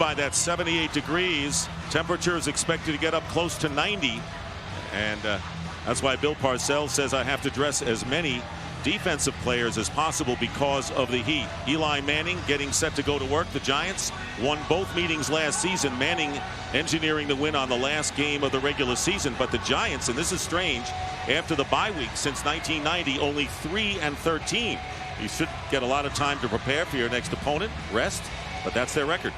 by that 78 degrees. Temperature is expected to get up close to 90. And that's why Bill Parcells says I have to dress as many defensive players as possible because of the heat. Eli Manning getting set to go to work. The Giants won both meetings last season. Manning engineering the win on the last game of the regular season. But the Giants, and this is strange, after the bye week since 1990, only 3-13. You should get a lot of time to prepare for your next opponent, rest, but that's their record.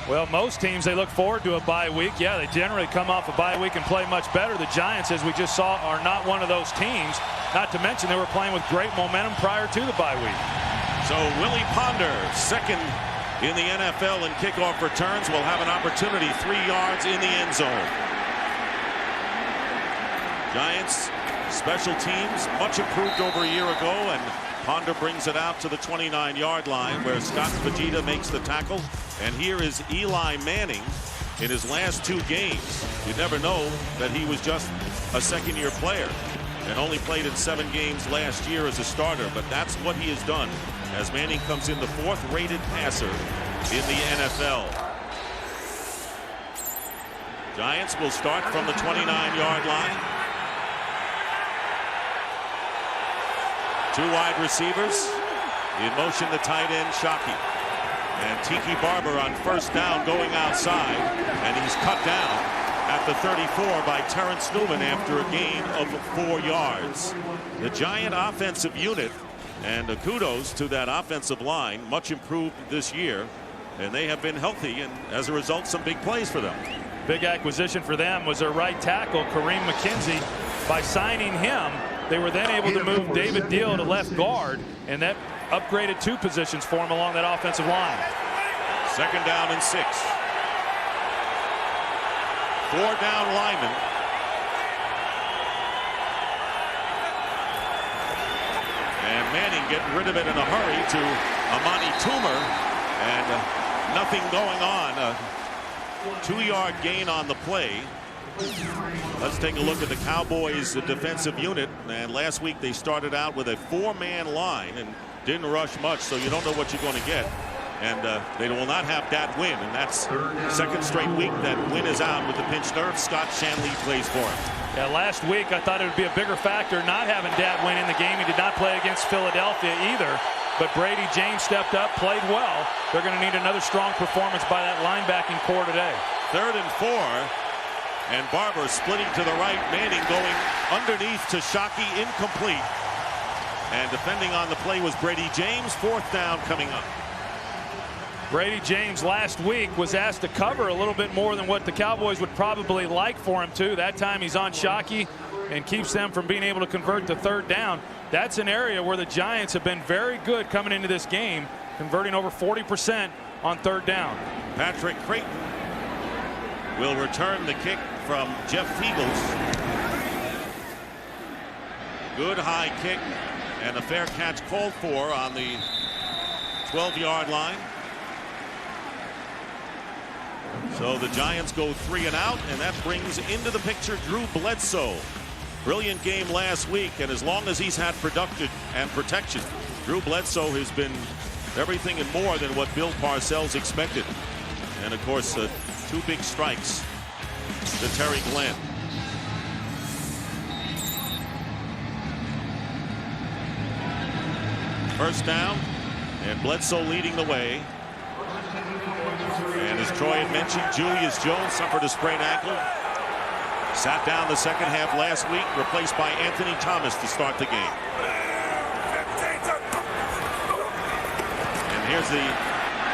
Well, most teams, they look forward to a bye week. Yeah, they generally come off a bye week and play much better. The Giants, as we just saw, are not one of those teams. Not to mention they were playing with great momentum prior to the bye week. So Willie Ponder, second in the NFL in kickoff returns, will have an opportunity 3 yards in the end zone. Giants special teams much improved over a year ago, and Ponder brings it out to the 29-yard line where Scott Fajita makes the tackle. And here is Eli Manning in his last 2 games. You never know that he was just a second-year player and only played in 7 games last year as a starter. But that's what he has done as Manning comes in the 4th-rated passer in the NFL. Giants will start from the 29-yard line. 2 wide receivers. In motion, the tight end, Shockey. And Tiki Barber on first down going outside. And he's cut down at the 34 by Terrence Newman after a gain of 4 yards. The Giant offensive unit, and kudos to that offensive line, much improved this year. And they have been healthy, and as a result, some big plays for them. Big acquisition for them was their right tackle, Kareem McKenzie. By signing him, they were then able to move David Deal to left guard, and that upgraded 2 positions for him along that offensive line. 2nd down and 6. 4 down linemen. And Manning getting rid of it in a hurry to Amani Toomer, and nothing going on. A 2-yard gain on the play. Let's take a look at the Cowboys defensive unit. And last week they started out with a 4-man line and didn't rush much, so you don't know what you're going to get. And they will not have Dat Win, and that's second straight week that Win is out with the pinched nerve. Scott Shanley plays for him. Yeah, last week I thought it would be a bigger factor not having Dat Win in the game. He did not play against Philadelphia either. But Brady James stepped up, played well. They're going to need another strong performance by that linebacking core today. 3rd and 4. And Barber splitting to the right. Manning going underneath to Shockey, incomplete. And defending on the play was Brady James. 4th down coming up. Brady James last week was asked to cover a little bit more than what the Cowboys would probably like for him to. That time he's on Shockey and keeps them from being able to convert to 3rd down. That's an area where the Giants have been very good coming into this game, converting over 40% on 3rd down. Patrick Creighton will return the kick from Jeff Fiegels. Good high kick, and a fair catch called for on the 12-yard line. So the Giants go 3 and out, and that brings into the picture Drew Bledsoe. Brilliant game last week, and as long as he's had production and protection, Drew Bledsoe has been everything and more than what Bill Parcells expected. And of course, 2 big strikes to Terry Glenn. First down, and Bledsoe leading the way. And as Troy had mentioned, Julius Jones suffered a sprained ankle. Sat down the second half last week, replaced by Anthony Thomas to start the game. And here's the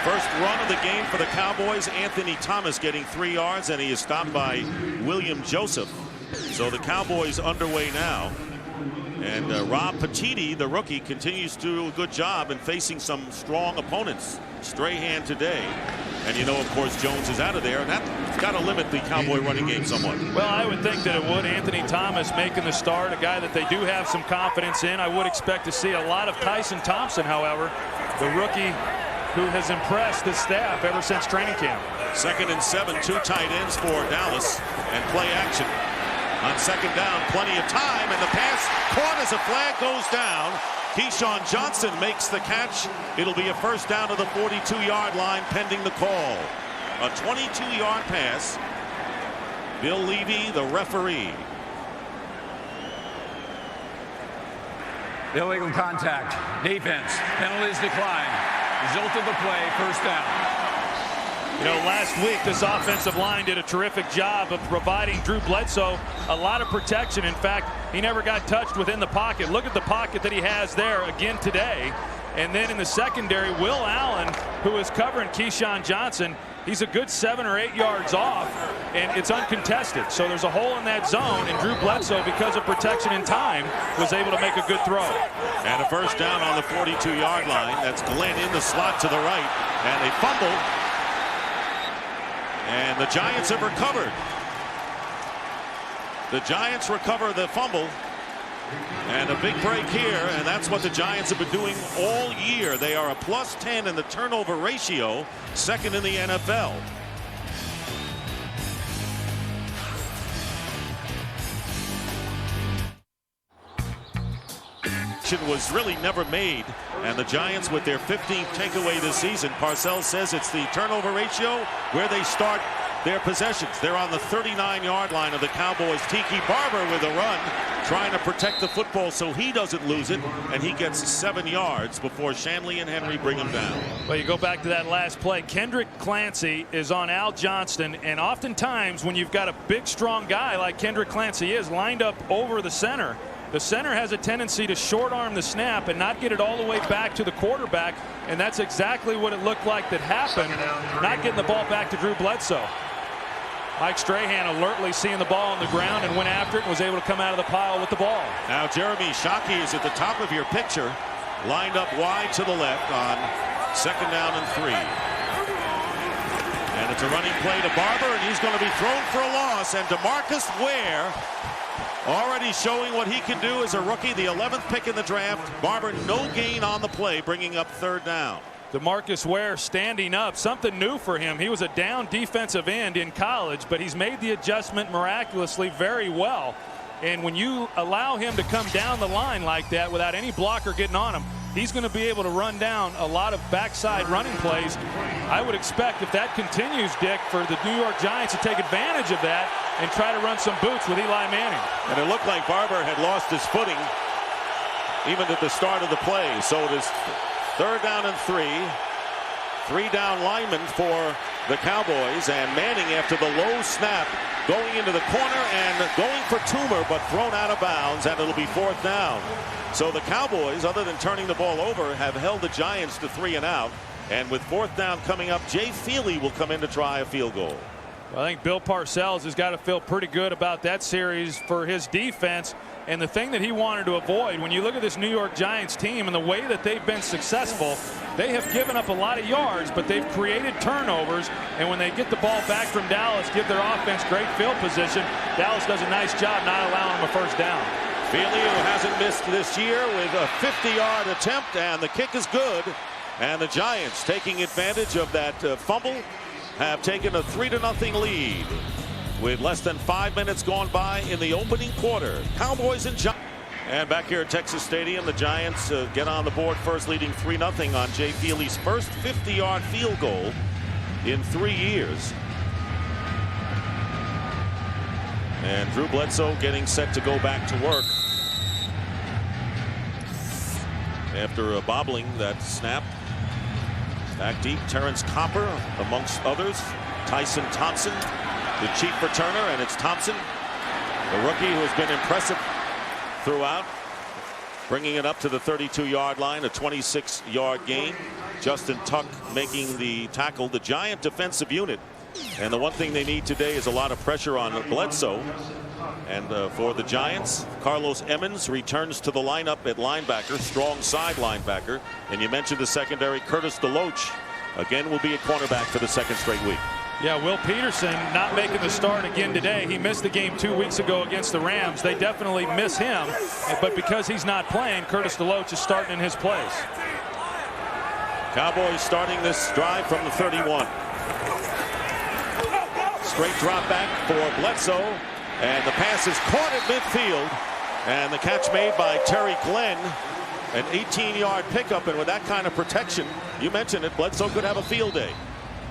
first run of the game for the Cowboys. Anthony Thomas getting 3 yards, and he is stopped by William Joseph. So the Cowboys underway now. And Rob Petiti, the rookie, continues to do a good job in facing some strong opponents. Strahan today. And you know, of course, Jones is out of there, and that's got to limit the Cowboy running game somewhat. Well, I would think that it would. Anthony Thomas making the start, a guy that they do have some confidence in. I would expect to see a lot of Tyson Thompson, however, the rookie who has impressed the staff ever since training camp. 2nd and 7, 2 tight ends for Dallas, and play action. On 2nd down, plenty of time, and the pass caught as a flag goes down. Keyshawn Johnson makes the catch. It'll be a first down to the 42-yard line pending the call. A 22-yard pass. Bill Levy, the referee. Illegal contact. Defense. Penalties decline. Result of the play, first down. You know, last week this offensive line did a terrific job of providing Drew Bledsoe a lot of protection. In fact, he never got touched within the pocket. Look at the pocket that he has there again today. And then in the secondary, Will Allen, who is covering Keyshawn Johnson, he's a good 7 or 8 yards off, and it's uncontested. So there's a hole in that zone, and Drew Bledsoe, because of protection in time, was able to make a good throw. And a first down on the 42-yard line. That's Glenn in the slot to the right, and they fumble. And the Giants have recovered. The Giants recover the fumble. And a big break here, and that's what the Giants have been doing all year. They are a +10 in the turnover ratio, second in the NFL. Was really never made, and the Giants with their 15th takeaway this season. Parcells says it's the turnover ratio where they start their possessions. They're on the 39-yard line of the Cowboys. Tiki Barber with a run, trying to protect the football so he doesn't lose it, and he gets 7 yards before Shanley and Henry bring him down. Well, you go back to that last play. Kendrick Clancy is on Al Johnston, and oftentimes when you've got a big, strong guy like Kendrick Clancy is lined up over the center, the center has a tendency to short arm the snap and not get it all the way back to the quarterback, and that's exactly what it looked like that happened, not getting the ball back to Drew Bledsoe. Mike Strahan alertly seeing the ball on the ground and went after it and was able to come out of the pile with the ball. Now Jeremy Shockey is at the top of your picture, lined up wide to the left on 2nd down and 3. And it's a running play to Barber, and he's going to be thrown for a loss. And DeMarcus Ware already showing what he can do as a rookie, the 11th pick in the draft. Barber no gain on the play, bringing up 3rd down. DeMarcus Ware standing up, something new for him. He was a down defensive end in college, but he's made the adjustment miraculously very well. And when you allow him to come down the line like that without any blocker getting on him, he's going to be able to run down a lot of backside running plays. I would expect if that continues, Dick, for the New York Giants to take advantage of that and try to run some boots with Eli Manning. And it looked like Barber had lost his footing even at the start of the play. So it is 3rd down and 3. 3 down linemen for the Cowboys, and Manning after the low snap going into the corner and going for Toomer, but thrown out of bounds, and it'll be 4th down. So the Cowboys, other than turning the ball over, have held the Giants to 3 and out. And with 4th down coming up, Jay Feely will come in to try a field goal. Well, I think Bill Parcells has got to feel pretty good about that series for his defense. And the thing that he wanted to avoid, when you look at this New York Giants team and the way that they've been successful, they have given up a lot of yards, but they've created turnovers. And when they get the ball back from Dallas, give their offense great field position, Dallas does a nice job not allowing them a 1st down. Feely, who hasn't missed this year, with a 50-yard attempt, and the kick is good. And the Giants, taking advantage of that fumble, have taken a 3-0 lead with less than 5 minutes gone by in the opening quarter. Cowboys and Giants. And back here at Texas Stadium, the Giants get on the board first, leading 3-0 on Jay Feely's first 50-yard field goal in 3 years. And Drew Bledsoe getting set to go back to work after bobbling that snap. Back deep, Terrence Copper amongst others. Tyson Thompson, the chief returner, and it's Thompson, the rookie who has been impressive throughout, bringing it up to the 32-yard line, a 26-yard gain. Justin Tuck making the tackle. The Giant defensive unit, and the one thing they need today is a lot of pressure on Bledsoe. And for the Giants, Carlos Emmons returns to the lineup at linebacker, strong side linebacker. And you mentioned the secondary, Curtis DeLoach again will be at cornerback for the 2nd straight week. Yeah, Will Peterson not making the start again today. He missed the game 2 weeks ago against the Rams. They definitely miss him, but because he's not playing, Curtis DeLoach is starting in his place. Cowboys starting this drive from the 31. Straight drop back for Bledsoe, and the pass is caught at midfield, and the catch made by Terry Glenn. An 18-yard pickup, and with that kind of protection, you mentioned it, Bledsoe could have a field day.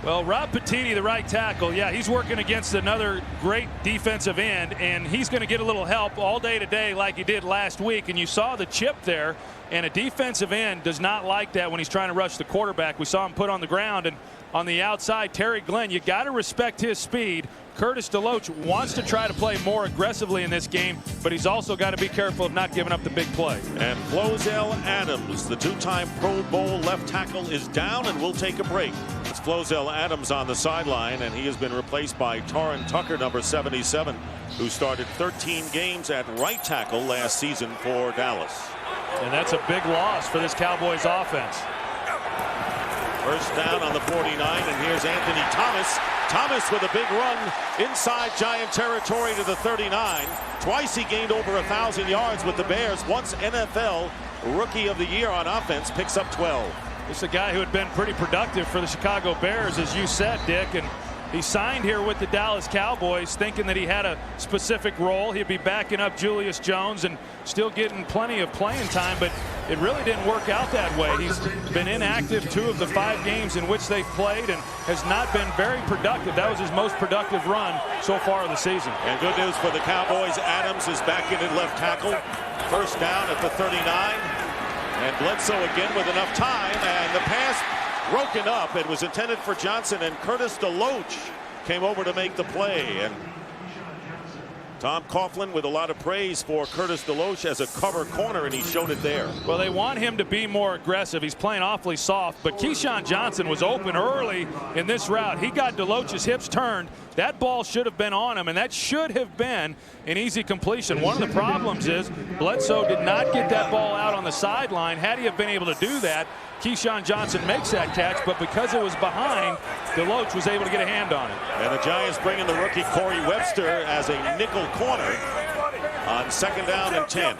Well, Rob Petitti, the right tackle, yeah, he's working against another great defensive end, and he's going to get a little help all day today like he did last week. And you saw the chip there, and a defensive end does not like that when he's trying to rush the quarterback. We saw him put on the ground, and on the outside, Terry Glenn, you got to respect his speed. Curtis DeLoach wants to try to play more aggressively in this game, but he's also got to be careful of not giving up the big play. And Flozell Adams, the two-time Pro Bowl left tackle, is down, and we'll take a break. It's Flozell Adams on the sideline, and he has been replaced by Torrin Tucker, number 77, who started 13 games at right tackle last season for Dallas. And that's a big loss for this Cowboys offense. First down on the 49, and here's Anthony Thomas. Thomas with a big run inside Giant territory to the 39. Twice he gained over 1,000 yards with the Bears. Once NFL Rookie of the Year on offense, picks up 12. This is a guy who had been pretty productive for the Chicago Bears, as you said, Dick, and he signed here with the Dallas Cowboys thinking that he had a specific role. He'd be backing up Julius Jones and still getting plenty of playing time, but it really didn't work out that way. He's been inactive 2 of the 5 games in which they've played and has not been very productive. That was his most productive run so far of the season. And good news for the Cowboys. Adams is back in at left tackle. First down at the 39. And Bledsoe again with enough time, and the pass broken up. It was intended for Johnson, and Curtis DeLoach came over to make the play. And Tom Coughlin with a lot of praise for Curtis DeLoach as a cover corner, and he showed it there. Well, they want him to be more aggressive. He's playing awfully soft, but Keyshawn Johnson was open early in this route. He got DeLoach's hips turned. That ball should have been on him, and that should have been an easy completion. One of the problems is Bledsoe did not get that ball out on the sideline. Had he have been able to do that, Keyshawn Johnson makes that catch, but because it was behind, DeLoach was able to get a hand on it. And the Giants bring in the rookie Corey Webster as a nickel corner on second down and 10.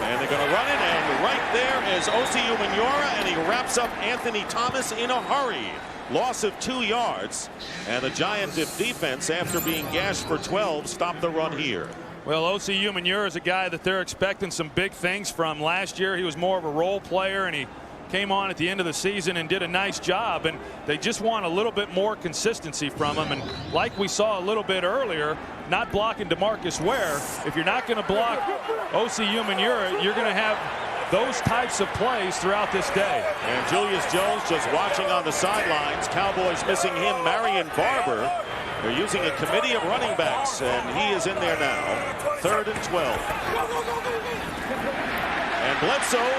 And they're going to run it, and right there is Osi Umenyiora, and he wraps up Anthony Thomas in a hurry. Loss of 2 yards, and the Giants defense, after being gashed for 12, stopped the run here. Well, Osi Umenyiora is a guy that they're expecting some big things from. Last year he was more of a role player, and he came on at the end of the season and did a nice job, and they just want a little bit more consistency from him. And like we saw a little bit earlier, not blocking DeMarcus Ware, if you're not going to block Osi Umenyiora, you're going to have those types of plays throughout this day. And Julius Jones just watching on the sidelines. Cowboys missing him, Marion Barber. They're using a committee of running backs, and he is in there now. 3rd and 12. And Bledsoe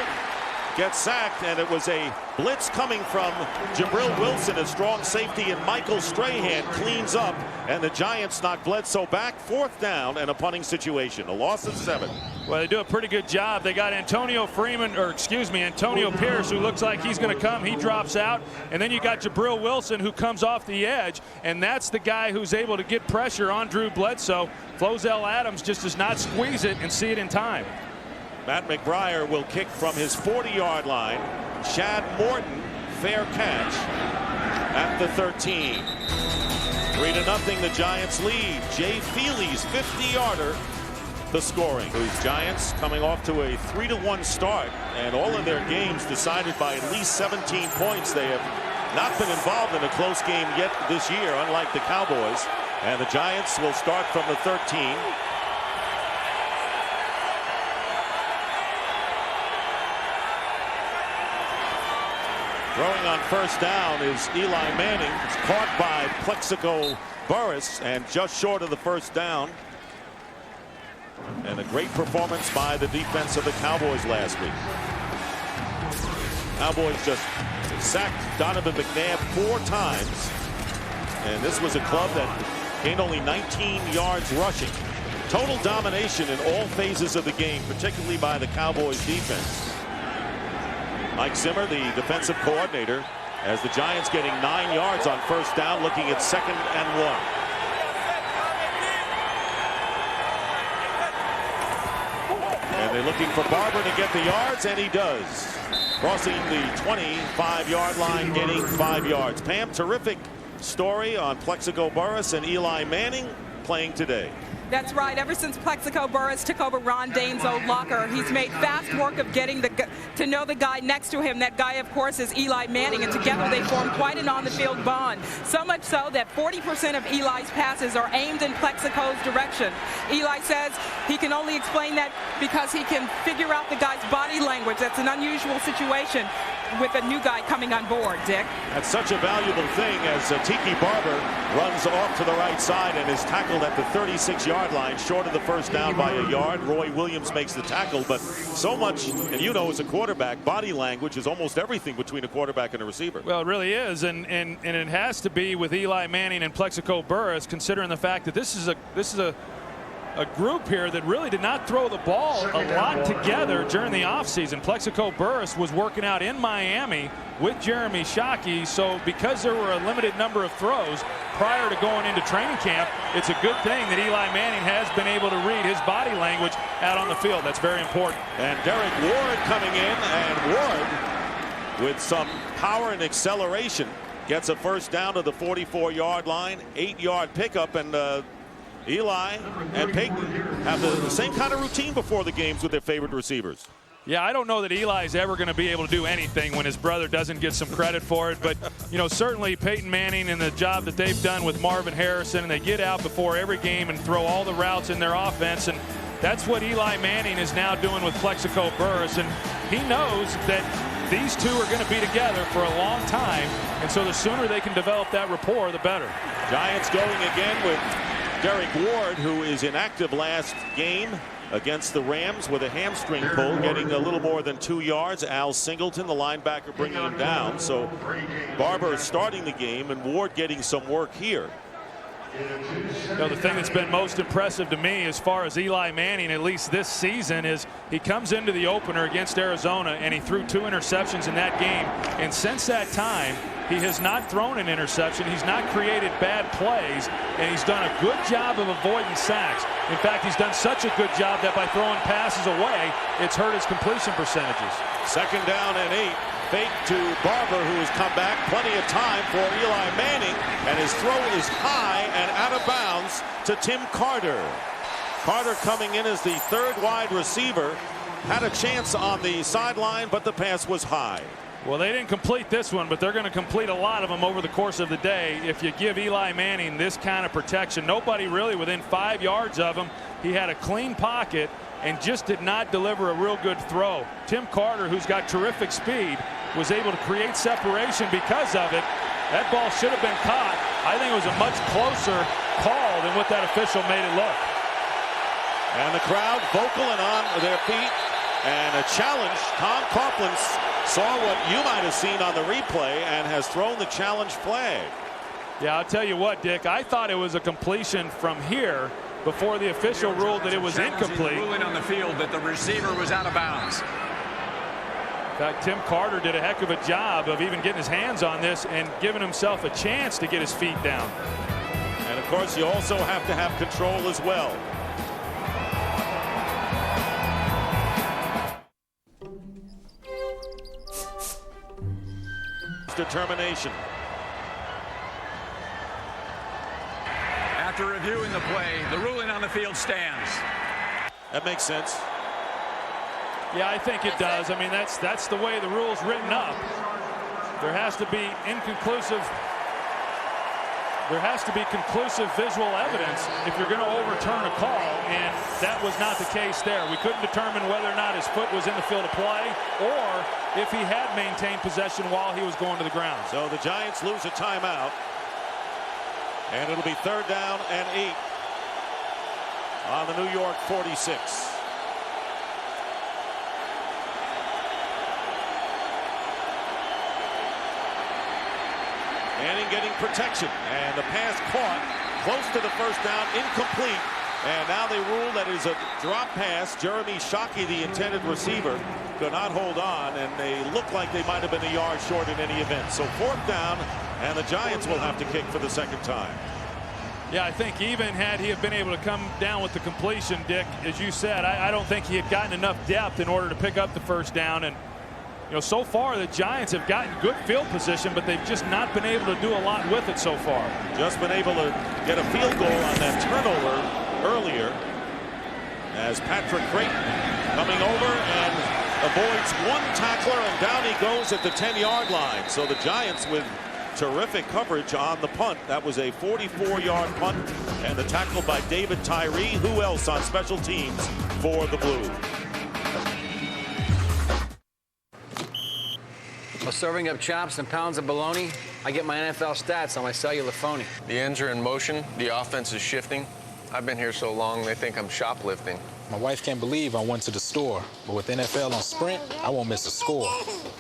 gets sacked, and it was a blitz coming from Jabril Wilson, a strong safety, and Michael Strahan cleans up, and the Giants knock Bledsoe back. 4th down and a punting situation. A loss of 7. Well, they do a pretty good job. They got Antonio Pierce, who looks like he's going to come. He drops out, and then you got Jabril Wilson, who comes off the edge, and that's the guy who's able to get pressure on Drew Bledsoe. Flozell Adams just does not squeeze it and see it in time. Matt McBriar will kick from his 40-yard line. Chad Morton, fair catch at the 13. 3-0, the Giants lead. Jay Feely's 50-yarder, the scoring. These Giants coming off to a 3-1 start, and all of their games decided by at least 17 points. They have not been involved in a close game yet this year, unlike the Cowboys. And the Giants will start from the 13. Throwing on first down is Eli Manning. It's caught by Plexico Burress and just short of the first down. And a great performance by the defense of the Cowboys last week. Cowboys just sacked Donovan McNabb 4 times. And this was a club that gained only 19 yards rushing. Total domination in all phases of the game, particularly by the Cowboys defense. Mike Zimmer, the defensive coordinator, as the Giants getting 9 yards on first down, looking at 2nd and 1. And they're looking for Barber to get the yards, and he does. Crossing the 25-yard line, getting 5 yards. Pam, terrific story on Plexico Burress and Eli Manning playing today. That's right. Ever since Plexico Burress took over Ron Dane's old locker, he's made fast work of getting to know the guy next to him. That guy, of course, is Eli Manning, and together they form quite an on-the-field bond. So much so that 40% of Eli's passes are aimed in Plexico's direction. Eli says he can only explain that because he can figure out the guy's body language. That's an unusual situation with a new guy coming on board, Dick. That's such a valuable thing as Tiki Barber runs off to the right side and is tackled at the 36-yard line, short of the first down by a yard. Roy Williams makes the tackle, but so much, and you know as a quarterback, body language is almost everything between a quarterback and a receiver. Well, it really is, and it has to be with Eli Manning and Plexico Burress, considering the fact that this is a group here that really did not throw the ball a lot together during the offseason. Plexico Burress was working out in Miami with Jeremy Shockey, so because there were a limited number of throws prior to going into training camp, it's a good thing that Eli Manning has been able to read his body language out on the field. That's very important. And Derek Ward coming in, and Ward with some power and acceleration gets a first down to the 44-yard line, 8-yard pickup, and Eli and Peyton have the same kind of routine before the games with their favorite receivers. Yeah, I don't know that Eli's ever going to be able to do anything when his brother doesn't get some credit for it. But, you know, certainly Peyton Manning and the job that they've done with Marvin Harrison, and they get out before every game and throw all the routes in their offense. And that's what Eli Manning is now doing with Plexico Burress. And he knows that these two are going to be together for a long time. And so the sooner they can develop that rapport, the better. Giants going again with Derek Ward, who is inactive last game against the Rams with a hamstring pull, getting a little more than 2 yards. Al Singleton, the linebacker, bringing him down. So Barber is starting the game, and Ward getting some work here. You know, the thing that's been most impressive to me as far as Eli Manning, at least this season, is he comes into the opener against Arizona and he threw 2 interceptions in that game. And since that time, he has not thrown an interception. He's not created bad plays, and he's done a good job of avoiding sacks. In fact, he's done such a good job that by throwing passes away, it's hurt his completion percentages. Second down and 8. Fake to Barber, who has come back. Plenty of time for Eli Manning, and his throw is high and out of bounds to Tim Carter. Carter coming in as the 3rd wide receiver. Had a chance on the sideline, but the pass was high. Well, they didn't complete this one, but they're going to complete a lot of them over the course of the day if you give Eli Manning this kind of protection. Nobody really within 5 yards of him. He had a clean pocket and just did not deliver a real good throw. Tim Carter, who's got terrific speed, was able to create separation because of it. That ball should have been caught. I think it was a much closer call than what that official made it look. And the crowd vocal and on their feet. And a challenge. Tom Coughlin saw what you might have seen on the replay and has thrown the challenge flag. Yeah, I'll tell you what, Dick, I thought it was a completion from here before the official ruled that it was incomplete. Ruling on the field that the receiver was out of bounds. In fact, Tim Carter did a heck of a job of even getting his hands on this and giving himself a chance to get his feet down. And of course, you also have to have control as well. Determination. After reviewing the play, the ruling on the field stands. That makes sense. Yeah, I think it does. I mean, that's the way the rule's written up. There has to be inconclusive. There has to be conclusive visual evidence if you're going to overturn a call, and that was not the case there. We couldn't determine whether or not his foot was in the field of play or if he had maintained possession while he was going to the ground. So the Giants lose a timeout, and it'll be 3rd down and 8 on the New York 46. Manning getting protection, and the pass caught close to the first down, incomplete. And now they rule that is a drop pass. Jeremy Shockey, the intended receiver, could not hold on, and they look like they might have been a yard short in any event. So 4th down, and the Giants will have to kick for the 2nd time. Yeah, I think even had he have been able to come down with the completion, Dick, as you said, I don't think he had gotten enough depth in order to pick up the first down. And you know, so far the Giants have gotten good field position, but they've just not been able to do a lot with it so far. Just been able to get a field goal on that turnover earlier as Patrick Creighton coming over and avoids one tackler, and down he goes at the 10-yard line. So the Giants with terrific coverage on the punt. That was a 44-yard punt, and the tackle by David Tyree. Who else on special teams for the Blues? While serving up chops and pounds of bologna, I get my NFL stats on my cellular phony. The ends are in motion. The offense is shifting. I've been here so long, they think I'm shoplifting. My wife can't believe I went to the store, but with NFL on Sprint, I won't miss a score.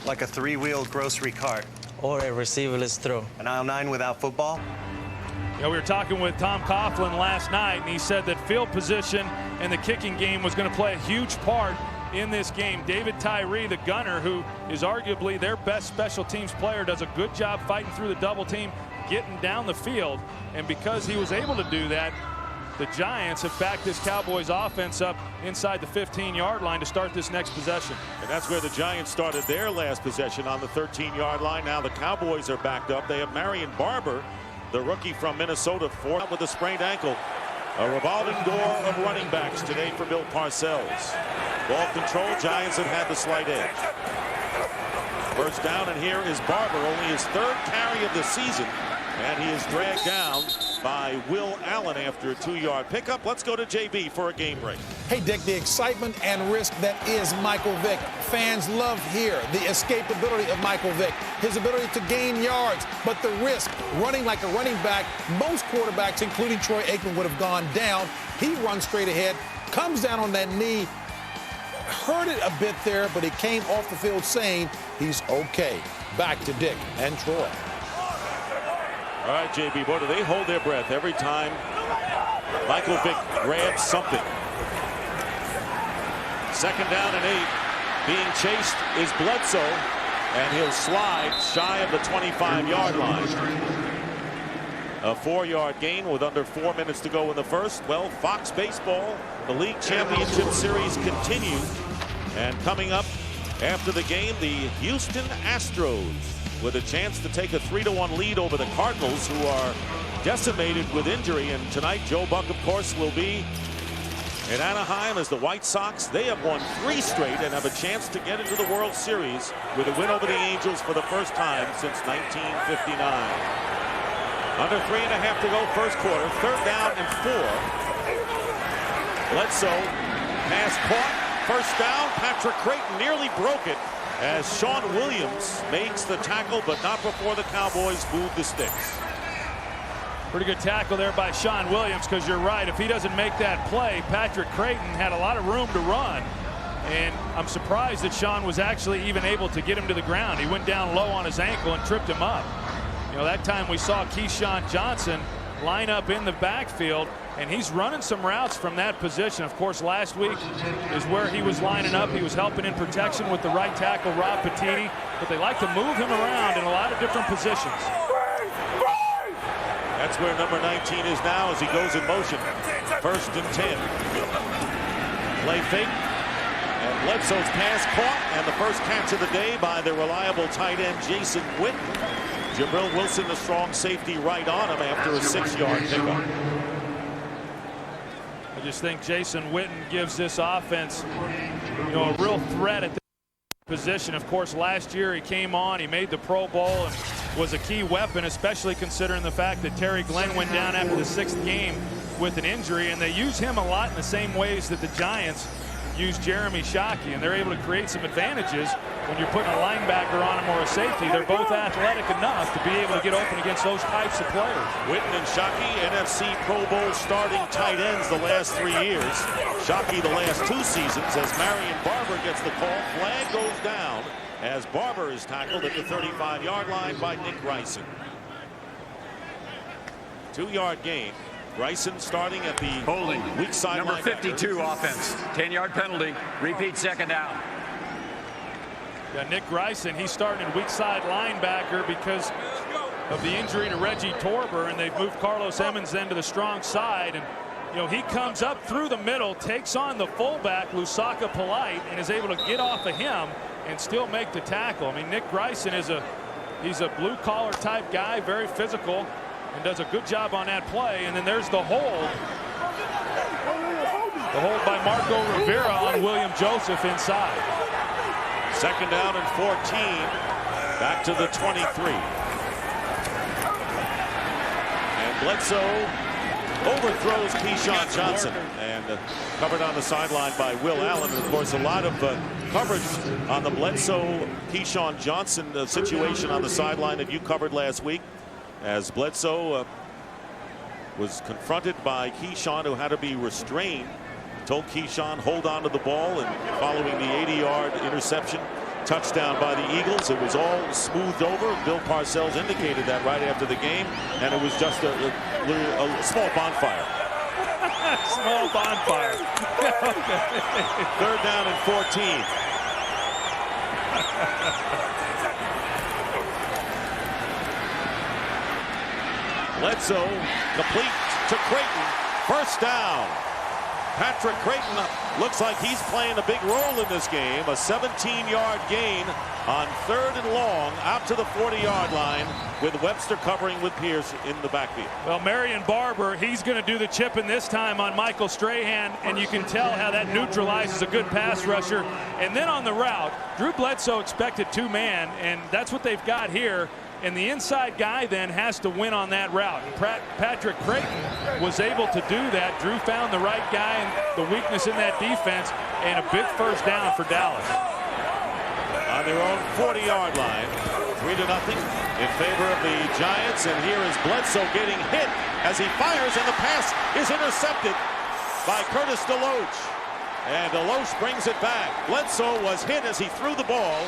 Like a three-wheeled grocery cart. Or a receiverless throw. An aisle 9 without football? Yeah, we were talking with Tom Coughlin last night, and he said that field position and the kicking game was going to play a huge part in this game. David Tyree, the gunner, who is arguably their best special teams player, does a good job fighting through the double team, getting down the field. And because he was able to do that, the Giants have backed this Cowboys offense up inside the 15-yard line to start this next possession. And that's where the Giants started their last possession, on the 13-yard line. Now the Cowboys are backed up. They have Marion Barber, the rookie from Minnesota, with a sprained ankle. A revolving door of running backs today for Bill Parcells. Ball control, Giants have had the slight edge. First down, and here is Barber, only his third carry of the season, and he is dragged down by Will Allen after a 2-yard pickup. Let's go to JB for a game break. Hey, Dick, the excitement and risk that is Michael Vick. Fans love here the escapability of Michael Vick, his ability to gain yards, but the risk, running like a running back. Most quarterbacks, including Troy Aikman, would have gone down. He runs straight ahead, comes down on that knee, hurt it a bit there, but he came off the field saying he's okay. Back to Dick and Troy. All right, JB, boy, do they hold their breath every time Michael Vick grabs something. Second down and 8. Being chased is Bledsoe, and he'll slide shy of the 25-yard line. A 4-yard gain with under 4 minutes to go in the first. Well, Fox Baseball, the League Championship Series continue. And coming up after the game, the Houston Astros with a chance to take a 3-1 lead over the Cardinals, who are decimated with injury. And tonight, Joe Buck, of course, will be in Anaheim as the White Sox. They have won 3 straight and have a chance to get into the World Series with a win over the Angels for the first time since 1959. Under 3.5 to go, first quarter. Third down and 4. Bledsoe, pass caught. First down. Patrick Creighton nearly broke it as Sean Williams makes the tackle, but not before the Cowboys move the sticks. Pretty good tackle there by Sean Williams, because you're right. If he doesn't make that play, Patrick Creighton had a lot of room to run. And I'm surprised that Sean was actually even able to get him to the ground. He went down low on his ankle and tripped him up. You know, that time we saw Keyshawn Johnson line up in the backfield, and he's running some routes from that position. Of course, last week is where he was lining up. He was helping in protection with the right tackle, Rob Petiti, but they like to move him around in a lot of different positions. That's where number 19 is now as he goes in motion. First and 10. Play fake. And Bledsoe's pass caught, and the first catch of the day by the reliable tight end Jason Witten. Jabril Wilson, the strong safety, right on him after a 6-yard pickup. I just think Jason Witten gives this offense, you know, a real threat at the position. Of course, last year he came on, he made the Pro Bowl and was a key weapon, especially considering the fact that Terry Glenn went down after the 6th game with an injury, and they use him a lot in the same ways that the Giants use Jeremy Shockey, and they're able to create some advantages when you're putting a linebacker on him or a safety. They're both athletic enough to be able to get open against those types of players. Witten and Shockey, NFC Pro Bowl starting tight ends the last 3 years. Shockey the last 2 seasons as Marion Barber gets the call. Flag goes down as Barber is tackled at the 35-yard line by Nick Bryson. 2-yard gain. Bryson starting at the holding weak side. Number 52 offense. 10-yard penalty. Repeat second down. Yeah, Nick Bryson, he's starting at weak side linebacker because of the injury to Reggie Torber, and they've moved Carlos Emmons then to the strong side. And you know, he comes up through the middle, takes on the fullback Lusaka Polite, and is able to get off of him and still make the tackle. I mean, Nick Bryson is he's a blue collar type guy, very physical, and does a good job on that play. And then there's the hold The hold by Marco Rivera on William Joseph inside. 2nd down and 14. Back to the 23. And Bledsoe overthrows Keyshawn Johnson, and covered on the sideline by Will Allen. And of course, a lot of coverage on the Bledsoe Keyshawn Johnson situation on the sideline that you covered last week, as Bledsoe was confronted by Keyshawn, who had to be restrained, told Keyshawn hold on to the ball, and following the 80-yard interception touchdown by the Eagles, it was all smoothed over. Bill Parcells indicated that right after the game, and it was just a small bonfire. Small bonfire. 3rd down and 14. Bledsoe complete to Creighton. 1st down. Patrick Creighton looks like he's playing a big role in this game. A 17-yard gain on 3rd and long out to the 40-yard line, with Webster covering with Pierce in the backfield. Well, Marion Barber, he's going to do the chipping this time on Michael Strahan, and you can tell how that neutralizes a good pass rusher. And then on the route, Drew Bledsoe expected 2-man, and that's what they've got here. And the inside guy then has to win on that route. Patrick Creighton was able to do that. Drew found the right guy and the weakness in that defense, and a big 1st down for Dallas. On their own 40-yard line, 3-0 in favor of the Giants. And here is Bledsoe getting hit as he fires, and the pass is intercepted by Curtis Deloach. And Deloach brings it back. Bledsoe was hit as he threw the ball.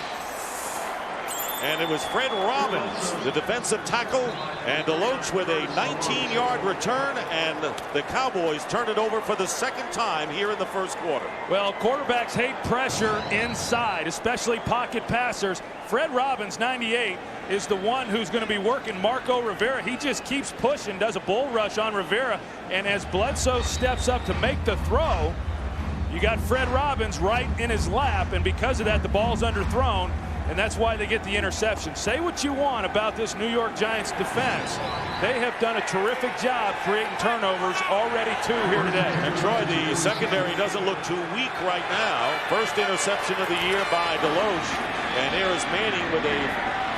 And it was Fred Robbins, the defensive tackle, and Deloach with a 19-yard return, and the Cowboys turn it over for the 2nd time here in the 1st quarter. Well, quarterbacks hate pressure inside, especially pocket passers. Fred Robbins, 98, is the one who's going to be working Marco Rivera. He just keeps pushing, does a bull rush on Rivera, and as Bledsoe steps up to make the throw, you got Fred Robbins right in his lap, and because of that, the ball's underthrown. And that's why they get the interception. Say what you want about this New York Giants defense. They have done a terrific job creating turnovers, already 2 here today. And Troy, the secondary doesn't look too weak right now. 1st interception of the year by Deloach. And here is Manning with a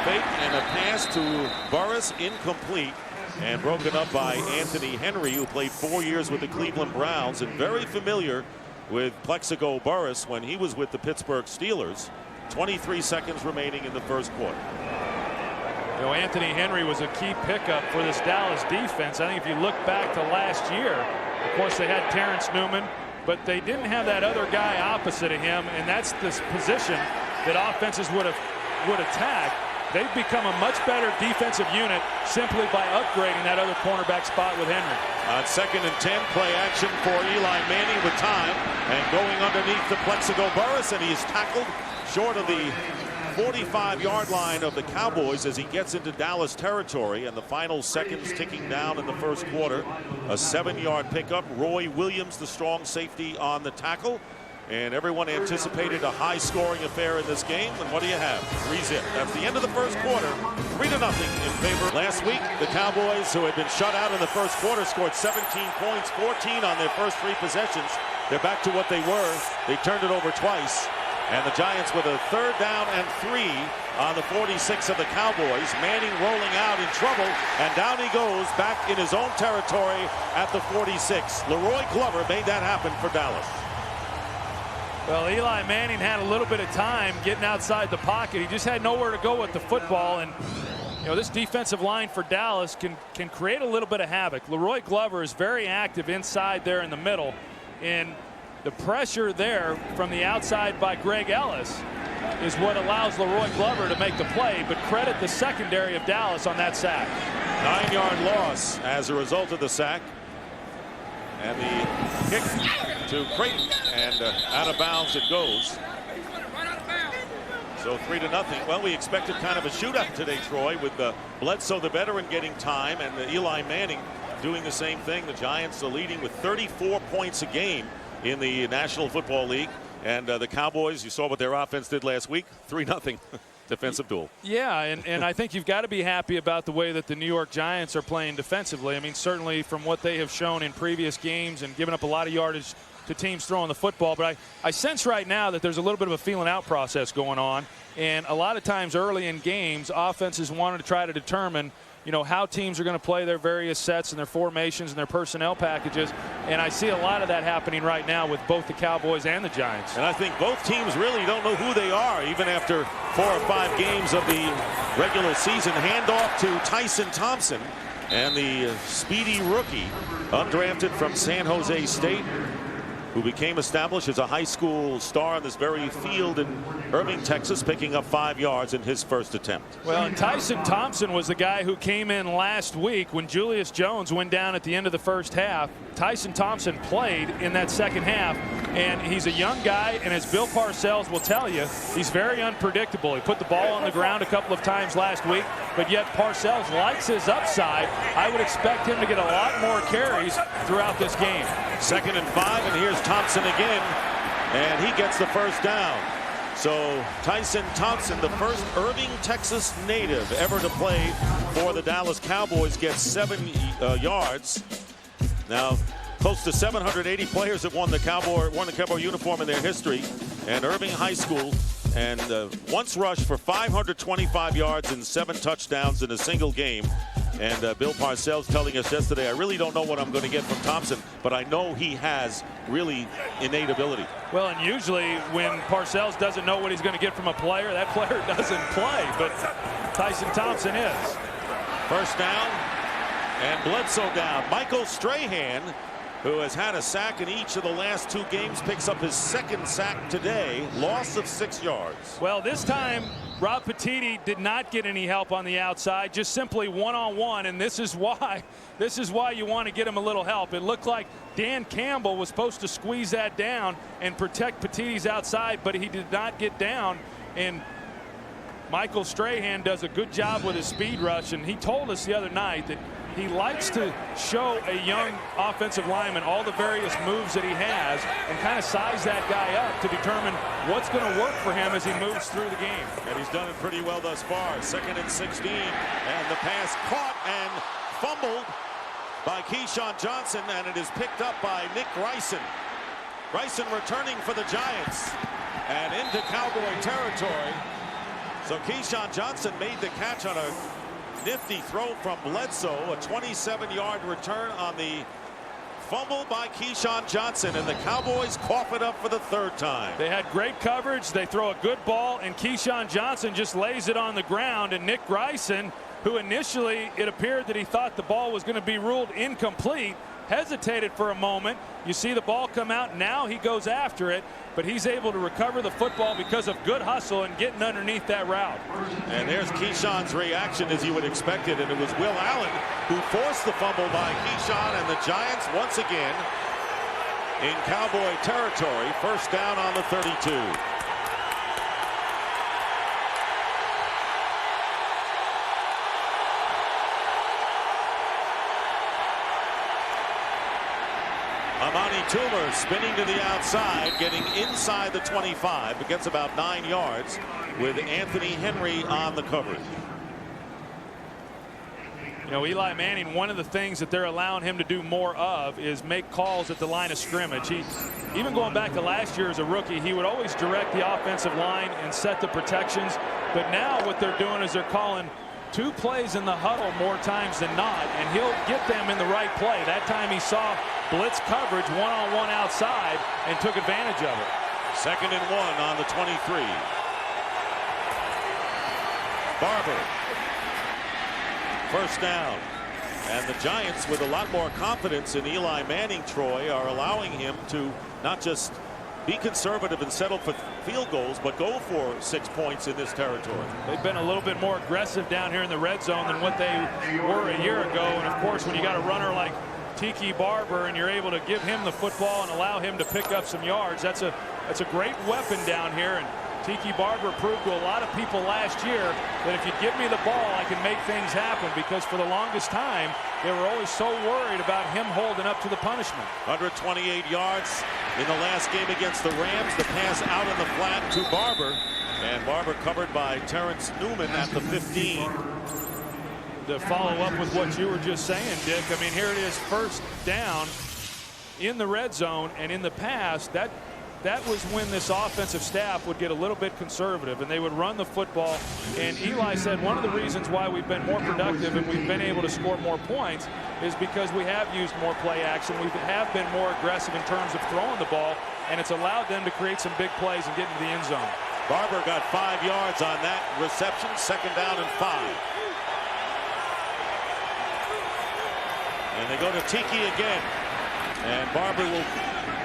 fake and a pass to Burris, incomplete, and broken up by Anthony Henry, who played 4 years with the Cleveland Browns and very familiar with Plexico Burris when he was with the Pittsburgh Steelers. 23 seconds remaining in the 1st quarter. You know, Anthony Henry was a key pickup for this Dallas defense. I think if you look back to last year, of course they had Terrence Newman, but they didn't have that other guy opposite of him, and that's this position that offenses would attack. They've become a much better defensive unit simply by upgrading that other cornerback spot with Henry. On 2nd and 10, play action for Eli Manning with time, and going underneath the Plexico Burris, and he is tackled short of the 45-yard line of the Cowboys as he gets into Dallas territory, and the final seconds ticking down in the 1st quarter. A 7-yard pickup. Roy Williams, the strong safety, on the tackle. And everyone anticipated a high-scoring affair in this game. And what do you have? 3-zip. That's the end of the 1st quarter. 3-0 in favor. Last week, the Cowboys, who had been shut out in the 1st quarter, scored 17 points, 14 on their first 3 possessions. They're back to what they were. They turned it over twice. And the Giants with a 3rd down and 3 on the 46 of the Cowboys. Manning rolling out in trouble, and down he goes back in his own territory at the 46. Leroy Glover made that happen for Dallas. Well, Eli Manning had a little bit of time getting outside the pocket. He just had nowhere to go with the football, and you know, this defensive line for Dallas can create a little bit of havoc. Leroy Glover is very active inside there in the middle, and the pressure there from the outside by Greg Ellis is what allows Leroy Glover to make the play, but credit the secondary of Dallas on that sack. 9-yard loss as a result of the sack. And the kick to Creighton, and out of bounds it goes. So 3-0. Well, we expected kind of a shootout today, Troy, with Bledsoe, the veteran, getting time, and Eli Manning doing the same thing. The Giants are leading with 34 points a game in the National Football League. And the Cowboys, you saw what their offense did last week, 3-0 defensive duel. Yeah, and I think you've got to be happy about the way that the New York Giants are playing defensively. I mean, certainly from what they have shown in previous games and given up a lot of yardage to teams throwing the football. But I sense right now that there's a little bit of a feeling out process going on. And a lot of times early in games, offenses wanted to try to determine, how teams are going to play their various sets and their formations and their personnel packages. And I see a lot of that happening right now with both the Cowboys and the Giants. And I think both teams really don't know who they are, even after 4 or 5 games of the regular season. Handoff to Tyson Thompson, and the speedy rookie, undrafted from San Jose State, who became established as a high school star on this very field in Irving, Texas, picking up 5 yards in his first attempt. Well, and Tyson Thompson was the guy who came in last week when Julius Jones went down at the end of the first half. Tyson Thompson played in that second half, and he's a young guy, and as Bill Parcells will tell you, he's very unpredictable. He put the ball on the ground a couple of times last week, but yet Parcells likes his upside. I would expect him to get a lot more carries throughout this game. 2nd and 5, and here's Thompson again, and he gets the first down. So Tyson Thompson, the first Irving, Texas native ever to play for the Dallas Cowboys, gets 7 yards. Now, close to 780 players have worn the Cowboy uniform in their history, and Irving High School, and once rushed for 525 yards and 7 touchdowns in a single game. And Bill Parcells telling us yesterday, I really don't know what I'm going to get from Thompson, but I know he has really innate ability. Well, and usually when Parcells doesn't know what he's going to get from a player, that player doesn't play, but Tyson Thompson is. First down, and Bledsoe down. Michael Strahan, who has had a sack in each of the last 2 games, picks up his 2nd sack today. Loss of 6 yards. Well, this time Rob Petitti did not get any help on the outside, just simply one-on-one, and this is why you want to get him a little help. It looked like Dan Campbell was supposed to squeeze that down and protect Petitti's outside, but he did not get down, and Michael Strahan does a good job with his speed rush, and he told us the other night that he likes to show a young offensive lineman all the various moves that he has and kind of size that guy up to determine what's going to work for him as he moves through the game. And he's done it pretty well thus far. 2nd and 16, and the pass caught and fumbled by Keyshawn Johnson, and it is picked up by Nick Greisen. Greisen returning for the Giants and into Cowboy territory. So Keyshawn Johnson made the catch on a nifty throw from Bledsoe, a 27-yard return on the fumble by Keyshawn Johnson, and the Cowboys cough it up for the 3rd time. They had great coverage. They throw a good ball, and Keyshawn Johnson just lays it on the ground, and Nick Greisen, who initially it appeared that he thought the ball was going to be ruled incomplete, hesitated for a moment. You see the ball come out. Now he goes after it, but he's able to recover the football because of good hustle and getting underneath that route. And there's Keyshawn's reaction as you would expect it, and it was Will Allen who forced the fumble by Keyshawn, and the Giants once again in Cowboy territory. First down on the 32. Amani Toomer spinning to the outside, getting inside the 25, but gets about 9 yards with Anthony Henry on the coverage. Eli Manning, one of the things that they're allowing him to do more of is make calls at the line of scrimmage. Even going back to last year as a rookie, he would always direct the offensive line and set the protections. But now what they're doing is they're calling 2 plays in the huddle more times than not, and he'll get them in the right play. That time he saw blitz coverage one-on-one outside and took advantage of it. 2nd and 1 on the 23. Barber. First down. And the Giants, with a lot more confidence in Eli Manning, Troy, are allowing him to not just be conservative and settle for field goals, but go for 6 points in this territory. They've been a little bit more aggressive down here in the red zone than what they were a year ago. And of course, when you got a runner like Tiki Barber and you're able to give him the football and allow him to pick up some yards, that's a great weapon down here. And Tiki Barber proved to a lot of people last year that if you give me the ball, I can make things happen, because for the longest time, they were always so worried about him holding up to the punishment. 128 yards in the last game against the Rams. The pass out in the flat to Barber, and Barber covered by Terrence Newman at the 15. To follow up with what you were just saying, Dick, I mean, here it is, first down. in the red zone, and in the past, that was when this offensive staff would get a little bit conservative and they would run the football. And Eli said one of the reasons why we've been more productive and we've been able to score more points is because we have used more play action. We have been more aggressive in terms of throwing the ball, and it's allowed them to create some big plays and get into the end zone. Barber got 5 yards on that reception. 2nd down and 5. And they go to Tiki again. And Barber will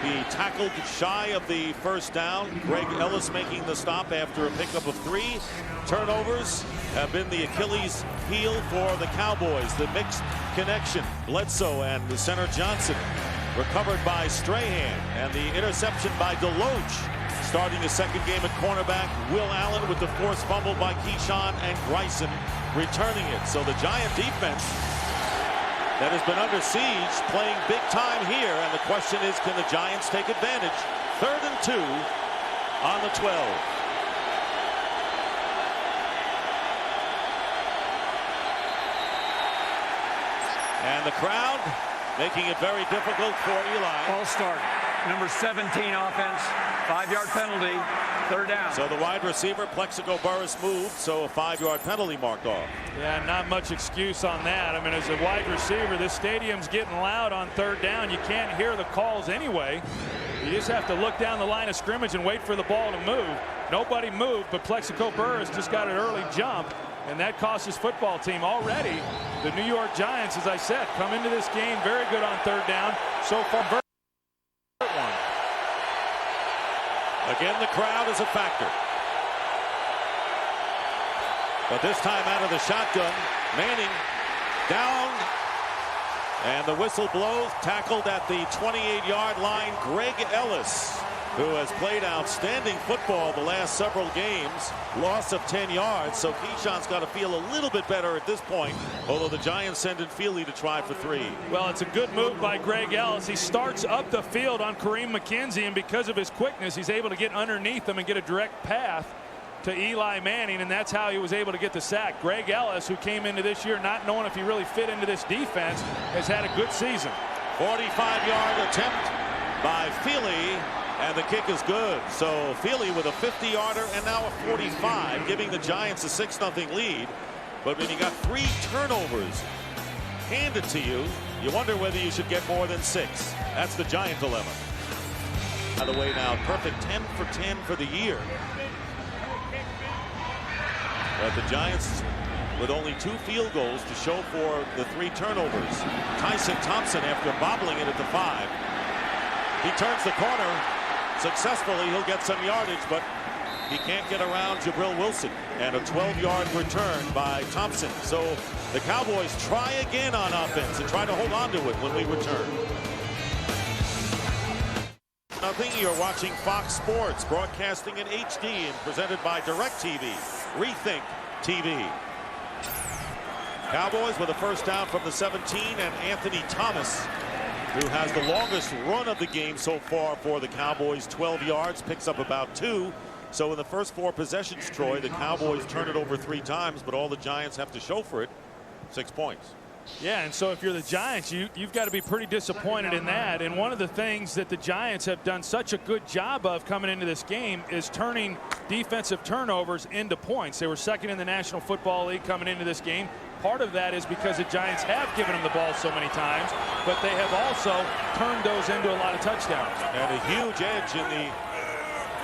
be tackled shy of the 1st down. Greg Ellis making the stop after a pickup of 3. Turnovers have been the Achilles heel for the Cowboys. The mixed connection. Bledsoe and the center Johnson. Recovered by Strahan. And the interception by Deloach. Starting the 2nd game at cornerback. Will Allen with the forced fumble by Keyshawn and Bryson returning it. So the Giant defense that has been under siege playing big time here, and the question is, can the Giants take advantage? 3rd and 2 on the 12. And the crowd making it very difficult for Eli. False start. Number 17 offense. 5-yard penalty. 3rd down. So the wide receiver, Plexico Burress, moved, so a 5-yard penalty marked off. Yeah, not much excuse on that. I mean, as a wide receiver, this stadium's getting loud on 3rd down. You can't hear the calls anyway. You just have to look down the line of scrimmage and wait for the ball to move. Nobody moved, but Plexico Burress just got an early jump, and that cost his football team already. The New York Giants, as I said, come into this game very good on 3rd down. So far, one. Again, the crowd is a factor. But this time out of the shotgun, Manning down. And the whistle blows, tackled at the 28-yard line. Greg Ellis, who has played outstanding football the last several games. Loss of 10 yards, so Keyshawn's got to feel a little bit better at this point, although the Giants send in Feely to try for 3. Well, it's a good move by Greg Ellis. He starts up the field on Kareem McKenzie, and because of his quickness, he's able to get underneath him and get a direct path to Eli Manning, and that's how he was able to get the sack. Greg Ellis, who came into this year not knowing if he really fit into this defense, has had a good season. 45-yard attempt by Feely. And the kick is good. So Feely with a 50-yarder and now a 45, giving the Giants a 6-0 lead. But when you got 3 turnovers handed to you, you wonder whether you should get more than 6. That's the Giant dilemma. By the way, now perfect 10 for 10 for the year. But the Giants with only 2 field goals to show for the 3 turnovers. Tyson Thompson, after bobbling it at the 5, he turns the corner. Successfully, he'll get some yardage, but he can't get around Jabril Wilson. And a 12-yard return by Thompson. So the Cowboys try again on offense and try to hold on to it when we return. Nothing. You're watching Fox Sports, broadcasting in HD and presented by DirecTV. Rethink TV. Cowboys with a 1st down from the 17, and Anthony Thomas, who has the longest run of the game so far for the Cowboys, 12 yards, picks up about 2. So in the first 4 possessions, Troy, the Cowboys turn it over 3 times, but all the Giants have to show for it, 6 points. Yeah, and so if you're the Giants, you've got to be pretty disappointed in that. And one of the things that the Giants have done such a good job of coming into this game is turning defensive turnovers into points. They were 2nd in the National Football League coming into this game. Part of that is because the Giants have given them the ball so many times, but they have also turned those into a lot of touchdowns. And a huge edge in the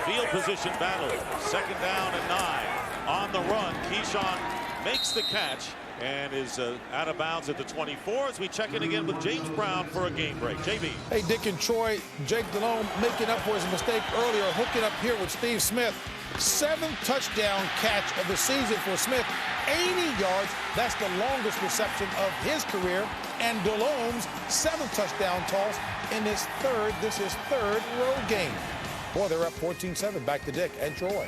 field position battle. 2nd down and 9. On the run, Keyshawn makes the catch and is out of bounds at the 24 as we check in again with James Brown for a game break. JB. Hey, Dick and Troy, Jake Delhomme making up for his mistake earlier, hooking up here with Steve Smith. 7th touchdown catch of the season for Smith. 80 yards. That's the longest reception of his career. And Delhomme's 7th touchdown toss in his 3rd road game. Boy, they're up 14-7. Back to Dick and Troy.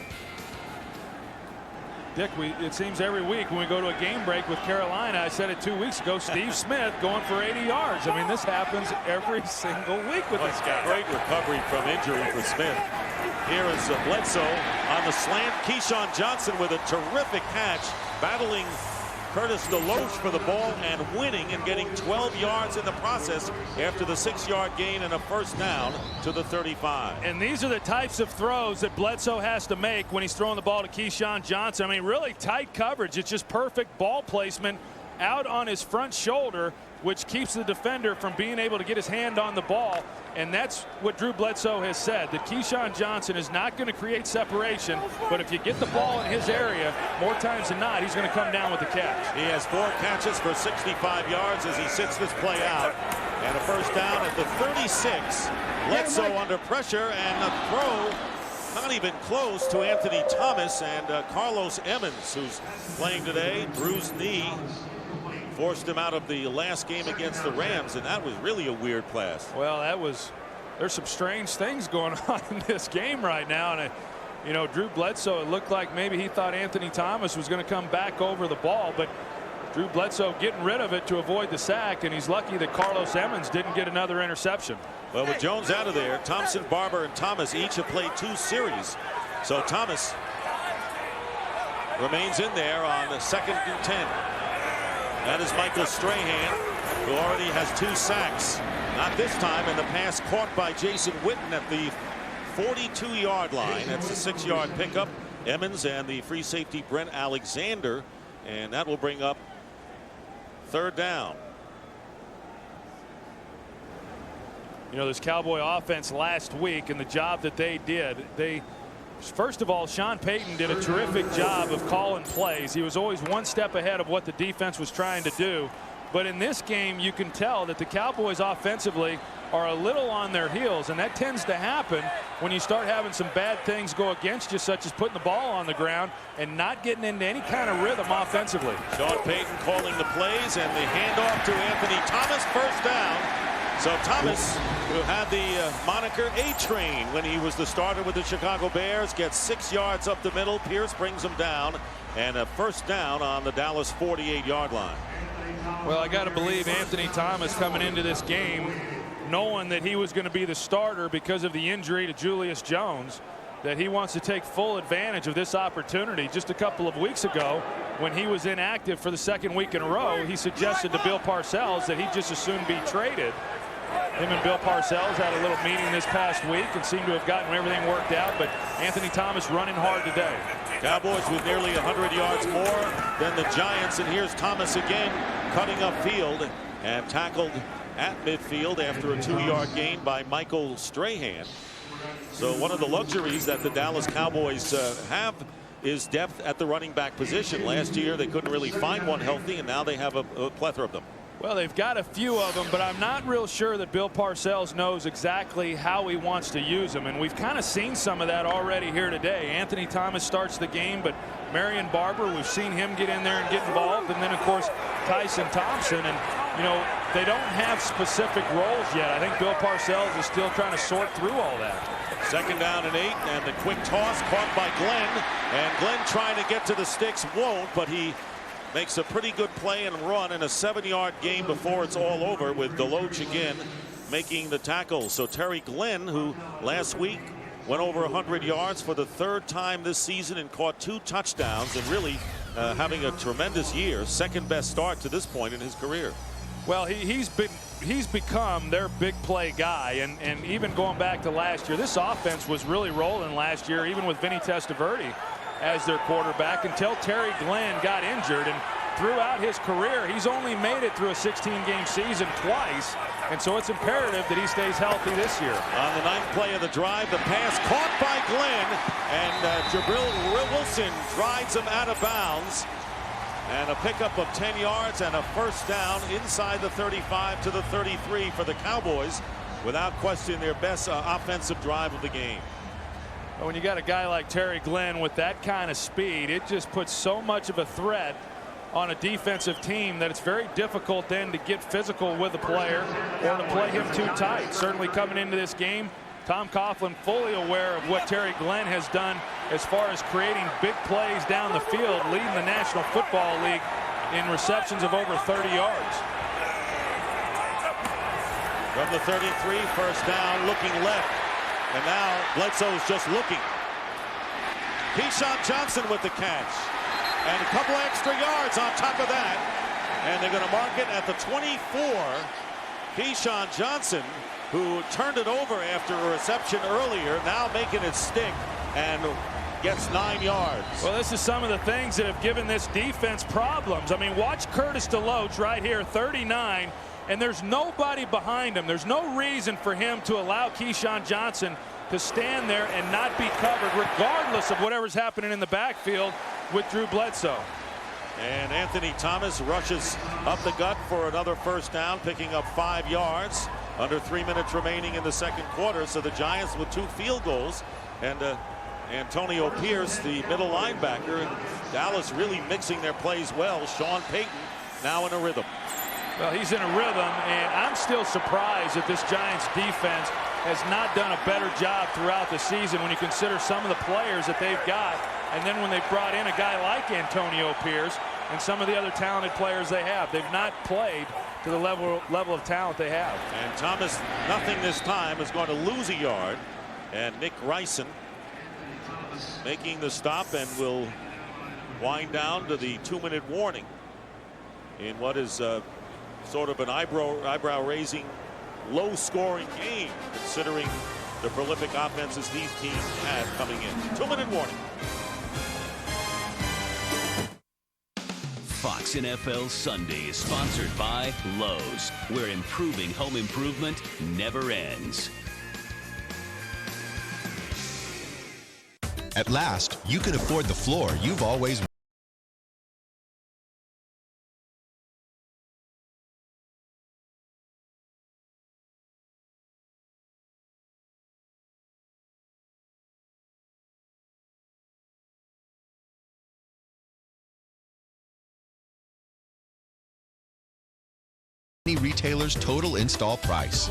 Dick, it seems every week when we go to a game break with Carolina, I said it 2 weeks ago, Steve Smith going for 80 yards. I mean, this happens every single week with this guy. Great recovery from injury for Smith. Here is Bledsoe on the slant. Keyshawn Johnson with a terrific catch, battling Curtis Deloach for the ball and winning and getting 12 yards in the process after the 6-yard gain and a first down to the 35. And these are the types of throws that Bledsoe has to make when he's throwing the ball to Keyshawn Johnson. I mean, really tight coverage. It's just perfect ball placement out on his front shoulder, which keeps the defender from being able to get his hand on the ball. And that's what Drew Bledsoe has said, that Keyshawn Johnson is not going to create separation, but if you get the ball in his area, more times than not, he's going to come down with the catch. He has 4 catches for 65 yards as he sits this play out. And a first down at the 36. Bledsoe under pressure, and a throw not even close to Anthony Thomas, and Carlos Emmons, who's playing today, bruised knee, forced him out of the last game against the Rams, and that was really a weird pass. Well, there's some strange things going on in this game right now, and you know, Drew Bledsoe, it looked like maybe he thought Anthony Thomas was going to come back over the ball, but Drew Bledsoe getting rid of it to avoid the sack, and he's lucky that Carlos Emmons didn't get another interception. Well, with Jones out of there, Thompson, Barber, and Thomas each have played 2 series. So Thomas remains in there on the 2nd and 10. That is Michael Strahan, who already has 2 sacks. Not this time, and the pass caught by Jason Witten at the 42-yard line. That's a 6-yard pickup. Emmons and the free safety Brent Alexander, and that will bring up 3rd down. You know, this Cowboy offense last week and the job that they did, first of all, Sean Payton did a terrific job of calling plays. He was always one step ahead of what the defense was trying to do. But in this game, you can tell that the Cowboys offensively are a little on their heels, and that tends to happen when you start having some bad things go against you, such as putting the ball on the ground and not getting into any kind of rhythm offensively. Sean Payton calling the plays, and the handoff to Anthony Thomas, first down. So Thomas, who had the moniker A-Train when he was the starter with the Chicago Bears, gets 6 yards up the middle. Pierce brings him down, and a first down on the Dallas 48-yard line. Well, I got to believe Anthony Thomas coming into this game, knowing that he was going to be the starter because of the injury to Julius Jones, that he wants to take full advantage of this opportunity. Just a couple of weeks ago, when he was inactive for the 2nd week in a row, he suggested to Bill Parcells that he'd just as soon be traded. Him and Bill Parcells had a little meeting this past week and seemed to have gotten everything worked out, but Anthony Thomas running hard today. Cowboys with nearly 100 yards more than the Giants, and here's Thomas again cutting upfield and tackled at midfield after a 2-yard gain by Michael Strahan. So one of the luxuries that the Dallas Cowboys have is depth at the running back position. Last year they couldn't really find one healthy, and now they have a plethora of them. Well, they've got a few of them, but I'm not real sure that Bill Parcells knows exactly how he wants to use them, and we've kind of seen some of that already here today. Anthony Thomas starts the game, but Marion Barber, we've seen him get in there and get involved, and then of course Tyson Thompson, and you know, they don't have specific roles yet. I think Bill Parcells is still trying to sort through all that. 2nd down and 8, and the quick toss caught by Glenn, and Glenn trying to get to the sticks, won't, but he makes a pretty good play and run in a 7-yard gain before it's all over, with Deloach again making the tackle. So Terry Glenn, who last week went over 100 yards for the 3rd time this season and caught 2 touchdowns, and really having a tremendous year, 2nd best start to this point in his career. Well, he's become their big play guy, and even going back to last year, this offense was really rolling last year, even with Vinny Testaverde as their quarterback, until Terry Glenn got injured. And throughout his career, he's only made it through a 16-game season twice, and so it's imperative that he stays healthy this year. On the 9th play of the drive, the pass caught by Glenn, and Jabril Wilson rides him out of bounds, and a pickup of 10 yards and a first down inside the 35 to the 33 for the Cowboys, without question their best offensive drive of the game. When you got a guy like Terry Glenn with that kind of speed, it just puts so much of a threat on a defensive team that it's very difficult then to get physical with a player or to play him too tight. Certainly coming into this game, Tom Coughlin fully aware of what Terry Glenn has done as far as creating big plays down the field, leading the National Football League in receptions of over 30 yards. From the 33, first down, looking left. And now Bledsoe is just looking. Keyshawn Johnson with the catch. and a couple extra yards on top of that. And they're going to mark it at the 24. Keyshawn Johnson, who turned it over after a reception earlier, now making it stick and gets 9 yards. Well, this is some of the things that have given this defense problems. I mean, watch Curtis DeLoach right here, 39, and there's nobody behind him. There's no reason for him to allow Keyshawn Johnson to stand there and not be covered, regardless of whatever's happening in the backfield with Drew Bledsoe. And Anthony Thomas rushes up the gut for another first down, picking up 5 yards. Under 3 minutes remaining in the second quarter, so the Giants with 2 field goals. And Antonio Pierce, the middle linebacker, and Dallas really mixing their plays well. Sean Payton now in a rhythm. Well, he's in a rhythm, and I'm still surprised that this Giants defense has not done a better job throughout the season when you consider some of the players that they've got, and then when they brought in a guy like Antonio Pierce and some of the other talented players they have. They've not played to the level of talent they have. And Thomas, nothing this time, is going to lose a yard. And Nick Ryson making the stop and will wind down to the 2-minute warning in what is sort of an eyebrow-raising, low-scoring game, considering the prolific offenses these teams have coming in. 2-minute warning. Fox NFL Sunday is sponsored by Lowe's, where improving home improvement never ends. At last, you can afford the floor you've always wanted. Retailers' total install price.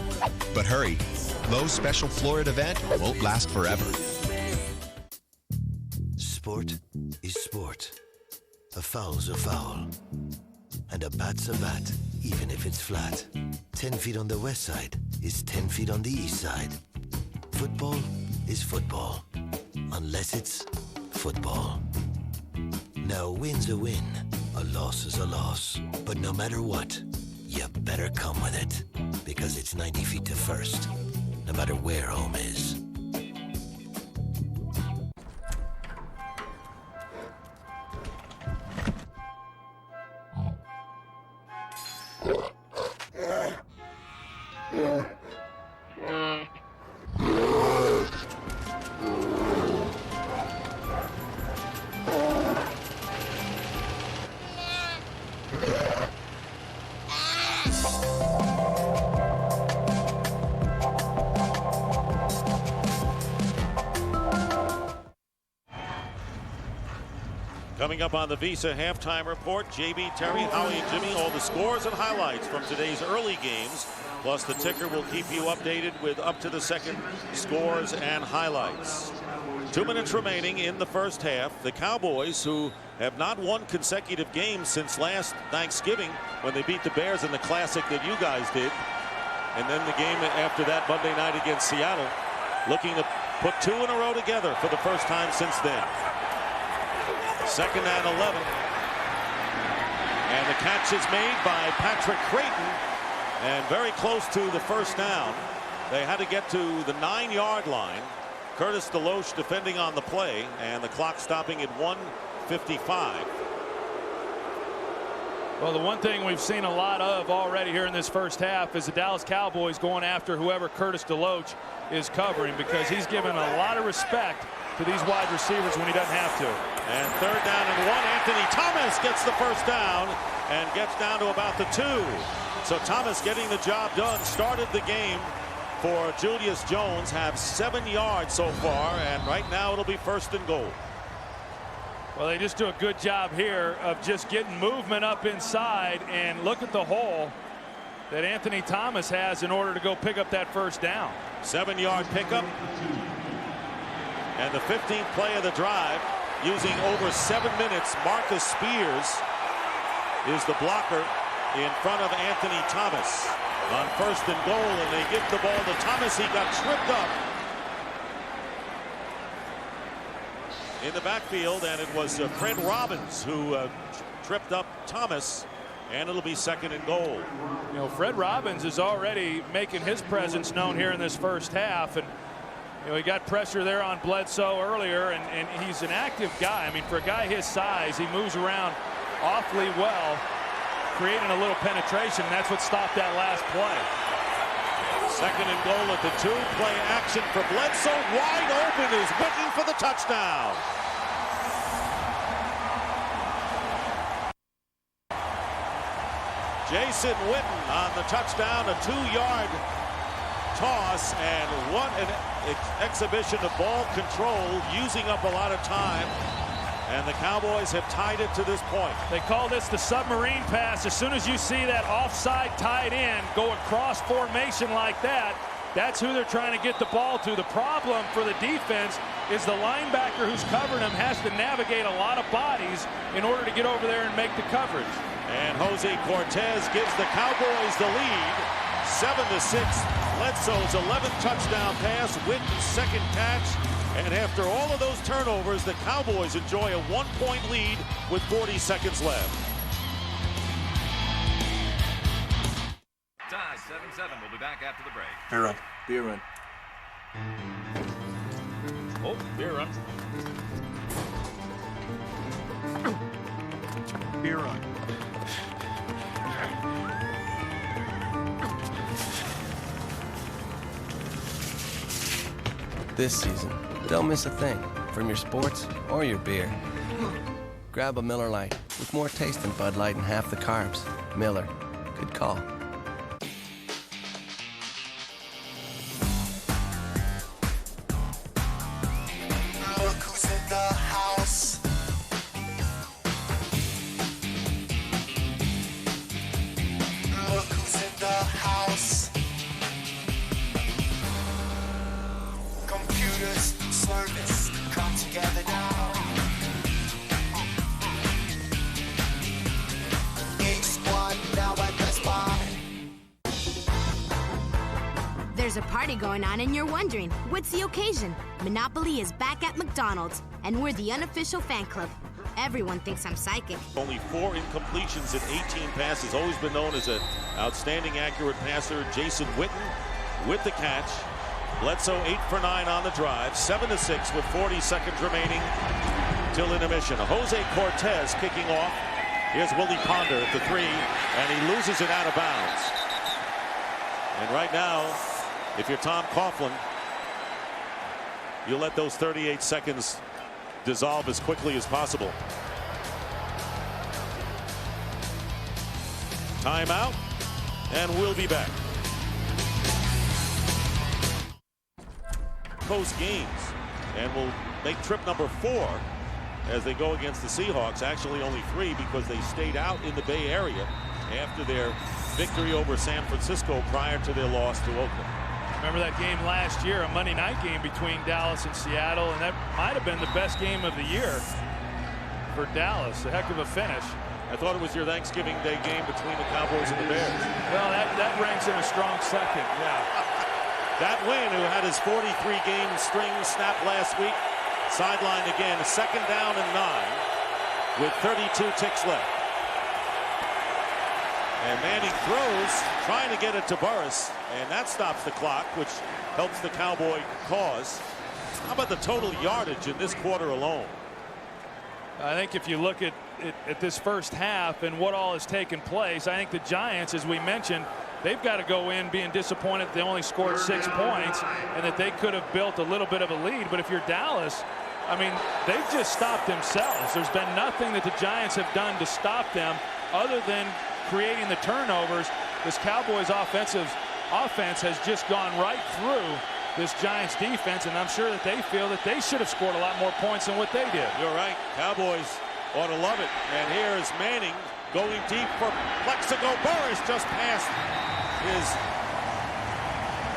But hurry, Lowe's special Florida event won't last forever. Sport is sport. A foul's a foul. And a bat's a bat, even if it's flat. 10 feet on the west side is 10 feet on the east side. Football is football, unless it's football. Now, a win's a win, a loss is a loss. But no matter what, you better come with it, because it's 90 feet to first, no matter where home is. Coming up on the Visa halftime report, JB, Terry, Howie, and Jimmy, all the scores and highlights from today's early games. Plus, the ticker will keep you updated with up-to-the-second scores and highlights. 2 minutes remaining in the first half. The Cowboys, who have not won consecutive games since last Thanksgiving when they beat the Bears in the Classic that you guys did, and then the game after that Monday night against Seattle, looking to put 2 in a row together for the first time since then. 2nd and 11. And the catch is made by Patrick Creighton, and very close to the first down. They had to get to the 9-yard line. Curtis DeLoach defending on the play, and the clock stopping at 1:55. Well, the one thing we've seen a lot of already here in this first half is the Dallas Cowboys going after whoever Curtis DeLoach is covering, because he's given a lot of respect to these wide receivers when he doesn't have to. And 3rd down and 1. Anthony Thomas gets the first down and gets down to about the 2. So Thomas getting the job done. Started the game for Julius Jones. Have 7 yards so far, and right now it'll be 1st and goal. Well, they just do a good job here of just getting movement up inside, and look at the hole that Anthony Thomas has in order to go pick up that first down. 7-yard pickup. And the 15th play of the drive, using over 7 minutes. Marcus Spears is the blocker in front of Anthony Thomas on 1st and goal, and they give the ball to Thomas. He got tripped up in the backfield, and it was Fred Robbins who tripped up Thomas, and it'll be 2nd and goal. You know, Fred Robbins is already making his presence known here in this first half, and you know, he got pressure there on Bledsoe earlier, and he's an active guy. I mean, for a guy his size, he moves around awfully well, creating a little penetration, and that's what stopped that last play. 2nd and goal at the 2. Play action for Bledsoe. Wide open is Witten for the touchdown. Jason Witten on the touchdown, a 2-yard toss, and what an exhibition of ball control, using up a lot of time. And the Cowboys have tied it to this point. They call this the submarine pass. As soon as you see that offside tight end go across formation like that, that's who they're trying to get the ball to. The problem for the defense is the linebacker who's covering him has to navigate a lot of bodies in order to get over there and make the coverage. And Jose Cortez gives the Cowboys the lead, 7-6. Bledsoe's 11th touchdown pass, Witten's 2nd catch. And after all of those turnovers, the Cowboys enjoy a 1-point lead with 40 seconds left. Tie 7-7. We'll be back after the break. Beer run. Beer run. Oh, beer run. Beer run. This season, don't miss a thing from your sports or your beer. Grab a Miller Lite with more taste than Bud Light and half the carbs. Miller. Good call. Look who's in the house. Look who's in the house. Computers, service, come together now. Each squad now at Best Buy. There's a party going on and you're wondering, what's the occasion? Monopoly is back at McDonald's, and we're the unofficial fan club. Everyone thinks I'm psychic. Only 4 incompletions in 18 passes. Always been known as an outstanding accurate passer. Jason Witten with the catch. Bledsoe 8 for 9 on the drive. 7-6 with 40 seconds remaining till intermission. Jose Cortez kicking off. Here's Willie Ponder at the 3, and he loses it out of bounds. And right now, if you're Tom Coughlin, you'll let those 38 seconds dissolve as quickly as possible. Timeout, and we'll be back. Post games, and we'll make trip number 4 as they go against the Seahawks. Actually only 3 because they stayed out in the Bay Area after their victory over San Francisco prior to their loss to Oakland. Remember that game last year, a Monday night game between Dallas and Seattle, and that might have been the best game of the year for Dallas. A heck of a finish. I thought it was your Thanksgiving Day game between the Cowboys and the Bears. Well, that ranks in a strong second, yeah. That win, who had his 43-game string snapped last week, sidelined again, 2nd down and 9 with 32 ticks left. And Manning throws, trying to get it to Burris, and that stops the clock, which helps the Cowboy cause. How about the total yardage in this quarter alone? I think if you look at this first half and what all has taken place, I think the Giants, as we mentioned, they've got to go in being disappointed they only scored 6 points and that they could have built a little bit of a lead. But if you're Dallas, I mean, they've just stopped themselves. There's been nothing that the Giants have done to stop them other than creating the turnovers. This Cowboys offense has just gone right through this Giants defense, and I'm sure that they feel that they should have scored a lot more points than what they did. You're right. Cowboys ought to love it. And here is Manning going deep for Plexico. Burris just passed his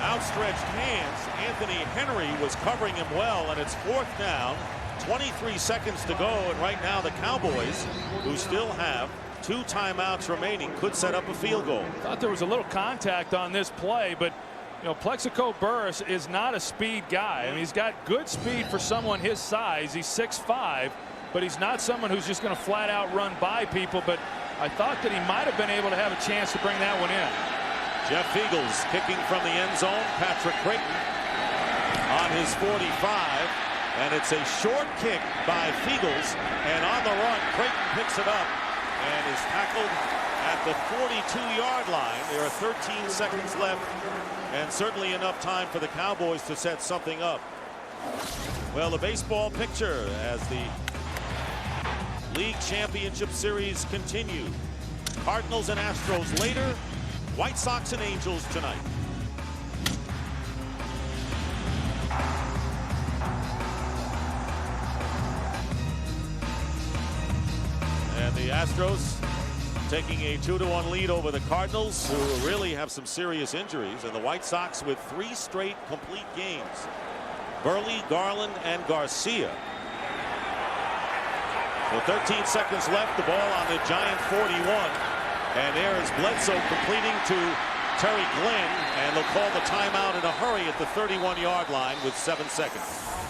outstretched hands. Anthony Henry was covering him well, and it's 4th down. 23 seconds to go, and right now the Cowboys, who still have 2 timeouts remaining, could set up a field goal. Thought there was a little contact on this play, but You know, Plexico Burress is not a speed guy. I mean, he's got good speed for someone his size. He's 6'5", but he's not someone who's just going to flat out run by people. But I thought that he might have been able to have a chance to bring that one in. Jeff Feagles kicking from the end zone. Patrick Creighton on his 45. And it's a short kick by Feagles. And on the run, Creighton picks it up and is tackled at the 42-yard line. There are 13 seconds left, and certainly enough time for the Cowboys to set something up. Well, the baseball picture as the League Championship Series continue. Cardinals and Astros later. White Sox and Angels tonight. And the Astros taking a 2-1 lead over the Cardinals, who really have some serious injuries, and the White Sox with 3 straight complete games. Burley, Garland, and Garcia. With 13 seconds left, the ball on the Giant 41, and there is Bledsoe completing to Terry Glenn, and they'll call the timeout in a hurry at the 31-yard line with 7 seconds.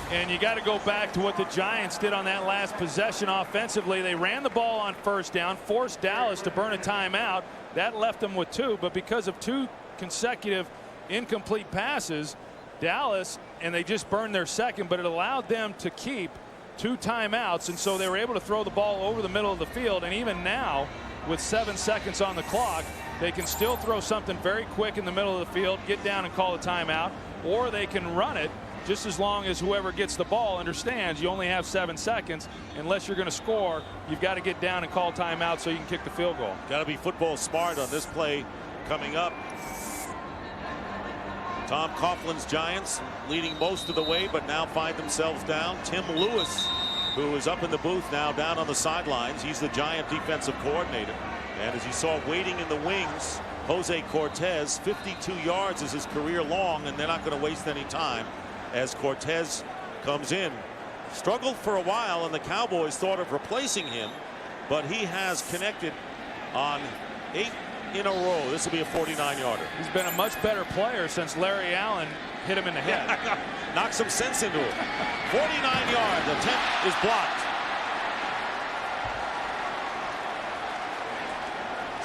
And you got to go back to what the Giants did on that last possession offensively. They ran the ball on first down, forced Dallas to burn a timeout. That left them with 2, but because of 2 consecutive incomplete passes, Dallas, and they just burned their second, but it allowed them to keep 2 timeouts, and so they were able to throw the ball over the middle of the field. And even now, with 7 seconds on the clock, they can still throw something very quick in the middle of the field, get down and call a timeout, or they can run it, just as long as whoever gets the ball understands you only have 7 seconds. Unless you're going to score, you've got to get down and call timeout so you can kick the field goal. Got to be football smart on this play coming up. Tom Coughlin's Giants leading most of the way, but now find themselves down. Tim Lewis, who is up in the booth now, down on the sidelines. He's the Giant defensive coordinator. And as you saw waiting in the wings, Jose Cortez, 52 yards is his career long, and they're not going to waste any time as Cortez comes in. Struggled for a while, and the Cowboys thought of replacing him, but he has connected on 8 in a row. This will be a 49-yarder. He's been a much better player since Larry Allen hit him in the head. Knocked some sense into him. 49 yards. Attempt is blocked.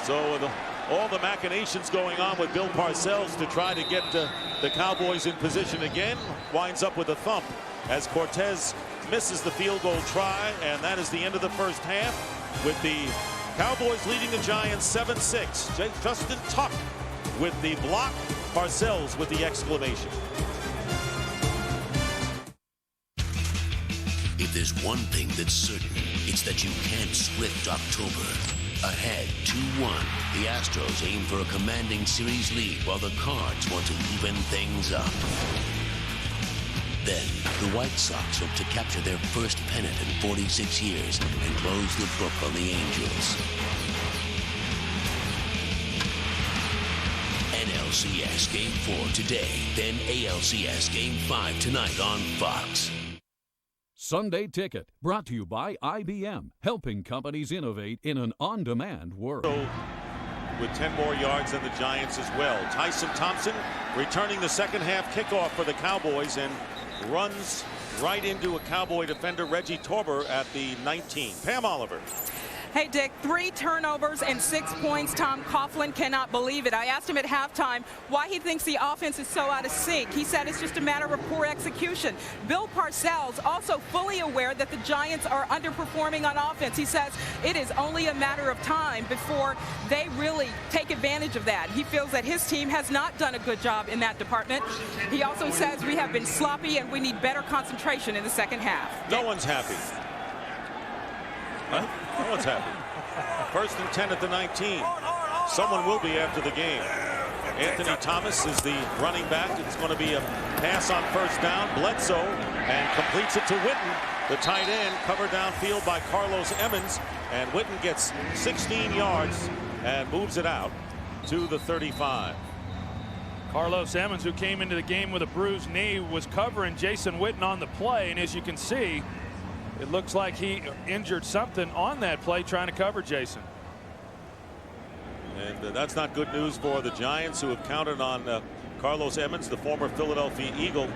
So with all the machinations going on with Bill Parcells to try to get the Cowboys in position again, winds up with a thump as Cortez misses the field goal try, and that is the end of the first half with the Cowboys leading the Giants 7-6. Justin Tuck with the block, Parcells with the exclamation. If there's one thing that's certain, it's that you can't script October. Ahead 2-1, the Astros aim for a commanding series lead while the Cards want to even things up. Then, the White Sox hope to capture their first pennant in 46 years and close the book on the Angels. NLCS Game 4 today, then ALCS Game 5 tonight on Fox. Sunday Ticket, brought to you by IBM, helping companies innovate in an on-demand world. With 10 more yards than the Giants as well. Tyson Thompson returning the second half kickoff for the Cowboys and runs right into a Cowboy defender, Reggie Torber, at the 19. Pam Oliver. Hey, Dick, 3 turnovers and 6 points. Tom Coughlin cannot believe it. I asked him at halftime why he thinks the offense is so out of sync. He said it's just a matter of poor execution. Bill Parcells also fully aware that the Giants are underperforming on offense. He says it is only a matter of time before they really take advantage of that. He feels that his team has not done a good job in that department. He also says we have been sloppy and we need better concentration in the second half. No one's happy. Huh? No one's happy. 1st and 10 at the 19. Someone will be after the game. Anthony Thomas is the running back. It's going to be a pass on first down. Bledsoe and completes it to Witten, the tight end, covered downfield by Carlos Emmons, and Witten gets 16 yards and moves it out to the 35. Carlos Emmons, who came into the game with a bruised knee, was covering Jason Witten on the play, and as you can see, it looks like he injured something on that play trying to cover Jason. And that's not good news for the Giants, who have counted on Carlos Emmons, the former Philadelphia Eagle,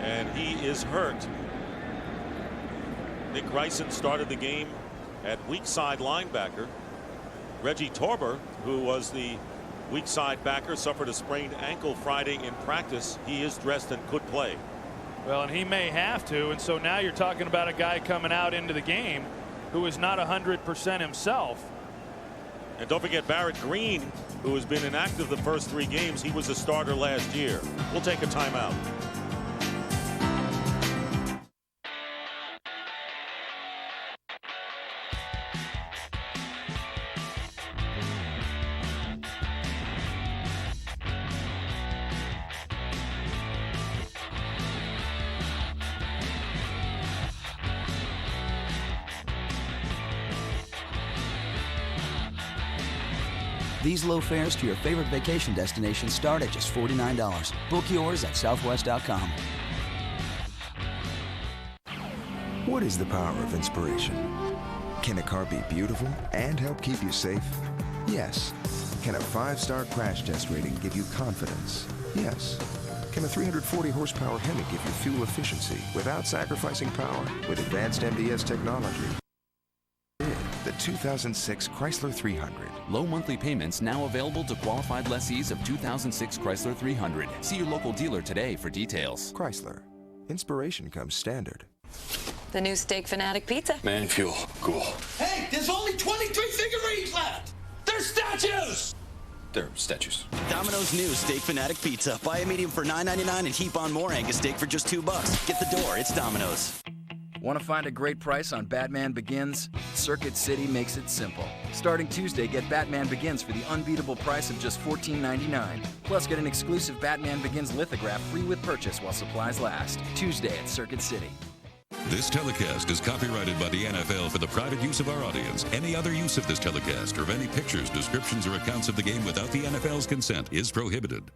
and he is hurt. Nick Ryson started the game at weak side linebacker. Reggie Torber, who was the weak side backer, suffered a sprained ankle Friday in practice. He is dressed and could play. Well, and he may have to, and so now you're talking about a guy coming out into the game who is not 100% himself. And don't forget Barrett Green, who has been inactive the first 3 games. He was a starter last year. We'll take a timeout. These low fares to your favorite vacation destination start at just $49. Book yours at southwest.com. What is the power of inspiration? Can a car be beautiful and help keep you safe? Yes. Can a 5-star crash test rating give you confidence? Yes. Can a 340 horsepower Hemi give you fuel efficiency without sacrificing power with advanced MDS technology? The 2006 Chrysler 300. Low monthly payments now available to qualified lessees of 2006 Chrysler 300. See your local dealer today for details. Chrysler. Inspiration comes standard. The new Steak Fanatic pizza. Man fuel. Cool. Hey, there's only 23 figurines left. They're statues. They're statues. Domino's new Steak Fanatic pizza. Buy a medium for $9.99 and heap on more Angus steak for just $2. Get the door. It's Domino's. Want to find a great price on Batman Begins? Circuit City makes it simple. Starting Tuesday, get Batman Begins for the unbeatable price of just $14.99. Plus, get an exclusive Batman Begins lithograph free with purchase while supplies last. Tuesday at Circuit City. This telecast is copyrighted by the NFL for the private use of our audience. Any other use of this telecast or of any pictures, descriptions, or accounts of the game without the NFL's consent is prohibited.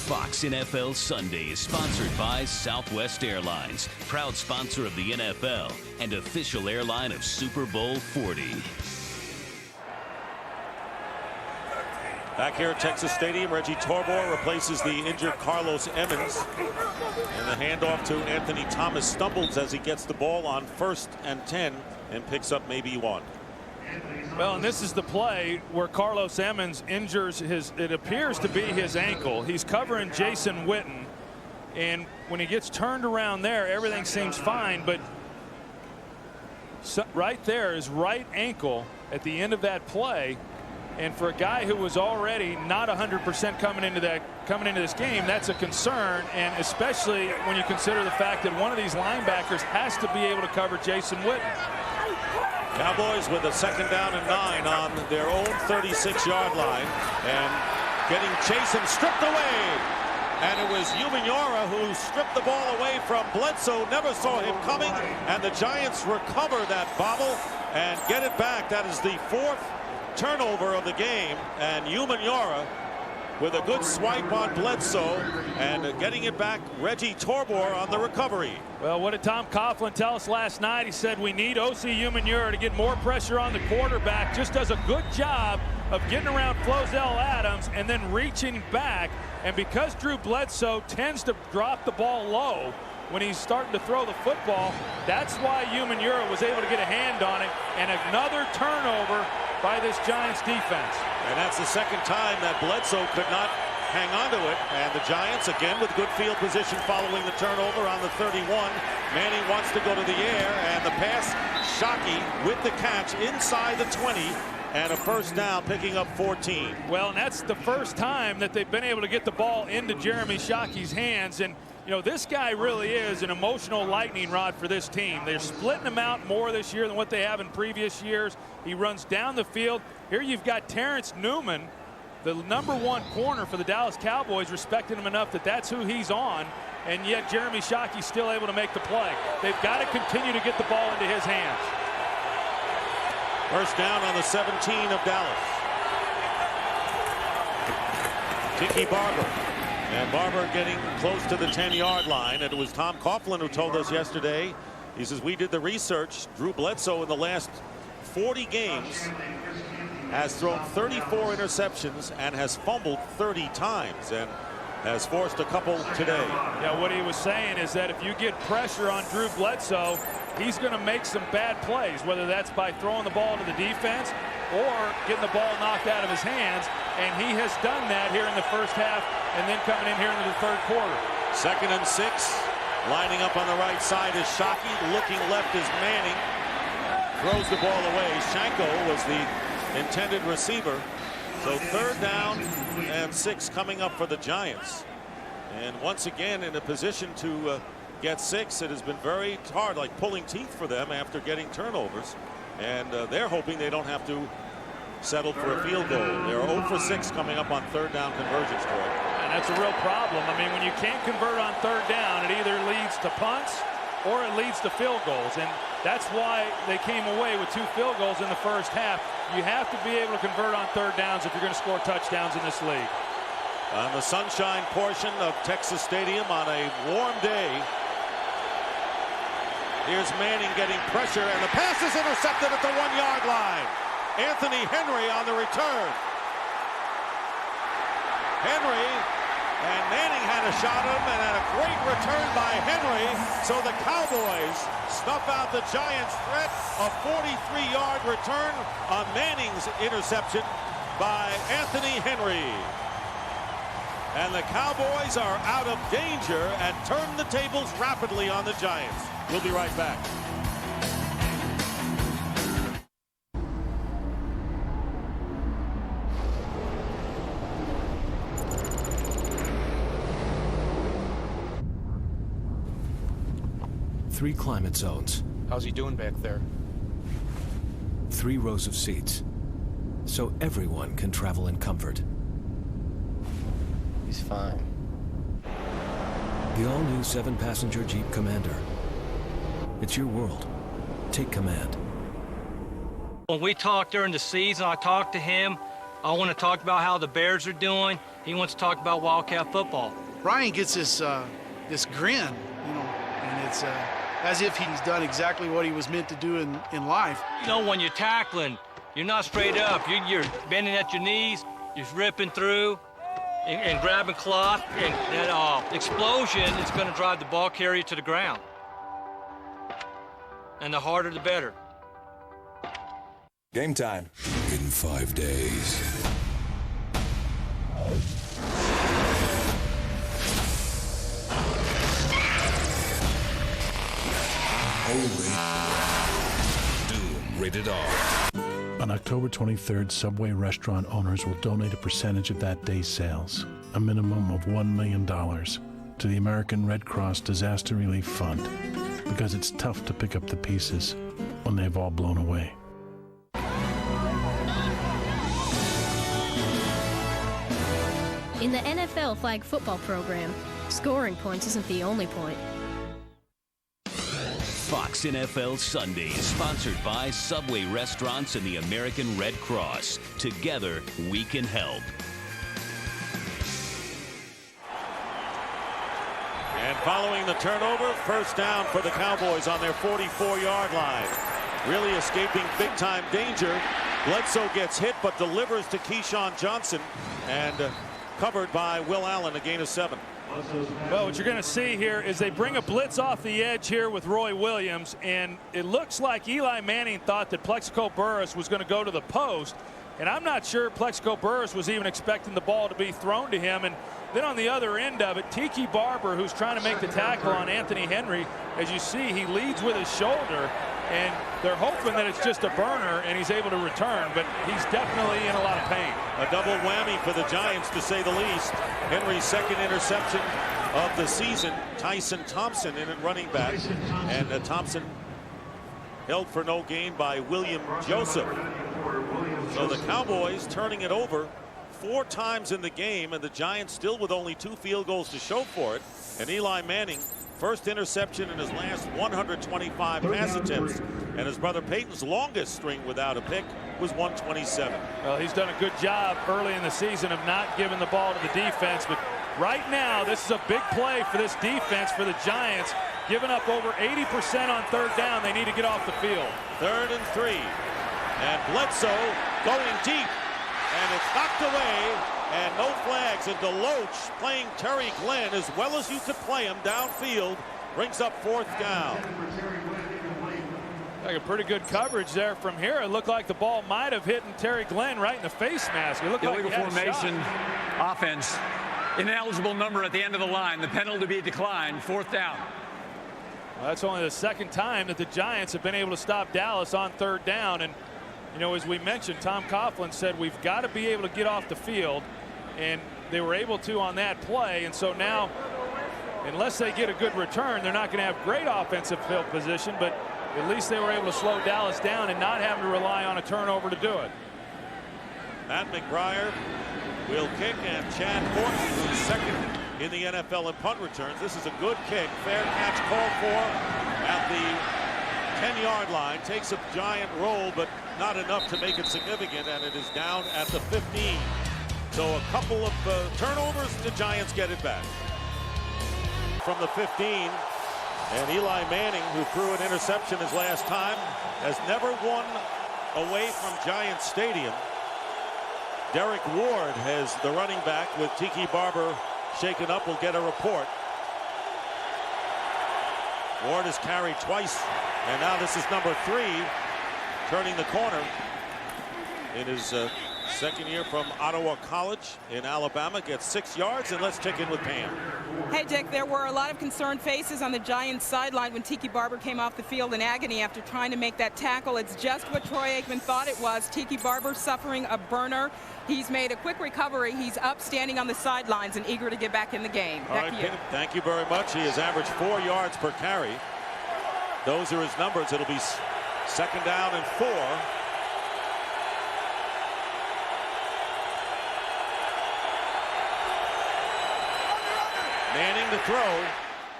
Fox NFL Sunday is sponsored by Southwest Airlines, proud sponsor of the NFL and official airline of Super Bowl 40. Back here at Texas Stadium, Reggie Torber replaces the injured Carlos Emmons. And the handoff to Anthony Thomas stumbles as he gets the ball on 1st and 10 and picks up maybe 1. Well, and this is the play where Carlos Emmons injures it appears to be his ankle. He's covering Jason Witten, and when he gets turned around there, everything seems fine, but right there is right ankle at the end of that play. And for a guy who was already not 100% coming into this game, that's a concern, and especially when you consider the fact that one of these linebackers has to be able to cover Jason Witten. Cowboys with a 2nd down and 9 on their own 36-yard line, and getting Jason stripped away. And it was Umenyiora who stripped the ball away from Bledsoe. Never saw him coming, and the Giants recover that bobble and get it back. That is the 4th turnover of the game, and Umenyiora with a good swipe on Bledsoe, and getting it back, Reggie Torber on the recovery. Well, what did Tom Coughlin tell us last night? He said we need O.C. Umenyiora to get more pressure on the quarterback. Just does a good job of getting around Flozell Adams and then reaching back. And because Drew Bledsoe tends to drop the ball low when he's starting to throw the football, that's why Umenyiora was able to get a hand on it. And another turnover by this Giants defense. And that's the 2nd time that Bledsoe could not hang on to it. And the Giants, again, with good field position following the turnover on the 31. Manning wants to go to the air, and the pass, Shockey with the catch inside the 20. And a 1st down, picking up 14. Well, and that's the first time that they've been able to get the ball into Jeremy Shockey's hands. And, you know, this guy really is an emotional lightning rod for this team. They're splitting him out more this year than what they have in previous years. He runs down the field. Here you've got Terrence Newman, the #1 corner for the Dallas Cowboys, respecting him enough that that's who he's on. And yet Jeremy Shockey's still able to make the play. They've got to continue to get the ball into his hands. 1st down on the 17 of Dallas. Tiki Barber. And Barber getting close to the 10-yard line. And it was Tom Coughlin who told us yesterday. He says, we did the research. Drew Bledsoe in the last 40 games has thrown 34 interceptions and has fumbled 30 times and has forced a couple today. Yeah, what he was saying is that if you get pressure on Drew Bledsoe, he's going to make some bad plays, whether that's by throwing the ball to the defense or getting the ball knocked out of his hands, and he has done that here in the first half and then coming in here into the third quarter. 2nd and 6. Lining up on the right side is Shockey. Looking left is Manning. Throws the ball away. Shanko was the intended receiver. So 3rd down and 6 coming up for the Giants. And once again in a position to get 6. It has been very hard, like pulling teeth for them after getting turnovers. And they're hoping they don't have to settle for a field goal. They're 0 for 6 coming up on 3rd down conversions, Troy. And that's a real problem. I mean, when you can't convert on 3rd down, it either leads to punts or it leads to field goals. And that's why they came away with 2 field goals in the first half. You have to be able to convert on 3rd downs if you're going to score touchdowns in this league. On the sunshine portion of Texas Stadium on a warm day. Here's Manning getting pressure, and the pass is intercepted at the 1-yard line. Anthony Henry on the return. Henry, and Manning had a shot at him, and had a great return by Henry. So the Cowboys snuff out the Giants' threat. A 43-yard return on Manning's interception by Anthony Henry. And the Cowboys are out of danger and turn the tables rapidly on the Giants. We'll be right back. Three climate zones. How's he doing back there? 3 rows of seats, so everyone can travel in comfort. He's fine. The all-new 7-passenger Jeep Commander. It's your world. Take command. When we talk during the season, I talk to him. I want to talk about how the Bears are doing. He wants to talk about Wildcat football. Ryan gets this grin, and it's as if he's done exactly what he was meant to do in life. You know, when you're tackling, you're not straight up. You're bending at your knees, you're ripping through and grabbing cloth, and that explosion is going to drive the ball carrier to the ground. And the harder, the better. Game time. In 5 days. Doom rated R. On October 23rd, Subway restaurant owners will donate a percentage of that day's sales, a minimum of $1 million, to the American Red Cross Disaster Relief Fund, because it's tough to pick up the pieces when they've all blown away. In the NFL flag football program, scoring points isn't the only point. Fox NFL Sundays, sponsored by Subway Restaurants and the American Red Cross. Together, we can help. And following the turnover, 1st down for the Cowboys on their 44-yard line. Really escaping big-time danger. Bledsoe gets hit but delivers to Keyshawn Johnson, and covered by Will Allen, a gain of 7. Well, what you're going to see here is they bring a blitz off the edge here with Roy Williams, and it looks like Eli Manning thought that Plexico Burress was going to go to the post, and I'm not sure Plexico Burress was even expecting the ball to be thrown to him. And then on the other end of it, Tiki Barber, who's trying to make the tackle on Anthony Henry, as you see, he leads with his shoulder, and they're hoping that it's just a burner and he's able to return, but he's definitely in a lot of pain. A double whammy for the Giants, to say the least. Henry's 2nd interception of the season. Tyson Thompson in at running back, and Thompson held for no gain by William Joseph. So the Cowboys turning it over 4 times in the game, and the Giants still with only 2 field goals to show for it. And Eli Manning, first interception in his last 125 pass attempts, and his brother Peyton's longest string without a pick was 127. Well, he's done a good job early in the season of not giving the ball to the defense, but right now this is a big play for this defense for the Giants, giving up over 80% on 3rd down. They need to get off the field. 3rd and 3, and Bledsoe going deep, and it's knocked away, and no flags. And Deloach, playing Terry Glenn as well as you could play him downfield, brings up 4th down. Like a pretty good coverage there from here. It looked like the ball might have hit Terry Glenn right in the face mask. It looked like illegal formation offense. Ineligible number at the end of the line. The penalty to be declined. 4th down. Well, that's only the 2nd time that the Giants have been able to stop Dallas on 3rd down. And, you know, as we mentioned, Tom Coughlin said we've got to be able to get off the field. And they were able to on that play. And so now, unless they get a good return, they're not going to have great offensive field position. But at least they were able to slow Dallas down and not having to rely on a turnover to do it. Matt McBriar will kick, and Chad Morton, who's 2nd in the NFL in punt returns. This is a good kick. Fair catch called for at the 10-yard line. Takes a giant roll, but not enough to make it significant, and it is down at the 15. So a couple of turnovers, the Giants get it back. From the 15. And Eli Manning, who threw an interception his last time, has never won away from Giants Stadium. Derek Ward has the running back with Tiki Barber shaken up. We'll get a report. Ward has carried twice, and now this is number 3, turning the corner in his 2nd year from Ottawa College in Alabama. Gets 6 yards, and let's check in with Pam. Hey, Dick, there were a lot of concerned faces on the Giants sideline when Tiki Barber came off the field in agony after trying to make that tackle. It's just what Troy Aikman thought it was. Tiki Barber suffering a burner. He's made a quick recovery. He's up standing on the sidelines and eager to get back in the game. Back to you. Thank you very much. He has averaged 4 yards per carry. Those are his numbers. It'll be 2nd down and 4. Manning to throw,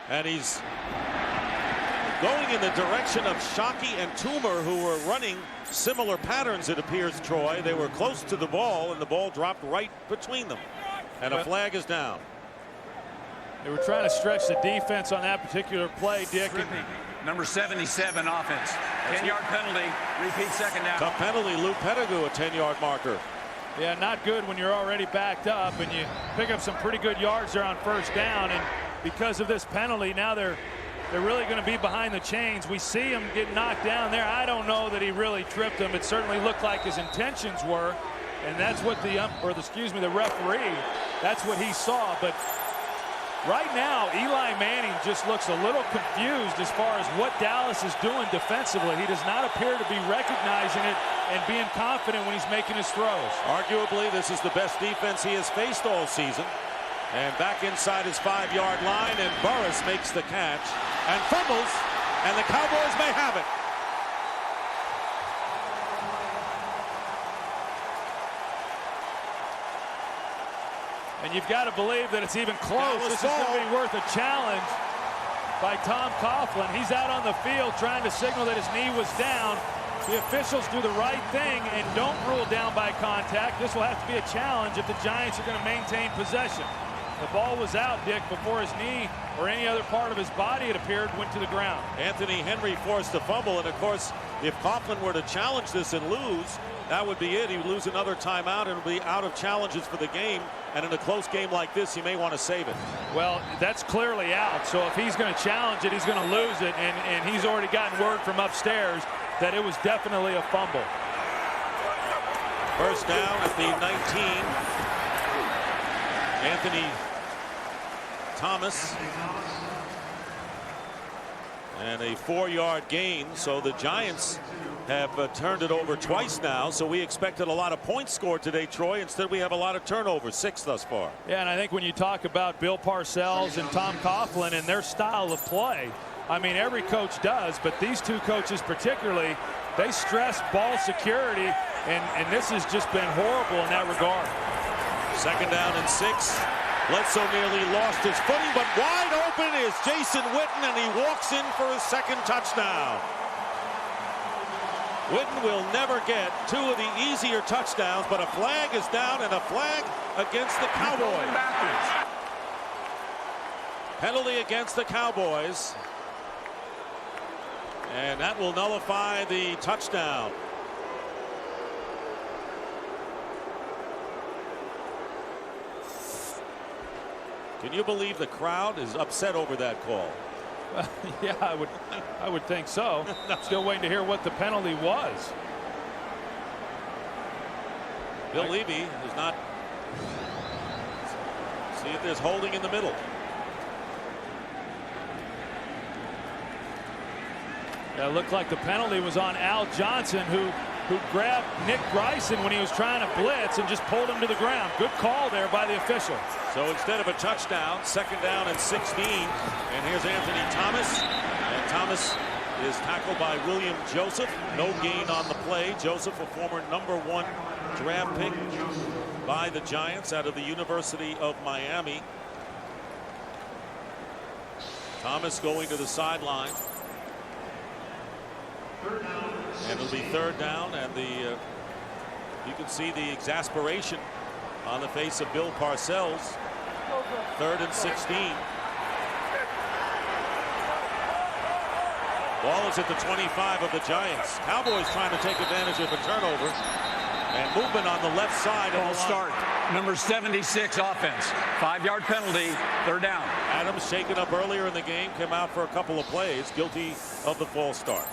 and he's going in the direction of Shockey and Toomer, who were running similar patterns, it appears, Troy. They were close to the ball, and the ball dropped right between them. And a flag is down. They were trying to stretch the defense on that particular play, Dick. Number 77 offense. 10-yard penalty. Repeat 2nd down. Tough penalty. Lou Pettigrew, a 10-yard marker. Yeah, not good when you're already backed up and you pick up some pretty good yards there on 1st down. And because of this penalty, now they're really going to be behind the chains. We see him get knocked down there. I don't know that he really tripped him. It certainly looked like his intentions were, and that's what the referee, that's what he saw. But right now, Eli Manning just looks a little confused as far as what Dallas is doing defensively. He does not appear to be recognizing it and being confident when he's making his throws. Arguably, this is the best defense he has faced all season. And back inside his 5-yard line, and Burris makes the catch and fumbles, and the Cowboys may have it. And you've got to believe that it's even close. This is going to be worth a challenge by Tom Coughlin. He's out on the field trying to signal that his knee was down. The officials do the right thing and don't rule down by contact. This will have to be a challenge if the Giants are going to maintain possession. The ball was out, Dick, before his knee or any other part of his body, it appeared, went to the ground. Anthony Henry forced a fumble, and of course, if Coughlin were to challenge this and lose, that would be it. He would lose another timeout and be out of challenges for the game. And in a close game like this, he may want to save it. Well, that's clearly out. So if he's going to challenge it, he's going to lose it. And he's already gotten word from upstairs that it was definitely a fumble. 1st down at the 19. Anthony Thomas. And a 4-yard gain. So the Giants have turned it over twice now, so we expected a lot of points scored today, Troy. Instead, we have a lot of turnovers, 6 thus far. Yeah, and I think when you talk about Bill Parcells and Tom Coughlin and their style of play, I mean, every coach does, but these two coaches particularly, they stress ball security, and this has just been horrible in that regard. 2nd down and 6. Bledsoe nearly lost his footing, but wide open is Jason Witten, and he walks in for his 2nd touchdown. Witten will never get 2 of the easier touchdowns, but a flag is down, and a flag against the Cowboys. Penalty against the Cowboys. And that will nullify the touchdown. Can you believe the crowd is upset over that call? Yeah, I would think so. Still waiting to hear what the penalty was. Bill Levy is not. See if there's holding in the middle. Yeah, it looked like the penalty was on Al Johnson, who grabbed Nick Bryson when he was trying to blitz and just pulled him to the ground. Good call there by the official. So instead of a touchdown, 2nd down and 16. And here's Anthony Thomas. And Thomas is tackled by William Joseph. No gain on the play. Joseph, a former #1 draft pick by the Giants out of the University of Miami. Thomas going to the sideline. And it'll be 3rd down, and you can see the exasperation on the face of Bill Parcells. 3rd and 16. Ball is at the 25 of the Giants. Cowboys trying to take advantage of a turnover. And movement on the left side. Ball start. Number 76 offense. 5-yard penalty. 3rd down. Adams shaken up earlier in the game. Came out for a couple of plays. Guilty of the false start.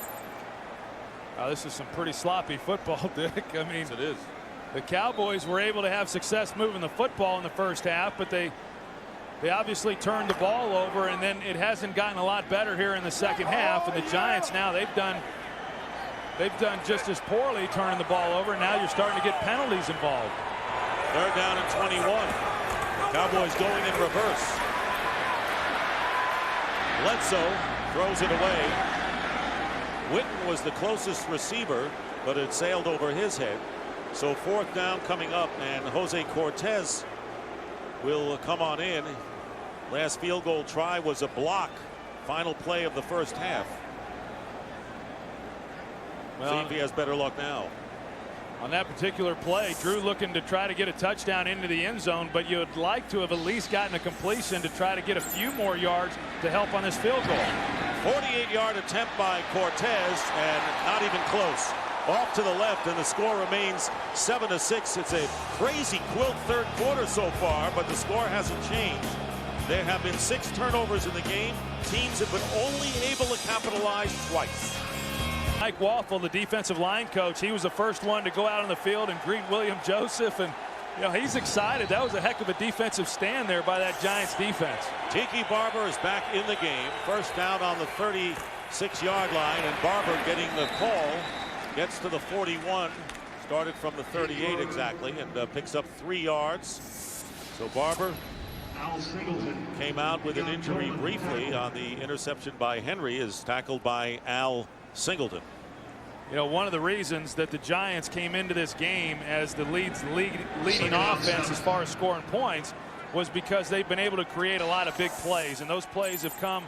This is some pretty sloppy football, Dick. I mean, yes, it is. The Cowboys were able to have success moving the football in the first half, but they obviously turned the ball over, and then it hasn't gotten a lot better here in the second half. And the Giants now they've done just as poorly turning the ball over. Now you're starting to get penalties involved. 3rd down and 21. Cowboys going in reverse. Bledsoe throws it away. Witten was the closest receiver, but it sailed over his head. So 4th down coming up, and Jose Cortez will come on in. Last field goal try was a block. Final play of the first half. Well, see if he has better luck now. On that particular play, Drew looking to try to get a touchdown into the end zone, but you would like to have at least gotten a completion to try to get a few more yards to help on this field goal. 48-yard attempt by Cortez, and not even close. Off to the left, and the score remains 7-6. It's a crazy quilt 3rd quarter so far, but the score hasn't changed. There have been 6 turnovers in the game. Teams have been only able to capitalize twice. Mike Waffle, the defensive line coach, he was the first one to go out on the field and greet William Joseph, and he's excited. That was a heck of a defensive stand there by that Giants defense. Tiki Barber is back in the game. 1st down on the 36-yard line, and Barber getting the call. Gets to the 41, started from the 38 exactly, and picks up 3 yards. So Barber came out with an injury briefly on the interception by Henry, is tackled by Al Singleton. One of the reasons that the Giants came into this game as the leading offense as far as scoring points was because they've been able to create a lot of big plays, and those plays have come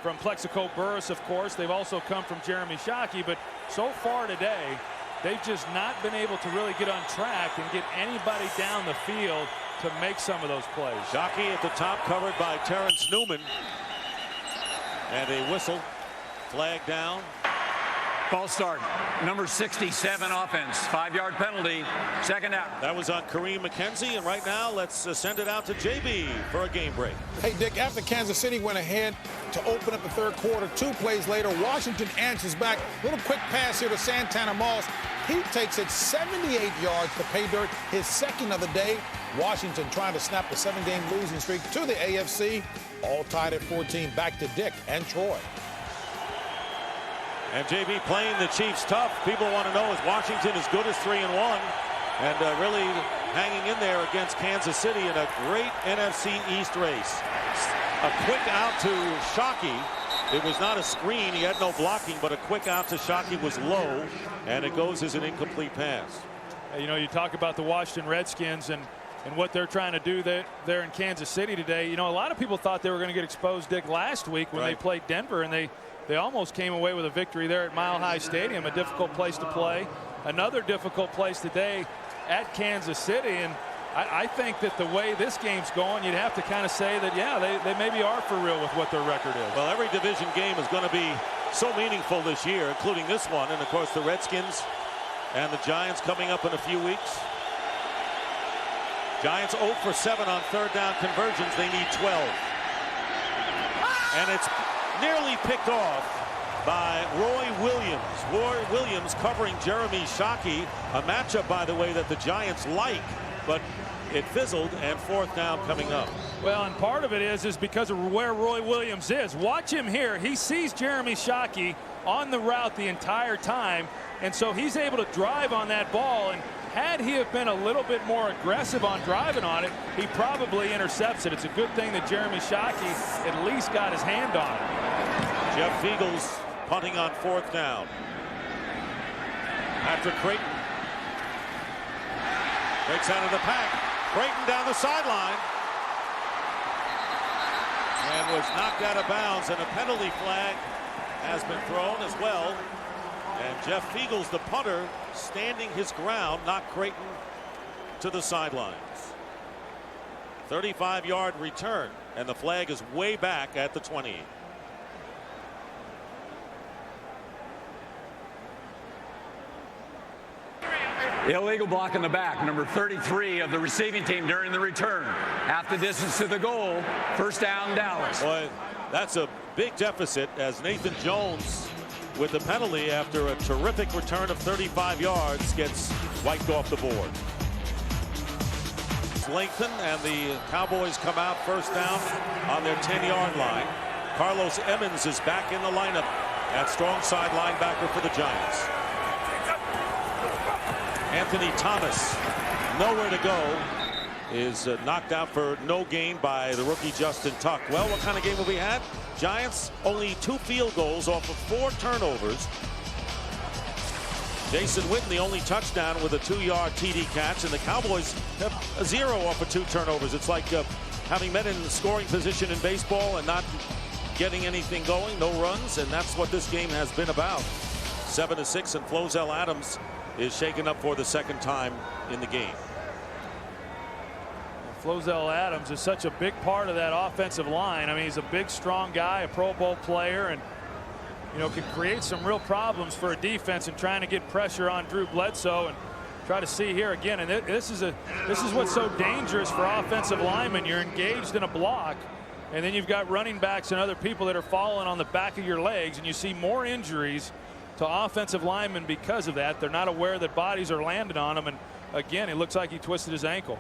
from Plexico Burress, of course. They've also come from Jeremy Shockey, but so far today, they've just not been able to really get on track and get anybody down the field to make some of those plays. Shockey at the top, covered by Terrence Newman. And a whistle. Flag down. Ball start. Number 67 offense. 5-yard penalty. 2nd down. That was on Kareem McKenzie, and right now let's send it out to JB for a game break. Hey, Dick, after Kansas City went ahead to open up the 3rd quarter, 2 plays later, Washington answers back. Little quick pass here to Santana Moss. He takes it 78 yards to pay dirt, his 2nd of the day. Washington trying to snap the 7-game losing streak to the AFC. All tied at 14. Back to Dick and Troy. And JB playing the Chiefs tough. People want to know, is Washington as good as 3-1? And really hanging in there against Kansas City in a great NFC East race. A quick out to Shockey. It was not a screen. He had no blocking, but a quick out to Shockey was low, and it goes as an incomplete pass. You talk about the Washington Redskins and what they're trying to do there in Kansas City today. A lot of people thought they were going to get exposed, Dick, last week when they played Denver, and they almost came away with a victory there at Mile High Stadium, a difficult place to play. Another difficult place today at Kansas City, and I think that the way this game's going, you'd have to kind of say that, yeah, they maybe are for real with what their record is. Well, every division game is going to be so meaningful this year, including this one, and of course the Redskins and the Giants coming up in a few weeks. Giants 0 for 7 on third down conversions. They need 12. And it's nearly picked off by Roy Williams. Roy Williams covering Jeremy Shockey, a matchup, by the way, that the Giants like, but it fizzled, and fourth down coming up. Well, and part of it is because of where Roy Williams is. Watch him here. He sees Jeremy Shockey on the route the entire time, and so he's able to drive on that ball. And had he have been a little bit more aggressive on driving on it, he probably intercepts it. It's a good thing that Jeremy Shockey at least got his hand on it. Jeff Fiegels punting on fourth down. Patrick Creighton breaks out of the pack. Creighton down the sideline and was knocked out of bounds, and a penalty flag has been thrown as well. And Jeff Fiegels, the punter, standing his ground, knocked Creighton to the sidelines. 35-yard return, and the flag is way back at the 20. Illegal block in the back, number 33 of the receiving team during the return. Half the distance to the goal, first down Dallas. Boy, that's a big deficit, as Nathan Jones, with the penalty after a terrific return of 35 yards, gets wiped off the board. Lengthen, and the Cowboys come out first down on their 10-yard line. Carlos Emmons is back in the lineup at strong side linebacker for the Giants. Anthony Thomas, nowhere to go, is knocked out for no gain by the rookie Justin Tuck. Well, what kind of game have we had? Giants only 2 field goals off of 4 turnovers. Jason Witten, the only touchdown with a 2-yard TD catch, and the Cowboys have a 0 off of 2 turnovers. It's like having men in scoring position in baseball and not getting anything going, no runs, and that's what this game has been about. 7-6, and Flozell Adams is shaken up for the second time in the game. Flozell Adams is such a big part of that offensive line. I mean, he's a big, strong guy, a Pro Bowl player, and can create some real problems for a defense in trying to get pressure on Drew Bledsoe. And try to see here again, and this is what's so dangerous for offensive linemen. You're engaged in a block, and then you've got running backs and other people that are falling on the back of your legs, and you see more injuries to offensive linemen because of that. They're not aware that bodies are landing on them, and again, it looks like he twisted his ankle.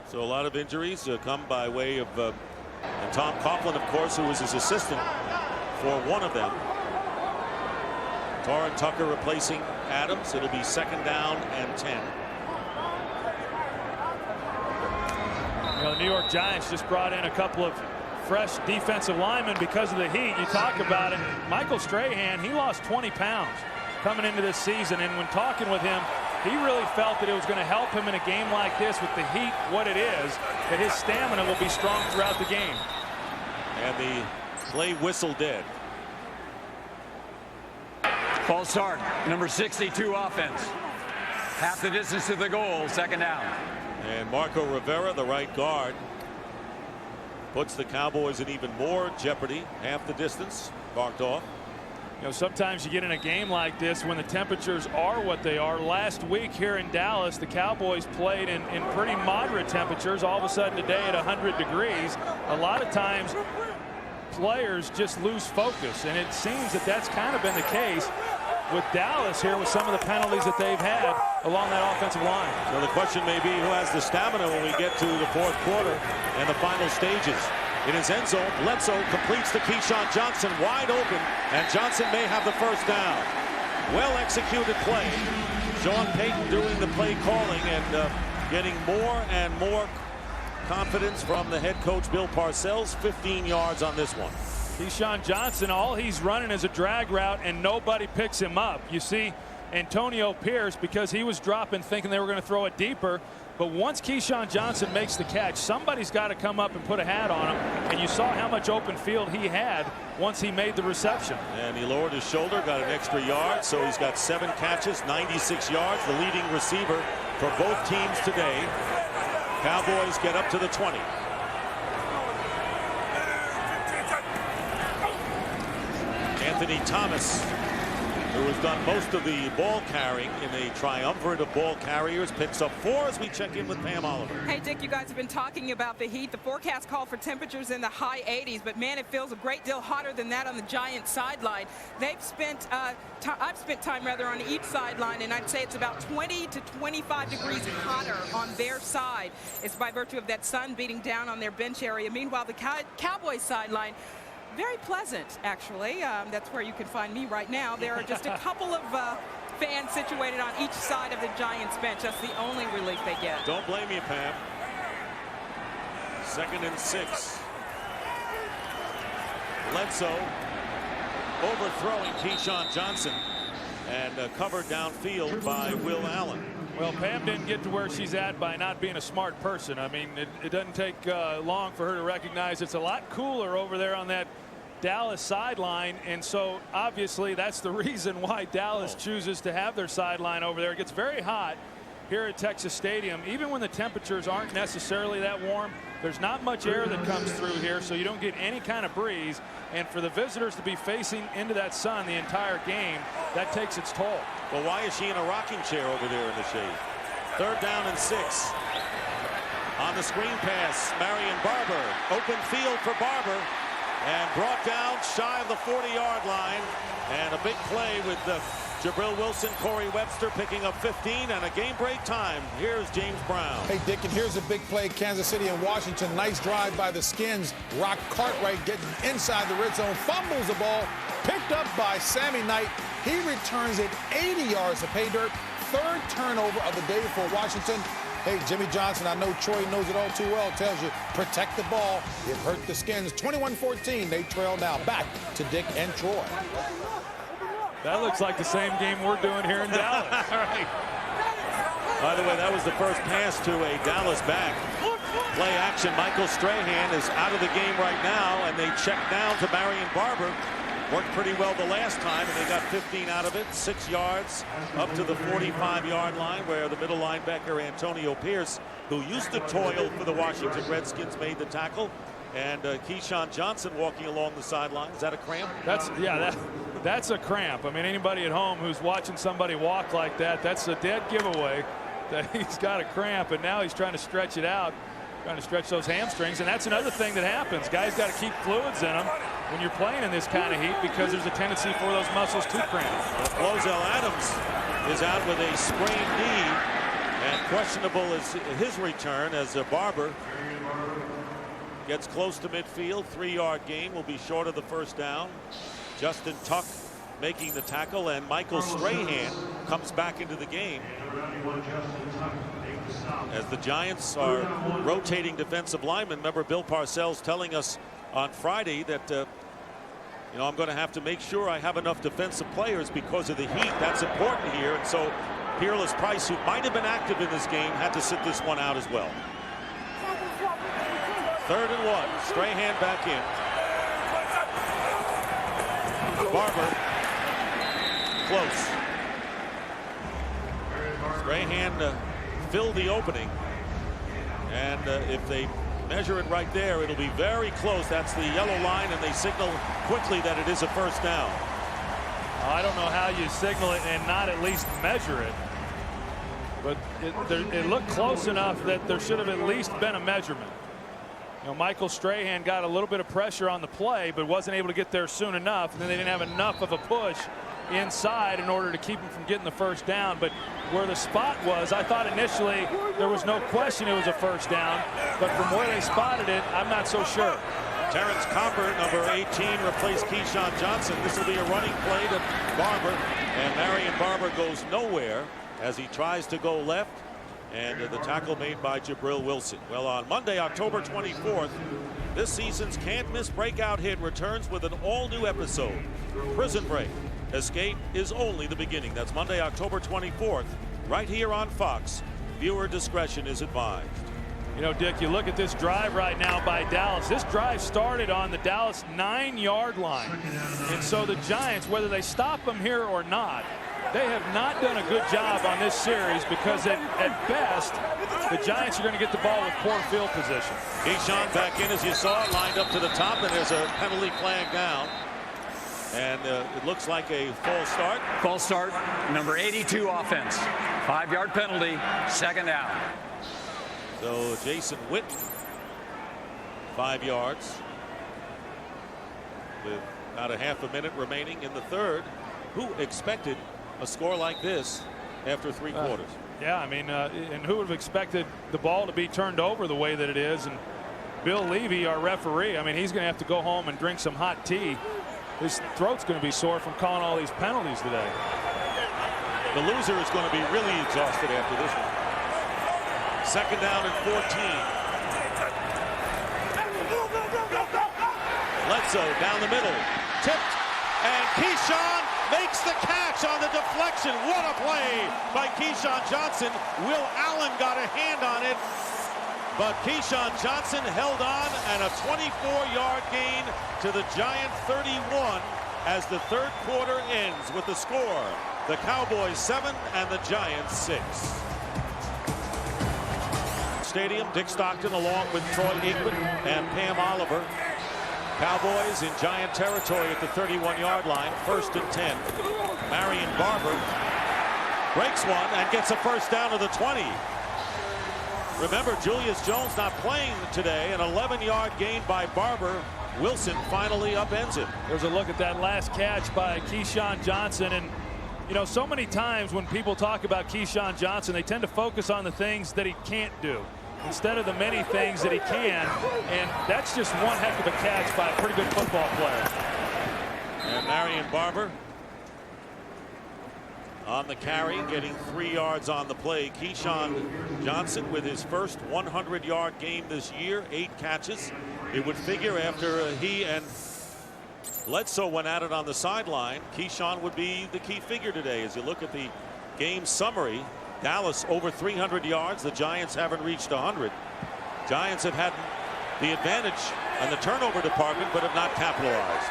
So a lot of injuries come by way of and Tom Coughlin, of course, who was his assistant for one of them. Torrin Tucker replacing Adams. It'll be second down and 10. The New York Giants just brought in a couple of fresh defensive linemen because of the heat. You talk about it. Michael Strahan, he lost 20 pounds coming into this season, and when talking with him, he really felt that it was going to help him in a game like this with the heat, what it is, that his stamina will be strong throughout the game. And the play whistle dead. False start, number 62 offense. Half the distance to the goal, second down. And Marco Rivera, the right guard, puts the Cowboys in even more jeopardy. Half the distance, marked off. Sometimes you get in a game like this when the temperatures are what they are. Last week here in Dallas, the Cowboys played in pretty moderate temperatures. All of a sudden today at 100 degrees. A lot of times players just lose focus, and it seems that that's kind of been the case with Dallas here with some of the penalties that they've had along that offensive line. So the question may be who has the stamina when we get to the fourth quarter and the final stages. In his end zone, Bledsoe completes to Keyshawn Johnson, wide open, and Johnson may have the first down. Well-executed play. Sean Payton doing the play calling and getting more and more confidence from the head coach Bill Parcells. 15 yards on this one. Keyshawn Johnson, all he's running is a drag route, and nobody picks him up. You see Antonio Pierce, because he was dropping thinking they were going to throw it deeper. But once Keyshawn Johnson makes the catch, somebody's got to come up and put a hat on him. And you saw how much open field he had once he made the reception. And he lowered his shoulder, got an extra yard. So he's got 7 catches, 96 yards, the leading receiver for both teams today. Cowboys get up to the 20. Anthony Thomas who has done most of the ball carrying in a triumvirate of ball carriers, picks up 4 as we check in with Pam Oliver. Hey, Dick, you guys have been talking about the heat. The forecast called for temperatures in the high 80s, but man, it feels a great deal hotter than that on the Giants sideline. They've spent, I've spent time rather on each sideline, and I'd say it's about 20 to 25 degrees hotter on their side. It's by virtue of that sun beating down on their bench area. Meanwhile, the Cowboys sideline, very pleasant, actually. That's where you can find me right now. There are just a couple of fans situated on each side of the Giants bench. That's the only relief they get. Don't blame you, Pam. 2nd and 6. Bledsoe overthrowing Keyshawn Johnson and covered downfield by Will Allen. Well, Pam didn't get to where she's at by not being a smart person. I mean, it doesn't take long for her to recognize it's a lot cooler over there on that Dallas sideline, and so obviously that's the reason why Dallas chooses to have their sideline over there. It gets very hot here at Texas Stadium. Even when the temperatures aren't necessarily that warm, there's not much air that comes through here, so you don't get any kind of breeze. And for the visitors to be facing into that sun the entire game, that takes its toll. Well, why is she in a rocking chair over there in the shade? 3rd down and 6. On the screen pass, Marion Barber. Open field for Barber. And brought down shy of the 40-yard line. And a big play with Jabril Wilson, Corey Webster picking up 15 and a game break time. Here's James Brown. Hey, Dick, and here's a big play. Kansas City and Washington. Nice drive by the Skins. Rock Cartwright getting inside the red zone. Fumbles the ball. Picked up by Sammy Knight. He returns it 80 yards to pay dirt. 3rd turnover of the day for Washington. Hey, Jimmy Johnson, I know Troy knows it all too well, tells you, protect the ball. It hurt the Skins. 21-14, they trail now. Back to Dick and Troy. That looks like the same game we're doing here in Dallas. All right. By the way, that was the first pass to a Dallas back. Play action. Michael Strahan is out of the game right now, and they check down to Marion Barber. Worked pretty well the last time, and they got 15 out of it. 6 yards up to the 45-yard line, where the middle linebacker Antonio Pierce, who used to toil for the Washington Redskins, made the tackle. And Keyshawn Johnson walking along the sideline. Is that a cramp? That's a cramp. I mean, anybody at home who's watching somebody walk like that, that's a dead giveaway that he's got a cramp, and now he's trying to stretch it out, trying to stretch those hamstrings. And that's another thing that happens. Guys got to keep fluids in them when you're playing in this kind of heat, because there's a tendency for those muscles to cramp. Flozell Adams is out with a sprained knee, and questionable is his return as Barber gets close to midfield. 3-yard gain, will be short of the 1st down. Justin Tuck making the tackle, and Michael Strahan comes back into the game as the Giants are rotating defensive linemen. Remember Bill Parcells telling us on Friday that I'm going to have to make sure I have enough defensive players because of the heat. That's important here. And so Peerless Price, who might have been active in this game, had to sit this one out as well. 3rd and 1. Strahan back in. Barber close. Strahan filled the opening, and if they measure it right there, it'll be very close. That's the yellow line, and they signal quickly that it is a 1st down. I don't know how you signal it and not at least measure it, but it looked close enough that there should have at least been a measurement. Michael Strahan got a little bit of pressure on the play, but wasn't able to get there soon enough, and then they didn't have enough of a push inside in order to keep him from getting the 1st down. But where the spot was, I thought initially there was no question it was a 1st down, but from where they spotted it, I'm not so sure. Terrence Comber, number 18, replaced Keyshawn Johnson. This will be a running play to Barber, and Marion Barber goes nowhere as he tries to go left. And the tackle made by Jabril Wilson. Well, on Monday, October 24th, this season's Can't Miss Breakout Hit returns with an all-new episode, Prison Break. Escape is only the beginning. That's Monday, October 24th, right here on Fox. Viewer discretion is advised. Dick, you look at this drive right now by Dallas. This drive started on the Dallas 9-yard line. And so the Giants, whether they stop them here or not, they have not done a good job on this series, because at best, the Giants are going to get the ball with poor field position. Keyshawn back in, as you saw, lined up to the top, and there's a penalty flag down. And it looks like a false start. False start, number 82 offense. 5-yard penalty, 2nd down. So Jason Witten, 5 yards. With about a half a minute remaining in the third. Who expected a score like this after 3 quarters? Yeah, I mean, and who would have expected the ball to be turned over the way that it is? And Bill Levy, our referee, I mean, he's going to have to go home and drink some hot tea. His throat's going to be sore from calling all these penalties today. The loser is going to be really exhausted after this one. 2nd down and 14. Bledsoe down the middle, tipped, and Keyshawn makes the catch on the deflection. What a play by Keyshawn Johnson. Will Allen got a hand on it, but Keyshawn Johnson held on, and a 24-yard gain to the Giant 31 as the third quarter ends with the score. The Cowboys 7 and the Giants 6. Stadium, Dick Stockton along with Troy Aikman and Pam Oliver. Cowboys in Giant territory at the 31-yard line, 1st and 10. Marion Barber breaks one and gets a first down to the 20. Remember, Julius Jones not playing today. An 11-yard gain by Barber. Wilson finally upends it. There's a look at that last catch by Keyshawn Johnson. And, you know, so many times when people talk about Keyshawn Johnson, they tend to focus on the things that he can't do instead of the many things that he can. And that's just one heck of a catch by a pretty good football player. And Marion Barber on the carry, getting 3 yards on the play. Keyshawn Johnson with his first 100-yard game this year, 8 catches. It would figure after he and Bledsoe went at it on the sideline, Keyshawn would be the key figure today. As you look at the game summary, Dallas over 300 yards. The Giants haven't reached 100. Giants have had the advantage on the turnover department, but have not capitalized.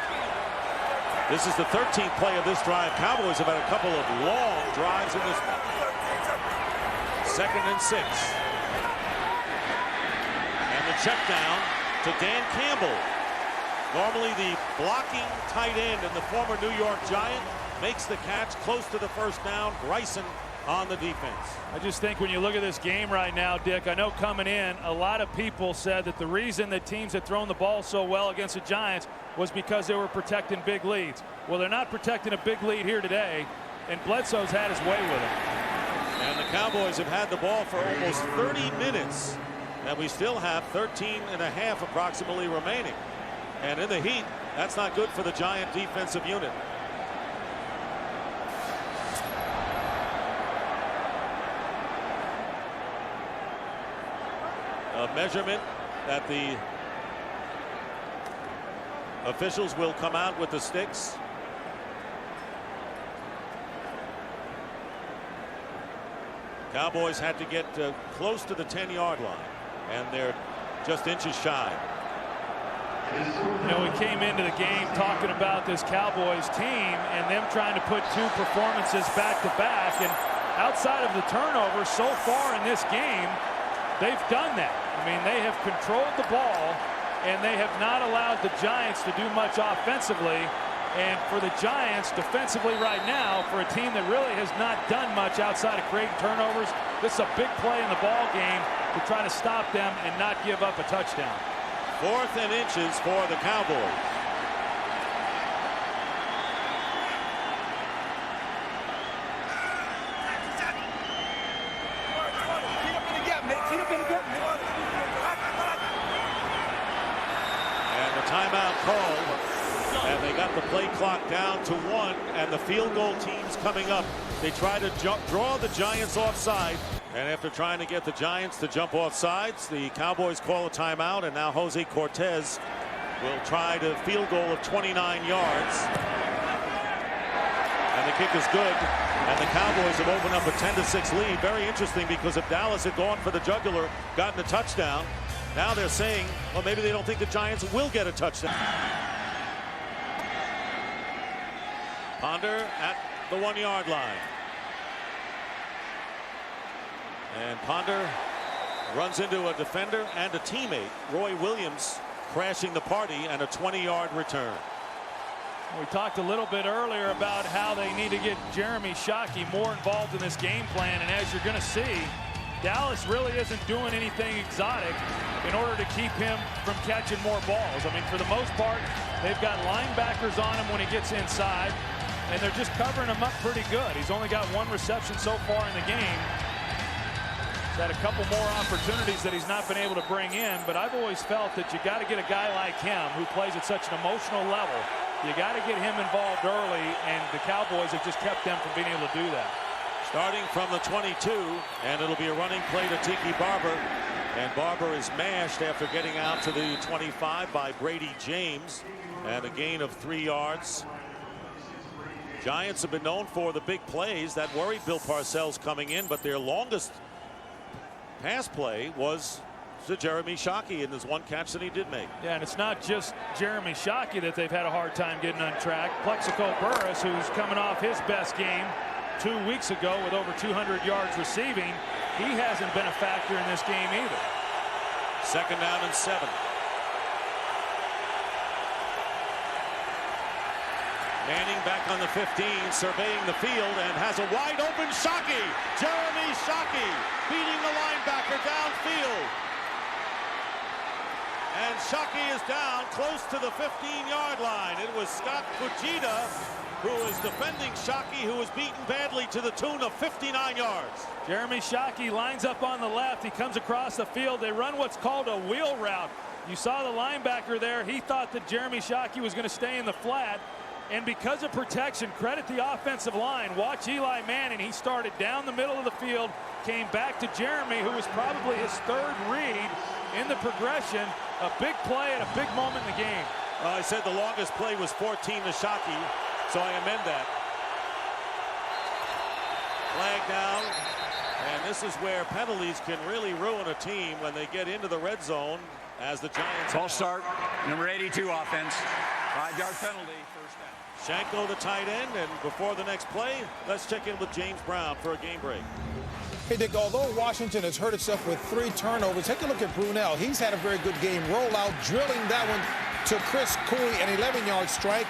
This is the 13th play of this drive. Cowboys have had a couple of long drives in this. 2nd and 6. And the check down to Dan Campbell. Normally the blocking tight end and the former New York Giant makes the catch close to the first down. Bryson on the defense. I just think when you look at this game right now, Dick, I know coming in, a lot of people said that the reason that teams had thrown the ball so well against the Giants was because they were protecting big leads. Well, they're not protecting a big lead here today, and Bledsoe's had his way with it. And the Cowboys have had the ball for almost 30 minutes, and we still have 13 and a half approximately remaining. And in the heat, that's not good for the Giant defensive unit. A measurement that the officials will come out with the sticks. Cowboys had to get close to the 10-yard line, and they're just inches shy. You know, we came into the game talking about this Cowboys team and them trying to put 2 performances back to back, and outside of the turnover so far in this game, they've done that. I mean, they have controlled the ball, and they have not allowed the Giants to do much offensively. And for the Giants defensively right now, for a team that really has not done much outside of creating turnovers, this is a big play in the ball game to try to stop them and not give up a touchdown. 4th and inches for the Cowboys. And the timeout called, and they got the play clock down to 1, and the field goal team's coming up. They try to draw the Giants offside. And after trying to get the Giants to jump off sides, the Cowboys call a timeout, and now Jose Cortez will try to field goal of 29 yards. And the kick is good, and the Cowboys have opened up a 10-6 lead. Very interesting, because if Dallas had gone for the jugular, gotten a touchdown, now they're saying, well, maybe they don't think the Giants will get a touchdown. Ponder at the 1-yard line. And Ponder runs into a defender and a teammate. Roy Williams crashing the party, and a 20-yard return. We talked a little bit earlier about how they need to get Jeremy Shockey more involved in this game plan, and as you're going to see, Dallas really isn't doing anything exotic in order to keep him from catching more balls. I mean, for the most part, they've got linebackers on him when he gets inside, and they're just covering him up pretty good. He's only got 1 reception so far in the game. He's had a couple more opportunities that he's not been able to bring in, but I've always felt that you got to get a guy like him who plays at such an emotional level. You got to get him involved early, and the Cowboys have just kept them from being able to do that. Starting from the 22, and it'll be a running play to Tiki Barber. And Barber is mashed after getting out to the 25 by Brady James. And a gain of 3 yards. Giants have been known for the big plays. That worried Bill Parcells coming in, but their longest pass play was to Jeremy Shockey in this one catch that he did make. Yeah, and it's not just Jeremy Shockey that they've had a hard time getting on track. Plexico Burress, who's coming off his best game 2 weeks ago with over 200 yards receiving, he hasn't been a factor in this game either. 2nd down and 7. Manning back on the 15, surveying the field, and has a wide open Shockey. Jeremy Shockey beating the linebacker downfield. And Shockey is down close to the 15-yard line. It was Scott Fujita who is defending Shockey, who was beaten badly to the tune of 59 yards. Jeremy Shockey lines up on the left. He comes across the field. They run what's called a wheel route. You saw the linebacker there. He thought that Jeremy Shockey was going to stay in the flat. And because of protection, credit the offensive line. Watch Eli Manning. He started down the middle of the field, came back to Jeremy, who was probably his 3rd read in the progression. A big play at a big moment in the game. I said the longest play was 14 to Shockey, so I amend that. Flag down, and this is where penalties can really ruin a team when they get into the red zone, as the Giants. False start, number 82 offense. 5-yard penalty, 1st down. Shanko, the tight end, and before the next play, let's check in with James Brown for a game break. Hey, Dick, although Washington has hurt itself with 3 turnovers, take a look at Brunell. He's had a very good game. Rollout, drilling that one to Chris Cooley, an 11-yard strike.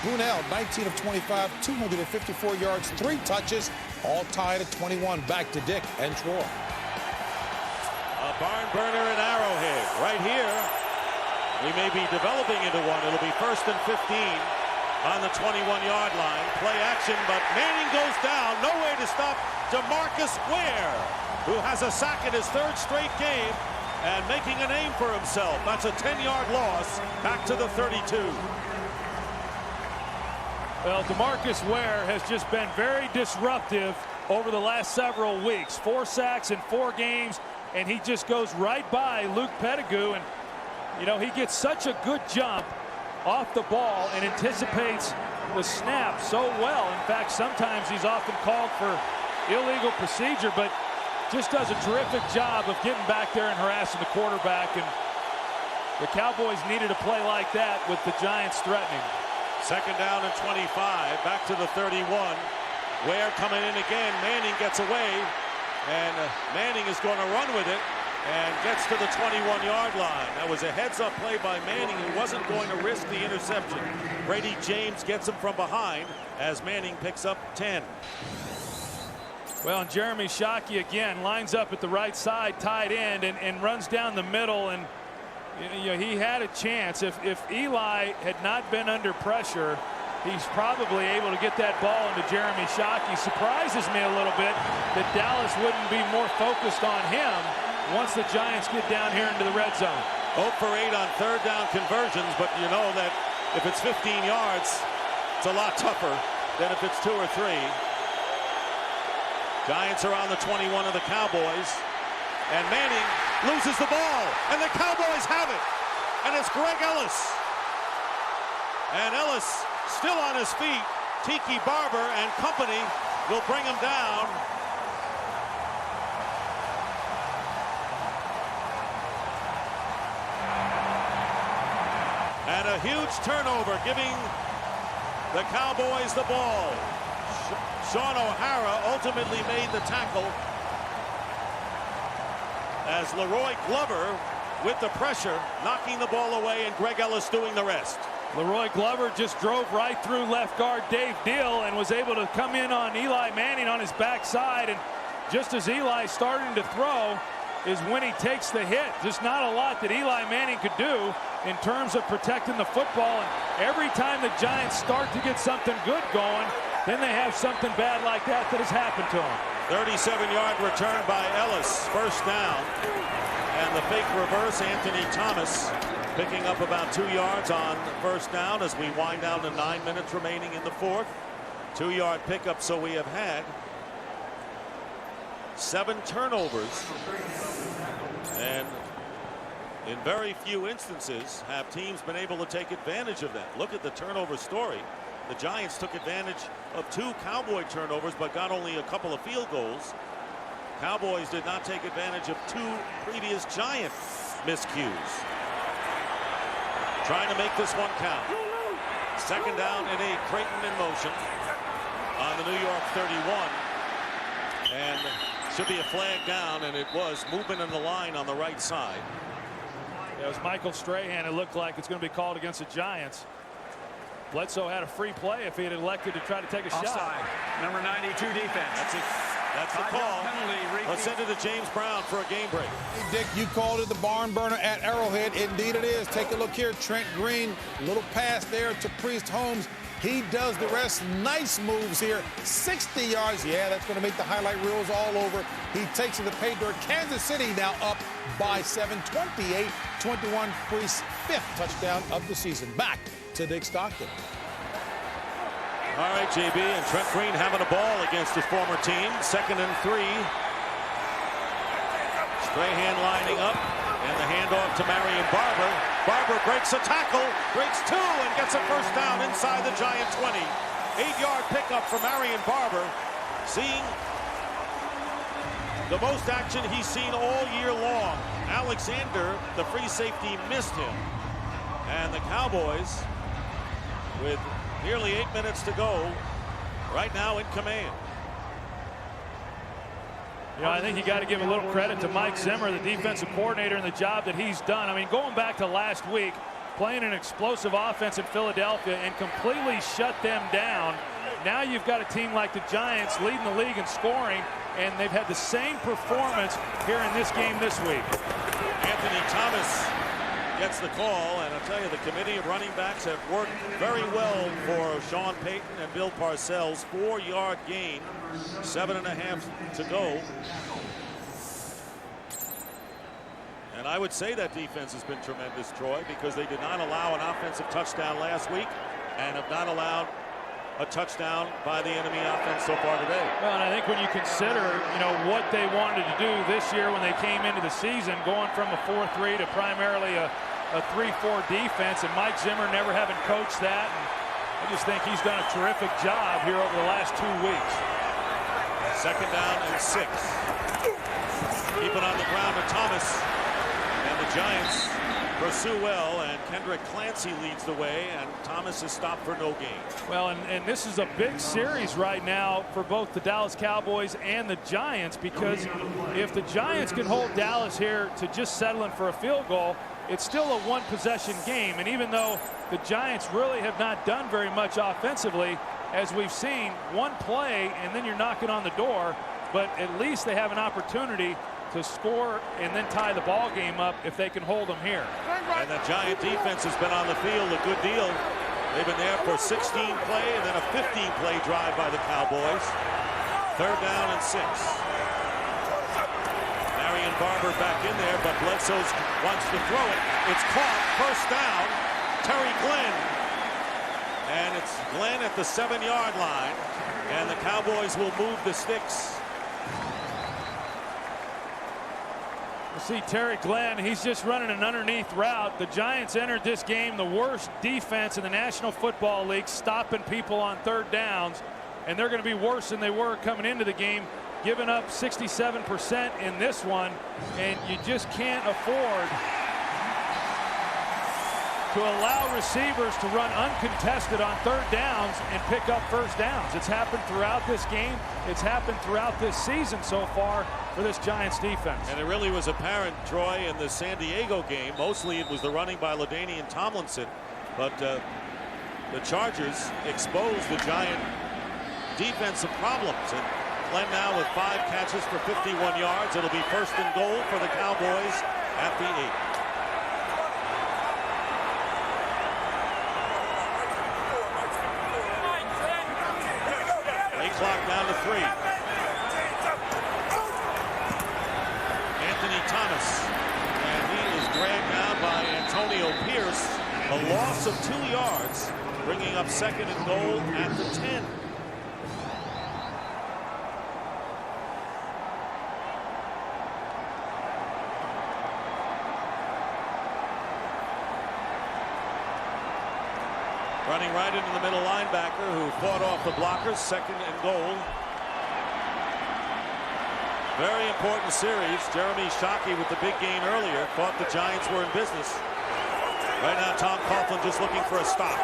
Brunell, 19 of 25, 254 yards, 3 touches, all tied at 21. Back to Dick and Troy. A barn burner in Arrowhead. Right here, we may be developing into one. It'll be 1st and 15 on the 21-yard line. Play action, but Manning goes down. No way to stop DeMarcus Ware, who has a sack in his 3rd straight game and making a name for himself. That's a 10-yard loss back to the 32. Well, DeMarcus Ware has just been very disruptive over the last several weeks. 4 sacks in 4 games, and he just goes right by Luke Pettigrew. And, you know, he gets such a good jump off the ball and anticipates the snap so well. In fact, sometimes he's often called for illegal procedure, but just does a terrific job of getting back there and harassing the quarterback. And the Cowboys needed a play like that with the Giants threatening. 2nd down and 25, back to the 31. Ware coming in again. Manning gets away, and Manning is going to run with it and gets to the 21-yard line. That was a heads-up play by Manning, who wasn't going to risk the interception. Brady James gets him from behind as Manning picks up 10. Well, and Jeremy Shockey again lines up at the right side, tight end, and runs down the middle. And you know, he had a chance. If Eli had not been under pressure, he's probably able to get that ball into Jeremy Shockey. Surprises me a little bit that Dallas wouldn't be more focused on him once the Giants get down here into the red zone. 0 for 8 on 3rd down conversions, but you know that if it's 15 yards, it's a lot tougher than if it's 2 or 3. Giants are on the 21 of the Cowboys, and Manning loses the ball, and the Cowboys have it, and it's Greg Ellis. And Ellis still on his feet. Tiki Barber and company will bring him down. And a huge turnover, giving the Cowboys the ball. Sean O'Hara ultimately made the tackle as Leroy Glover with the pressure, knocking the ball away, and Greg Ellis doing the rest. Leroy Glover just drove right through left guard Dave Deal and was able to come in on Eli Manning on his backside. And just as Eli's starting to throw is when he takes the hit. Just not a lot that Eli Manning could do in terms of protecting the football. And every time the Giants start to get something good going, then they have something bad like that has happened to them. 37-yard return by Ellis, first down. And the fake reverse, Anthony Thomas picking up about 2 yards on first down as we wind down to 9 minutes remaining in the fourth. 2-yard pickup, so we have had 7 turnovers. And in very few instances have teams been able to take advantage of that. Look at the turnover story. The Giants took advantage of 2 Cowboy turnovers but got only a couple of field goals. Cowboys did not take advantage of 2 previous Giant miscues. Trying to make this one count. Second down and 8. Creighton in motion on the New York 31. And should be a flag down, and it was movement in the line on the right side. It was Michael Strahan. It looked like it's going to be called against the Giants. Bledsoe had a free play if he had elected to try to take a shot. Number 92 defense. That's the call. Let's send it to James Brown for a game break. Hey, Dick, you called it the barn burner at Arrowhead. Indeed it is. Take a look here. Trent Green, little pass there to Priest Holmes. He does the rest. Nice moves here. 60 yards. Yeah, that's going to make the highlight reels all over. He takes it to pay dirt. Kansas City now up by 7, 28-21. Priest's 5th touchdown of the season. Back to Dick Stockton. All right, JB, and Trent Green having a ball against his former team. 2nd and 3. Strahan lining up, and the handoff to Marion Barber. Barber breaks a tackle, breaks 2, and gets a first down inside the Giant 20. 8-yard pickup for Marion Barber, seeing the most action he's seen all year long. Alexander, the free safety, missed him. And the Cowboys, with nearly 8 minutes to go, right now in command. You know, I think you got to give a little credit to Mike Zimmer, the defensive coordinator, and the job that he's done. I mean, going back to last week, playing an explosive offense in Philadelphia and completely shut them down. Now you've got a team like the Giants leading the league in scoring, and they've had the same performance here in this game this week. Anthony Thomas gets the call, and I'll tell you, the committee of running backs have worked very well for Sean Payton and Bill Parcells. 4-yard gain, 7.5 to go. And I would say that defense has been tremendous, Troy, because they did not allow an offensive touchdown last week and have not allowed a touchdown by the enemy offense so far today. Well, and I think when you consider, you know, what they wanted to do this year when they came into the season, going from a 4-3 to primarily a 3-4 defense, and Mike Zimmer never having coached that, and I just think he's done a terrific job here over the last 2 weeks. 2nd down and 6. Keep it on the ground to Thomas, and the Giants pursue well, and Kendrick Clancy leads the way, and Thomas is stopped for no gain. Well, and this is a big series right now for both the Dallas Cowboys and the Giants, because if the Giants can hold Dallas here to just settling for a field goal, it's still a 1-possession game. And even though the Giants really have not done very much offensively, as we've seen, one play and then you're knocking on the door, but at least they have an opportunity to score and then tie the ball game up if they can hold them here. And the Giant defense has been on the field a good deal. They've been there for 16-play and then a 15-play drive by the Cowboys. 3rd down and 6. Marion Barber back in there, but Bledsoe wants to throw it. It's caught. First down. Terry Glenn. And it's Glenn at the 7-yard line. And the Cowboys will move the sticks. See Terry Glenn, he's just running an underneath route. The Giants entered this game the worst defense in the National Football League, stopping people on 3rd downs, and they're going to be worse than they were coming into the game, giving up 67% in this one, and you just can't afford to allow receivers to run uncontested on 3rd downs and pick up first downs. It's happened throughout this game. It's happened throughout this season so far for this Giants defense. And it really was apparent, Troy, in the San Diego game. Mostly it was the running by LaDainian Tomlinson. But the Chargers exposed the Giant defensive problems. And Glenn now with 5 catches for 51 yards. It'll be 1st and goal for the Cowboys at the 8. Play clock down to 3. Anthony Thomas. And he is dragged down by Antonio Pierce. A loss of 2 yards, bringing up 2nd and goal at the 10. Running right into the middle linebacker who fought off the blockers. 2nd and goal. Very important series. Jeremy Shockey with the big gain earlier. Thought the Giants were in business. Right now, Tom Coughlin just looking for a stop.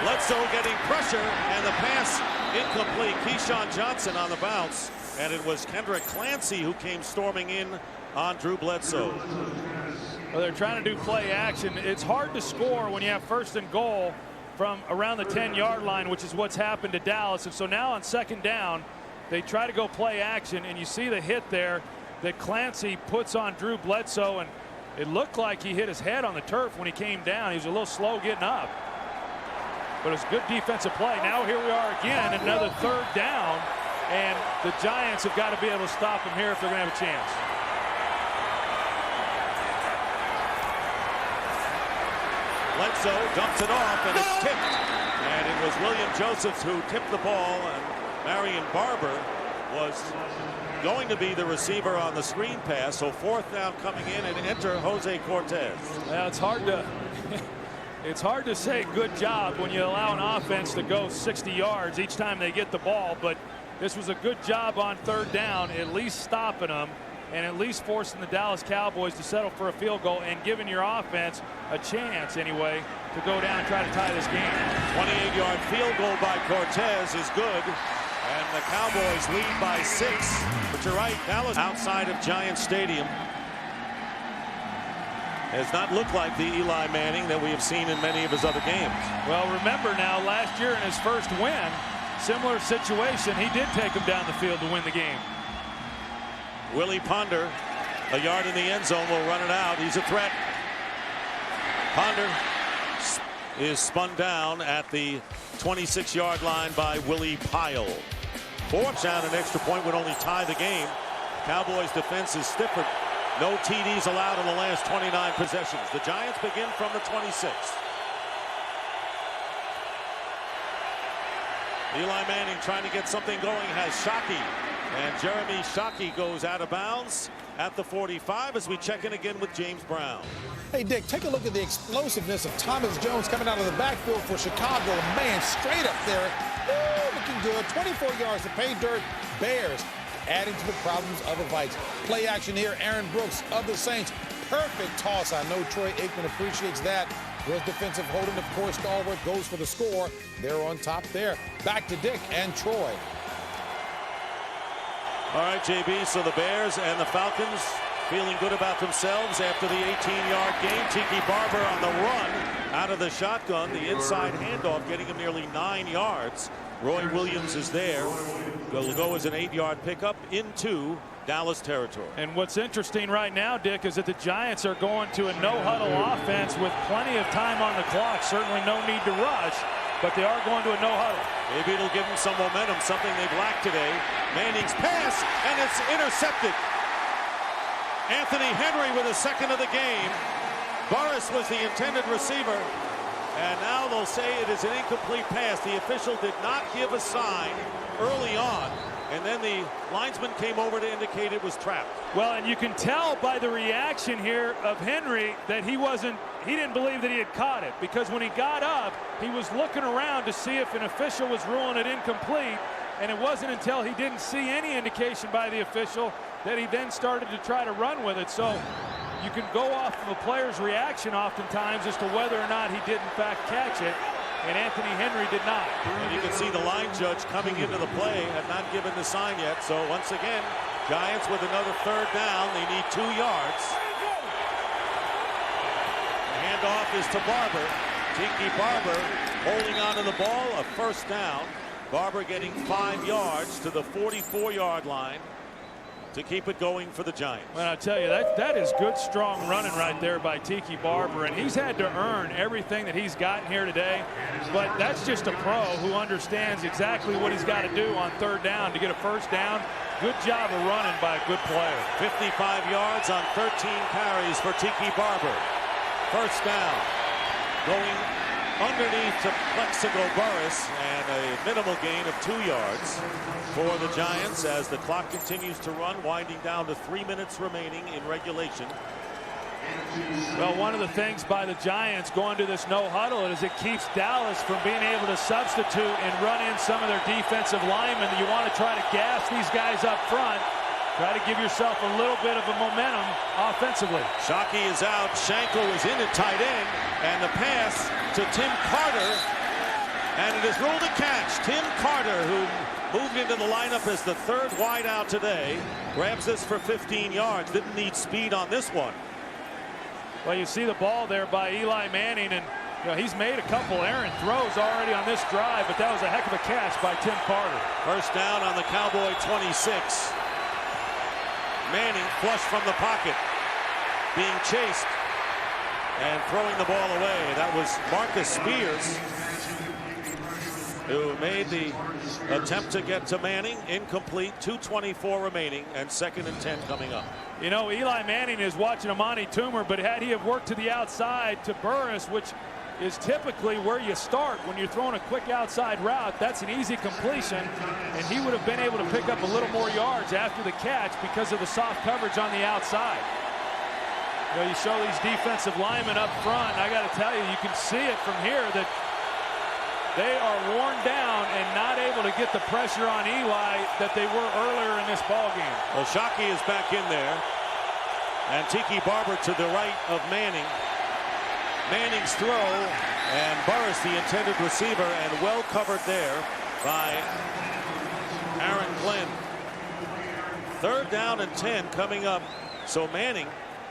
Bledsoe getting pressure, and the pass incomplete. Keyshawn Johnson on the bounce, and it was Kendrick Clancy who came storming in on Drew Bledsoe. Well, they're trying to do play action. It's hard to score when you have 1st and goal from around the 10-yard line, which is what's happened to Dallas. And so now on 2nd down, they try to go play action, and you see the hit there that Clancy puts on Drew Bledsoe, and it looked like he hit his head on the turf when he came down. He was a little slow getting up, but it's good defensive play. Now here we are again, another 3rd down, and the Giants have got to be able to stop him here if they're going to have a chance. Bledsoe dumps it off, and it's tipped. And it was William Josephs who tipped the ball, and Marion Barber was going to be the receiver on the screen pass. So 4th down coming in, and enter Jose Cortez. Well, it's hard to say good job when you allow an offense to go 60 yards each time they get the ball, but this was a good job on 3rd down, at least stopping them and at least forcing the Dallas Cowboys to settle for a field goal and giving your offense a chance anyway to go down and try to tie this game. 28-yard field goal by Cortez is good, and the Cowboys lead by 6. But you're right, Dallas outside of Giant Stadium has not looked like the Eli Manning that we have seen in many of his other games. Well, remember now, last year in his first win, similar situation, he did take him down the field to win the game. Willie Ponder, a yard in the end zone, will run it out. He's a threat. Ponder is spun down at the 26-yard line by Willie Pyle. 4th down, an extra point would only tie the game. Cowboys defense is stiffer. No TDs allowed in the last 29 possessions. The Giants begin from the 26. Eli Manning trying to get something going, has Shockey. And Jeremy Shockey goes out of bounds at the 45 as we check in again with James Brown. Hey, Dick, take a look at the explosiveness of Thomas Jones coming out of the backfield for Chicago. Man, straight up there. Ooh, looking good. 24 yards to pay dirt. Bears adding to the problems of the Vikes. Play action here. Aaron Brooks of the Saints. Perfect toss. I know Troy Aikman appreciates that. With defensive holding, of course, Stallworth goes for the score. They're on top there. Back to Dick and Troy. All right, JB, so the Bears and the Falcons feeling good about themselves after the 18-yard game. Tiki Barber on the run out of the shotgun. The inside handoff getting him nearly 9 yards. Roy Williams is there. Will go as an 8-yard pickup into Dallas territory. And what's interesting right now, Dick, is that the Giants are going to a no-huddle offense with plenty of time on the clock. Certainly no need to rush, but they are going to a no-huddle. Maybe it'll give them some momentum, something they've lacked today. Manning's pass, and it's intercepted. Anthony Henry with a 2nd of the game. Burris was the intended receiver, and now they'll say it is an incomplete pass. The official did not give a sign early on, and then the linesman came over to indicate it was trapped. Well, and you can tell by the reaction here of Henry that he didn't believe that he had caught it, because when he got up, he was looking around to see if an official was ruling it incomplete, and it wasn't until he didn't see any indication by the official that he then started to try to run with it. So you can go off of a player's reaction oftentimes as to whether or not he did in fact catch it, and Anthony Henry did not. And you can see the line judge coming into the play had not given the sign yet. So once again, Giants with another 3rd down. They need 2 yards. handoff is to Barber. Tiki Barber holding on to the ball, a first down. Barber getting 5 yards to the 44-yard line to keep it going for the Giants. Well, I tell you, that is good, strong running right there by Tiki Barber, and he's had to earn everything that he's gotten here today. But that's just a pro who understands exactly what he's got to do on third down to get a first down. Good job of running by a good player. 55 yards on 13 carries for Tiki Barber. First down. Going underneath to Plexico Burris, and a minimal gain of 2 yards for the Giants as the clock continues to run, winding down to 3 minutes remaining in regulation. Well, one of the things by the Giants going to this no huddle is it keeps Dallas from being able to substitute and run in some of their defensive linemen. You want to try to gas these guys up front. Try to give yourself a little bit of a momentum offensively. Shockey is out. Shanko is in at tight end. And the pass to Tim Carter. And it is ruled a catch. Tim Carter, who moved into the lineup as the third wideout today, grabs this for 15 yards. Didn't need speed on this one. Well, you see the ball there by Eli Manning, and he's made a couple errant throws already on this drive, but that was a heck of a catch by Tim Carter. First down on the Cowboy 26. Manning flush from the pocket, being chased and throwing the ball away. That was Marcus Spears who made the attempt to get to Manning. Incomplete. 2:24 remaining, and 2nd and 10 coming up. Eli Manning is watching Amani Toomer, but had he have worked to the outside to Burris, which is typically where you start when you're throwing a quick outside route, that's an easy completion, and he would have been able to pick up a little more yards after the catch because of the soft coverage on the outside. You show these defensive linemen up front, and I got to tell you, you can see it from here that they are worn down and not able to get the pressure on Eli that they were earlier in this ball game. Well, Shockey is back in there, and Tiki Barber to the right of Manning. Manning's throw, and Burris, the intended receiver, and well covered there by Aaron Glenn. 3rd down and 10 coming up. So Manning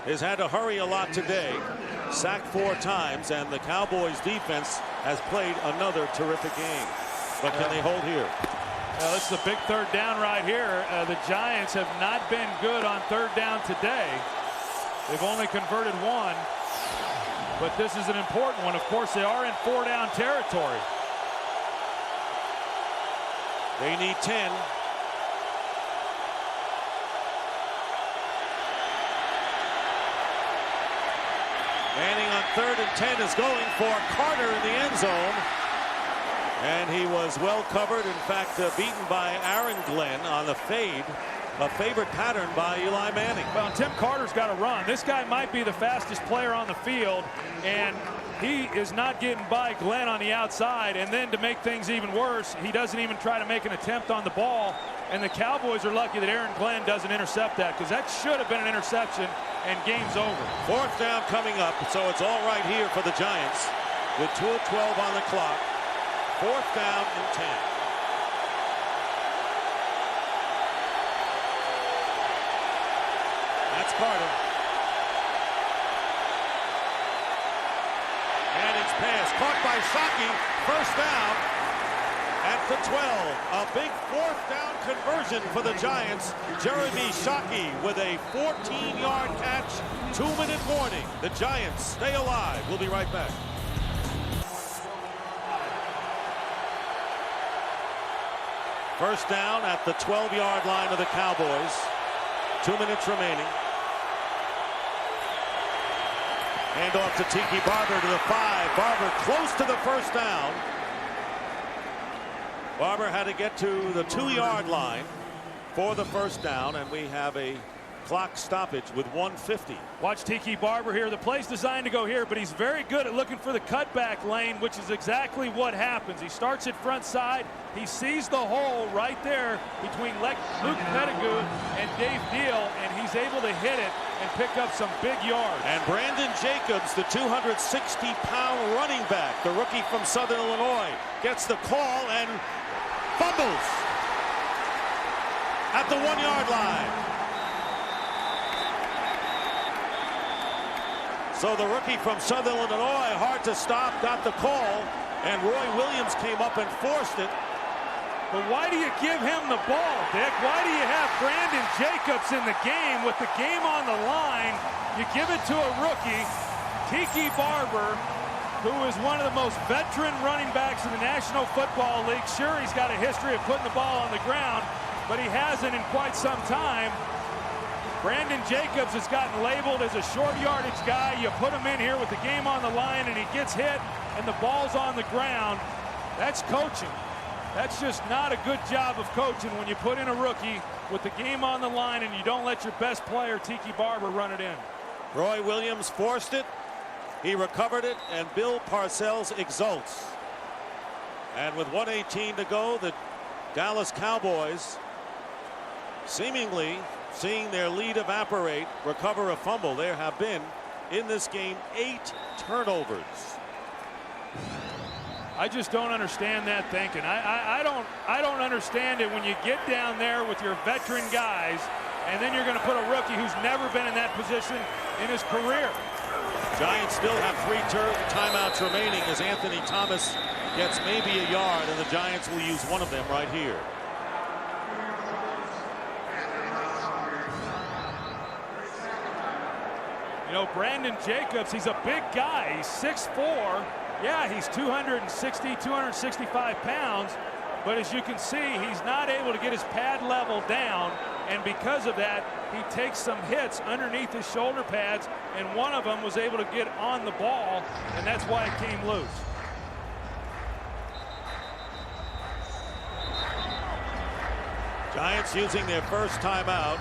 has had to hurry a lot today. Sacked 4 times, and the Cowboys defense has played another terrific game. But can they hold here? Well, this is a big 3rd down right here. The Giants have not been good on 3rd down today. They've only converted 1. But this is an important one. Of course, they are in 4-down territory. They need 10. Manning on 3rd and 10 is going for Carter in the end zone. And he was well covered. In fact, beaten by Aaron Glenn on the fade. A favorite pattern by Eli Manning. Well, Tim Carter's got to run. This guy might be the fastest player on the field, and he is not getting by Glenn on the outside. And then to make things even worse, he doesn't even try to make an attempt on the ball. And the Cowboys are lucky that Aaron Glenn doesn't intercept that, because that should have been an interception, and game's over. 4th down coming up, so it's all right here for the Giants with 2:12 on the clock. 4th down and 10. That's Carter. Manning's pass caught by Shockey. First down at the 12. A big 4th down conversion for the Giants. Jeremy Shockey with a 14-yard catch. 2-minute warning. The Giants stay alive. We'll be right back. First down at the 12-yard line of the Cowboys. 2 minutes remaining. Handoff to Tiki Barber to the 5. Barber close to the first down. Barber had to get to the 2-yard line for the first down, and we have a clock stoppage with 1:50. Watch Tiki Barber here. The play's designed to go here, but he's very good at looking for the cutback lane, which is exactly what happens. He starts at front side. He sees the hole right there between Luke Pettigrew and Dave Deal, and he's able to hit it and pick up some big yards. And Brandon Jacobs, the 260-pound running back, the rookie from Southern Illinois, gets the call and fumbles at the 1-yard line. So the rookie from Southern Illinois, hard to stop, got the call, and Roy Williams came up and forced it. But why do you give him the ball, Dick? Why do you have Brandon Jacobs in the game with the game on the line? You give it to a rookie, Tiki Barber, who is one of the most veteran running backs in the National Football League. Sure, he's got a history of putting the ball on the ground, but he hasn't in quite some time. Brandon Jacobs has gotten labeled as a short yardage guy. You put him in here with the game on the line and he gets hit and the ball's on the ground. That's coaching. That's just not a good job of coaching when you put in a rookie with the game on the line and you don't let your best player, Tiki Barber, run it in. Roy Williams forced it. He recovered it, and Bill Parcells exults. And with 1:18 to go, the Dallas Cowboys seemingly seeing their lead evaporate, recover a fumble. There have been in this game 8 turnovers. I just don't understand that thinking. I don't understand it when you get down there with your veteran guys and then you're going to put a rookie who's never been in that position in his career. Giants still have 3 timeouts remaining as Anthony Thomas gets maybe a yard, and the Giants will use one of them right here. You know, Brandon Jacobs, he's a big guy. He's 6'4". Yeah, he's 260, 265 pounds. But as you can see, he's not able to get his pad level down. And because of that, he takes some hits underneath his shoulder pads. And one of them was able to get on the ball. And that's why it came loose. Giants using their first timeout.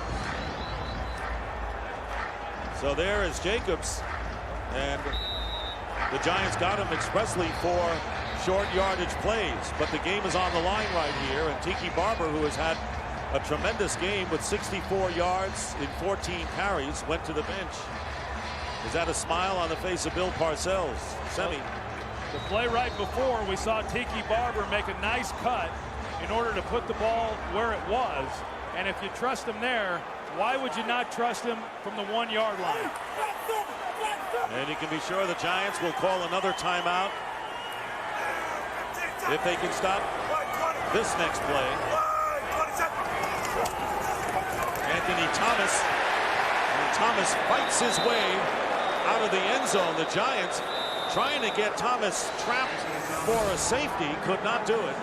So there is Jacobs, and the Giants got him expressly for short yardage plays, but the game is on the line right here, and Tiki Barber, who has had a tremendous game with 64 yards in 14 carries, went to the bench. Is that a smile on the face of Bill Parcells? Semi. The play right before, we saw Tiki Barber make a nice cut in order to put the ball where it was, and if you trust him there, why would you not trust him from the 1-yard line? And you can be sure the Giants will call another timeout if they can stop this next play. Anthony Thomas. And Thomas fights his way out of the end zone. The Giants trying to get Thomas trapped for a safety, could not do it.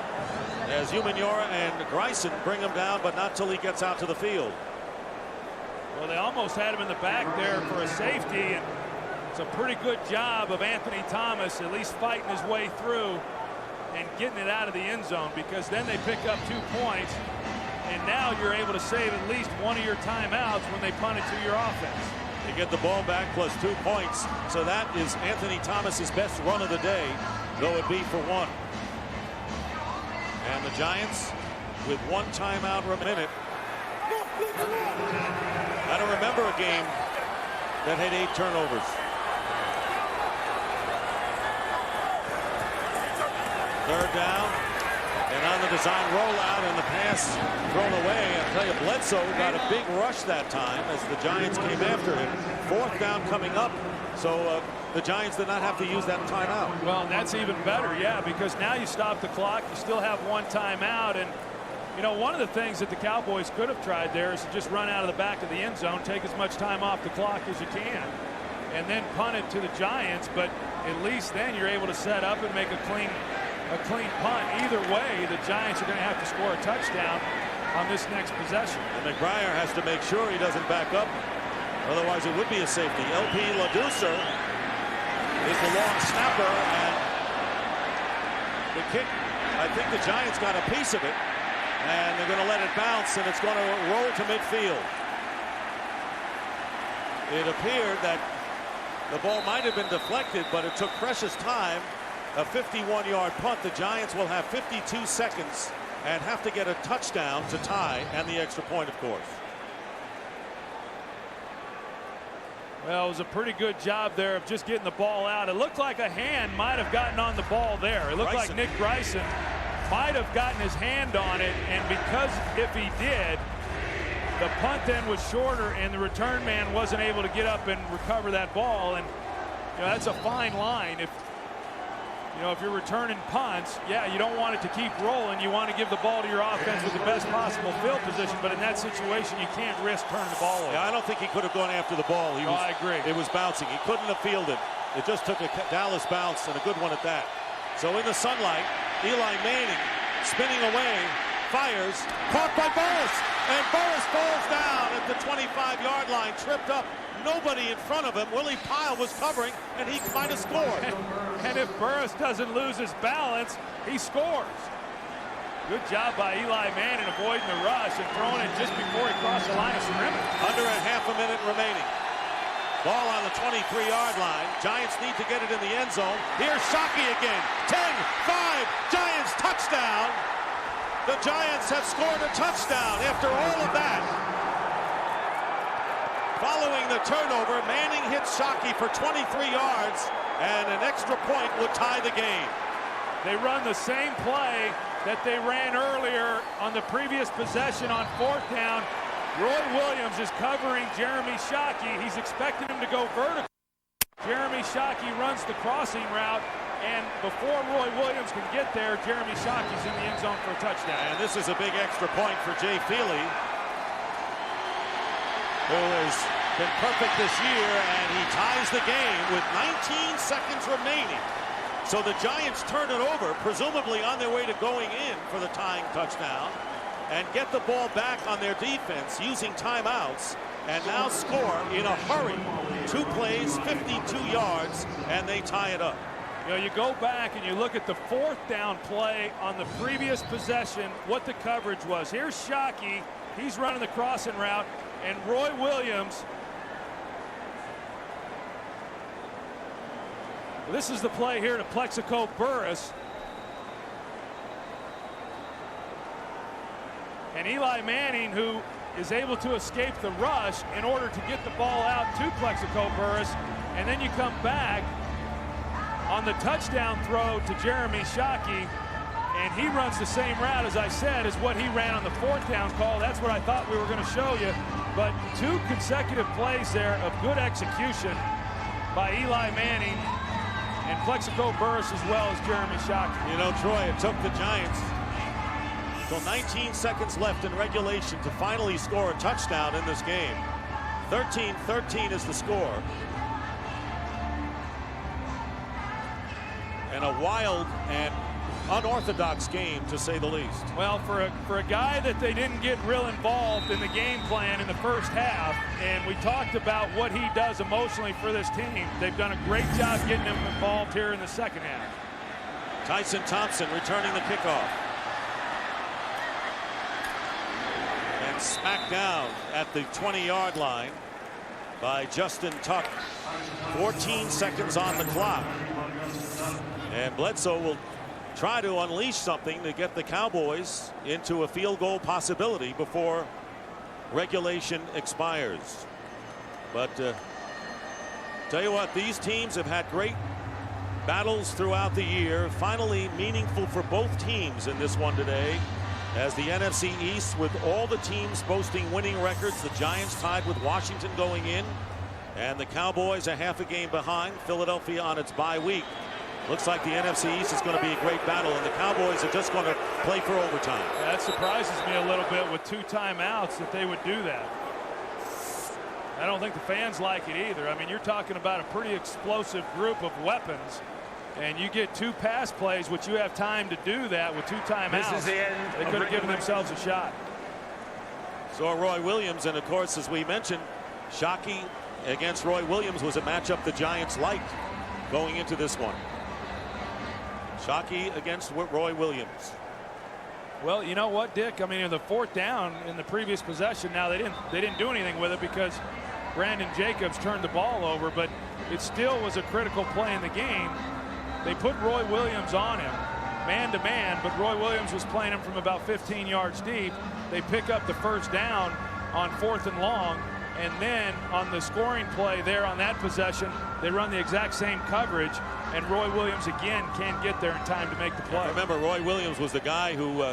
As Umenyiora and Grayson bring him down, but not till he gets out to the field. Well, they almost had him in the back there for a safety, and it's a pretty good job of Anthony Thomas at least fighting his way through and getting it out of the end zone, because then they pick up 2 points, and now you're able to save at least one of your timeouts when they punt it to your offense. You get the ball back plus 2 points, so that is Anthony Thomas's best run of the day, though it be for 1. And the Giants with 1 timeout remaining. I don't remember a game that had 8 turnovers. Third down, and on the design rollout and the pass thrown away. I'll tell you, Bledsoe got a big rush that time as the Giants came after him. 4th down coming up, so the Giants did not have to use that timeout. Well, that's even better, yeah, because now you stop the clock, you still have 1 timeout, and you know, one of the things that the Cowboys could have tried there is to just run out of the back of the end zone, take as much time off the clock as you can, and then punt it to the Giants. But at least then you're able to set up and make a clean punt. Either way, the Giants are going to have to score a touchdown on this next possession. And McBriar has to make sure he doesn't back up. Otherwise, it would be a safety. LP LaDucer is the long snapper, and the kick, I think the Giants got a piece of it. And they're going to let it bounce, and it's going to roll to midfield. It appeared that the ball might have been deflected, but it took precious time. A 51-yard punt. The Giants will have 52 seconds and have to get a touchdown to tie, and the extra point, of course. Well, it was a pretty good job there of just getting the ball out. It looked like a hand might have gotten on the ball there. It looked like Nick Grayson might have gotten his hand on it, and because if he did, the punt then was shorter and the return man wasn't able to get up and recover that ball. And that's a fine line. If you're returning punts, yeah, you don't want it to keep rolling. You want to give the ball to your offense with the best possible field position, but in that situation, you can't risk turning the ball over. Yeah, I don't think he could have gone after the ball. I agree. It was bouncing. He couldn't have fielded. It just took a Dallas bounce, and a good one at that. So in the sunlight, Eli Manning spinning away, fires, caught by Burris, and Burris falls down at the 25-yard line, tripped up. Nobody in front of him. Willie Pyle was covering, and he might have scored. And if Burris doesn't lose his balance, he scores. Good job by Eli Manning avoiding the rush and throwing it just before he crossed the line of scrimmage. Under a half a minute remaining. Ball on the 23-yard line. Giants need to get it in the end zone. Here's Shockey again. 10-5. Giants touchdown. The Giants have scored a touchdown after all of that. Following the turnover, Manning hits Shockey for 23 yards, and an extra point would tie the game. They run the same play that they ran earlier on the previous possession on 4th down. Roy Williams is covering Jeremy Shockey. He's expecting him to go vertical. Jeremy Shockey runs the crossing route, and before Roy Williams can get there, Jeremy Shockey's in the end zone for a touchdown. And this is a big extra point for Jay Feely, who has been perfect this year, and he ties the game with 19 seconds remaining. So the Giants turn it over, presumably on their way to going in for the tying touchdown, and get the ball back on their defense using timeouts, and now score in a hurry. 2 plays, 52 yards, and they tie it up. You go back and you look at the 4th down play on the previous possession, what the coverage was. Here's Shockey. He's running the crossing route, and Roy Williams. This is the play here to Plexico Burris. And Eli Manning, who is able to escape the rush in order to get the ball out to Plexico Burris. And then you come back on the touchdown throw to Jeremy Shockey, and he runs the same route, as I said, as what he ran on the 4th down call. That's what I thought we were going to show you. But 2 consecutive plays there of good execution by Eli Manning and Plexico Burris, as well as Jeremy Shockey. You know, Troy, it took the Giants till 19 seconds left in regulation to finally score a touchdown in this game. 13-13 is the score. And a wild and unorthodox game, to say the least. Well, for a guy that they didn't get real involved in the game plan in the first half, and we talked about what he does emotionally for this team, they've done a great job getting him involved here in the second half. Tyson Thompson returning the kickoff. And smacked down at the 20-yard line by Justin Tuck. 14 seconds on the clock. And Bledsoe will try to unleash something to get the Cowboys into a field goal possibility before regulation expires. But tell you what, these teams have had great battles throughout the year. Finally meaningful for both teams in this one today, as the NFC East, with all the teams boasting winning records. The Giants tied with Washington going in, and the Cowboys a half a game behind. Philadelphia on its bye week. Looks like the NFC East is going to be a great battle, and the Cowboys are just going to play for overtime. That surprises me a little bit with 2 timeouts that they would do that. I don't think the fans like it either. I mean, you're talking about a pretty explosive group of weapons, and you get 2 pass plays, which you have time to do that with 2 timeouts. This is the end. They could have given themselves a shot. So Roy Williams, and of course, as we mentioned, Shockey against Roy Williams was a matchup the Giants liked going into this one. Shockey against Roy Williams. Well, you know what, Dick? I mean, in the 4th down in the previous possession, now they didn't do anything with it because Brandon Jacobs turned the ball over, but it still was a critical play in the game. They put Roy Williams on him, man-to-man, but Roy Williams was playing him from about 15 yards deep. They pick up the 1st down on 4th and long, and then on the scoring play there on that possession, they run the exact same coverage, and Roy Williams again can't get there in time to make the play. Remember, Roy Williams was the guy who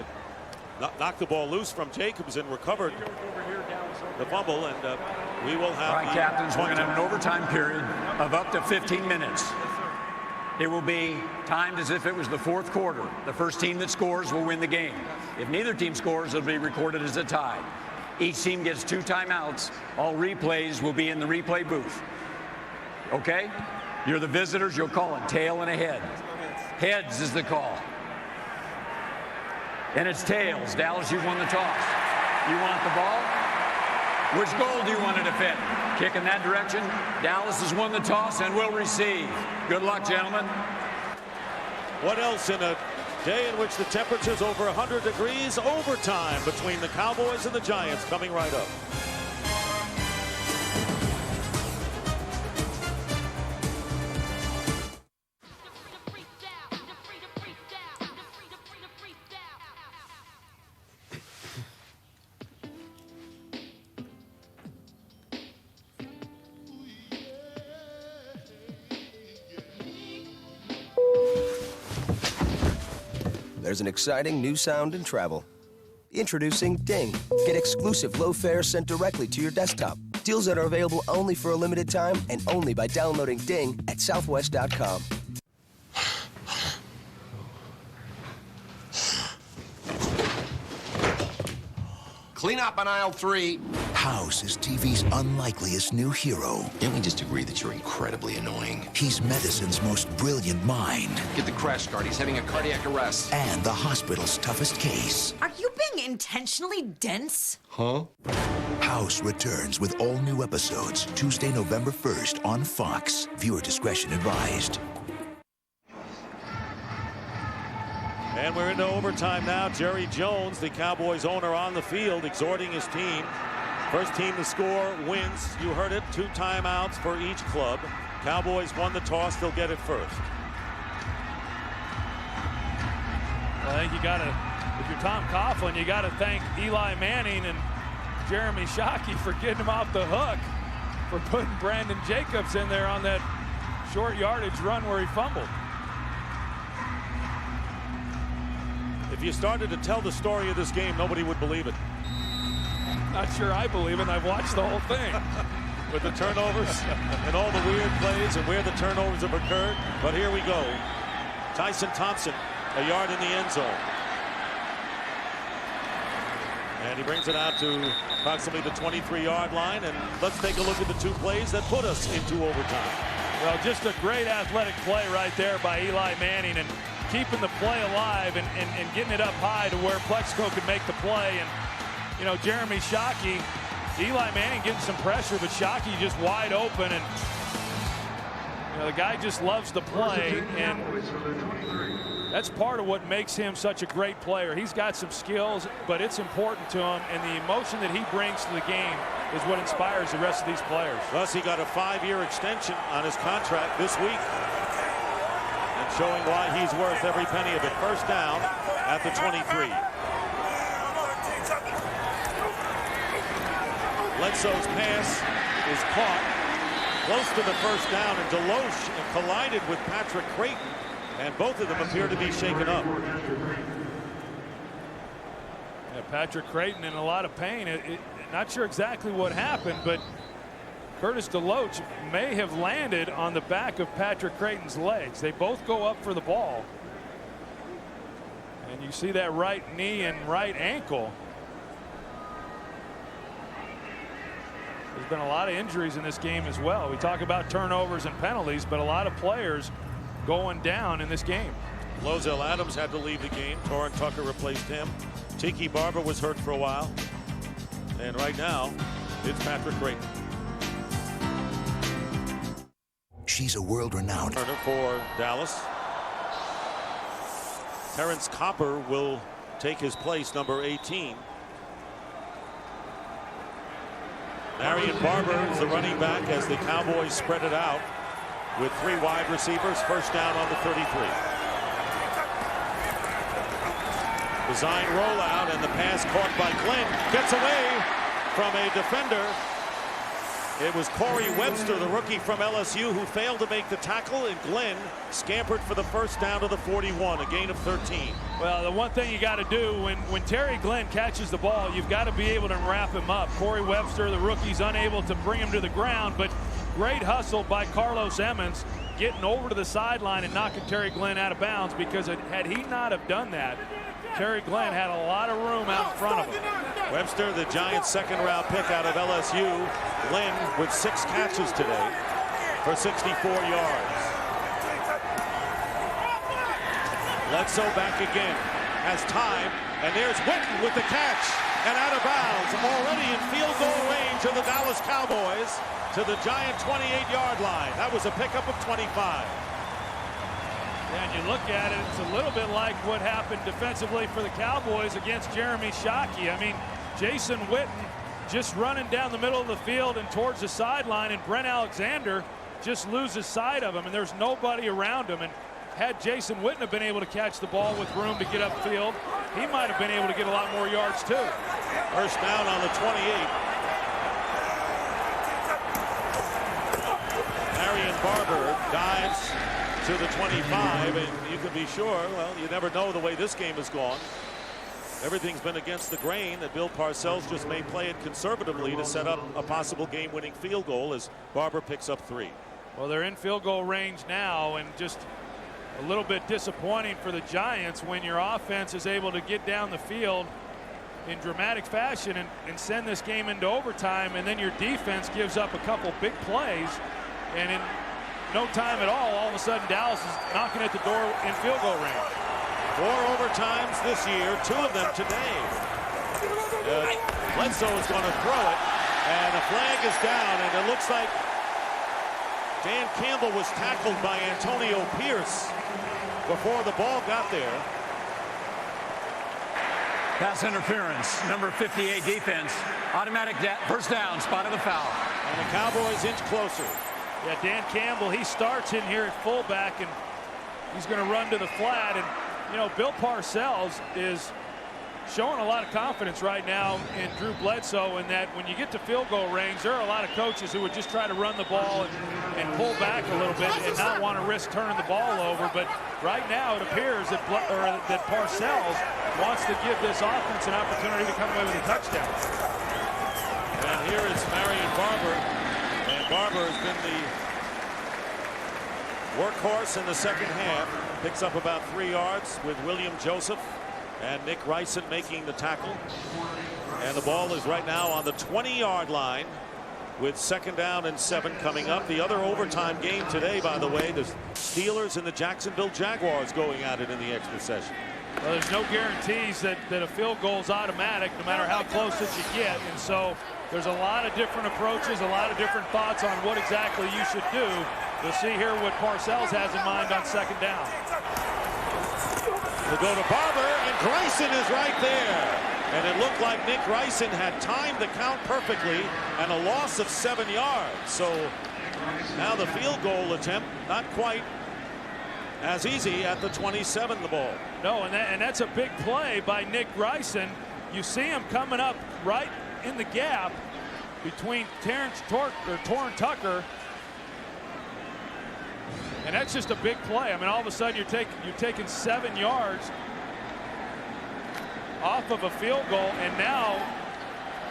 knocked the ball loose from Jacobs and recovered. the fumble, and we will have. All right, captains, we're going to have an overtime period of up to 15 minutes. It will be timed as if it was the fourth quarter. The first team that scores will win the game. If neither team scores, it'll be recorded as a tie. Each team gets 2 timeouts. All replays will be in the replay booth. Okay? You're the visitors. You'll call it tail and a head. Heads is the call. And it's tails. Dallas, you've won the toss. You want the ball? Which goal do you want to defend? Kick in that direction. Dallas has won the toss and will receive. Good luck, gentlemen. What else in a day in which the temperature's over 100 degrees? Overtime between the Cowboys and the Giants coming right up. There's an exciting new sound in travel. Introducing Ding. Get exclusive low fares sent directly to your desktop. Deals that are available only for a limited time and only by downloading Ding at southwest.com. Clean up on aisle 3. House is TV's unlikeliest new hero. Can't we just agree that you're incredibly annoying? He's medicine's most brilliant mind. Get the crash cart. He's having a cardiac arrest. And the hospital's toughest case. Are you being intentionally dense? Huh? House returns with all new episodes Tuesday, November 1st on Fox. Viewer discretion advised. And we're into overtime now. Jerry Jones, the Cowboys owner, on the field exhorting his team. First team to score wins. You heard it. 2 timeouts for each club. Cowboys won the toss. They'll get it first. Well, I think you got to, if you're Tom Coughlin, you got to thank Eli Manning and Jeremy Shockey for getting him off the hook, for putting Brandon Jacobs in there on that short yardage run where he fumbled. If you started to tell the story of this game, nobody would believe it. Not sure I believe it. I've watched the whole thing. With the turnovers and all the weird plays and where the turnovers have occurred. But here we go. Tyson Thompson, a yard in the end zone. And he brings it out to approximately the 23-yard line. And let's take a look at the 2 plays that put us into overtime. Well, just a great athletic play right there by Eli Manning, and keeping the play alive and getting it up high to where Plexico could make the play. And, you know, Jeremy Shockey, Eli Manning getting some pressure, but Shockey just wide open. And, you know, the guy just loves to play, and that's part of what makes him such a great player. He's got some skills, but it's important to him, and the emotion that he brings to the game is what inspires the rest of these players. Thus, he got a 5-year extension on his contract this week, and showing why he's worth every penny of it. First down at the 23. Bledsoe's pass is caught close to the first down, and Deloche collided with Patrick Creighton, and both of them appear to be shaken up. Yeah, Patrick Creighton in a lot of pain. Not sure exactly what happened, but Curtis Deloche may have landed on the back of Patrick Creighton's legs. They both go up for the ball. And you see that right knee and right ankle. There's been a lot of injuries in this game as well. We talk about turnovers and penalties, but a lot of players going down in this game. Lozell Adams had to leave the game. Torrin Tucker replaced him. Tiki Barber was hurt for a while. And right now, it's Patrick Creighton. She's a world-renowned Turner for Dallas. Terrence Copper will take his place, number 18. Marion Barber is the running back as the Cowboys spread it out with 3 wide receivers. First down on the 33. Design rollout, and the pass caught by Glenn. Gets away from a defender. It was Corey Webster, the rookie from LSU, who failed to make the tackle, and Glenn scampered for the first down to the 41, a gain of 13. Well, the one thing you got to do when Terry Glenn catches the ball, you've got to be able to wrap him up. Corey Webster, the rookie's unable to bring him to the ground, but great hustle by Carlos Emmons getting over to the sideline and knocking Terry Glenn out of bounds, because had he not have done that, Terry Glenn had a lot of room out in front of him. Webster, the Giants' second-round pick out of LSU. Glenn with 6 catches today for 64 yards. Bledsoe back again, has time, and there's Witten with the catch, and out of bounds, already in field goal range of the Dallas Cowboys to the Giant 28-yard line. That was a pickup of 25. Yeah, and you look at it, it's a little bit like what happened defensively for the Cowboys against Jeremy Shockey. I mean, Jason Witten just running down the middle of the field and towards the sideline, and Brent Alexander just loses sight of him, and there's nobody around him. And had Jason Witten have been able to catch the ball with room to get upfield, he might have been able to get a lot more yards too. First down on the 28. Marion Barber dives to the 25, and you can be sure, well, you never know the way this game has gone. Everything's been against the grain that Bill Parcells just may play it conservatively to set up a possible game-winning field goal as Barber picks up 3. Well, they're in field goal range now, and just a little bit disappointing for the Giants when your offense is able to get down the field in dramatic fashion and send this game into overtime, and then your defense gives up a couple big plays, and in no time at all of a sudden Dallas is knocking at the door in field goal range. 4 overtimes this year, 2 of them today. Bledsoe is going to throw it, and a flag is down, and it looks like Dan Campbell was tackled by Antonio Pierce before the ball got there. Pass interference, number 58 defense. Automatic first down, spot of the foul. And the Cowboys inch closer. Yeah, Dan Campbell, he starts in here at fullback, and he's going to run to the flat. And, you know, Bill Parcells is showing a lot of confidence right now in Drew Bledsoe, in that when you get to field goal range, there are a lot of coaches who would just try to run the ball and pull back a little bit and not want to risk turning the ball over. But right now it appears that Parcells wants to give this offense an opportunity to come away with a touchdown. And here is Marion Barber. And Barber has been the workhorse in the second half. Picks up about 3 yards with William Joseph and Nick Ryson making the tackle. And the ball is right now on the 20-yard line with 2nd down and 7 coming up. The other overtime game today, by the way, the Steelers and the Jacksonville Jaguars going at it in the extra session. Well, there's no guarantees that a field goal is automatic, no matter how close that you get. And so there's a lot of different approaches, a lot of different thoughts on what exactly you should do. We'll see here what Parcells has in mind on 2nd down. We'll go to Barber, and Grayson is right there. And it looked like Nick Ryson had timed the count perfectly, and a loss of 7 yards. So now the field goal attempt, not quite as easy at the 27, the ball. No, and that's a big play by Nick Ryson. You see him coming up right in the gap between Torrin Tucker, and that's just a big play. I mean, all of a sudden you're taking 7 yards off of a field goal, and now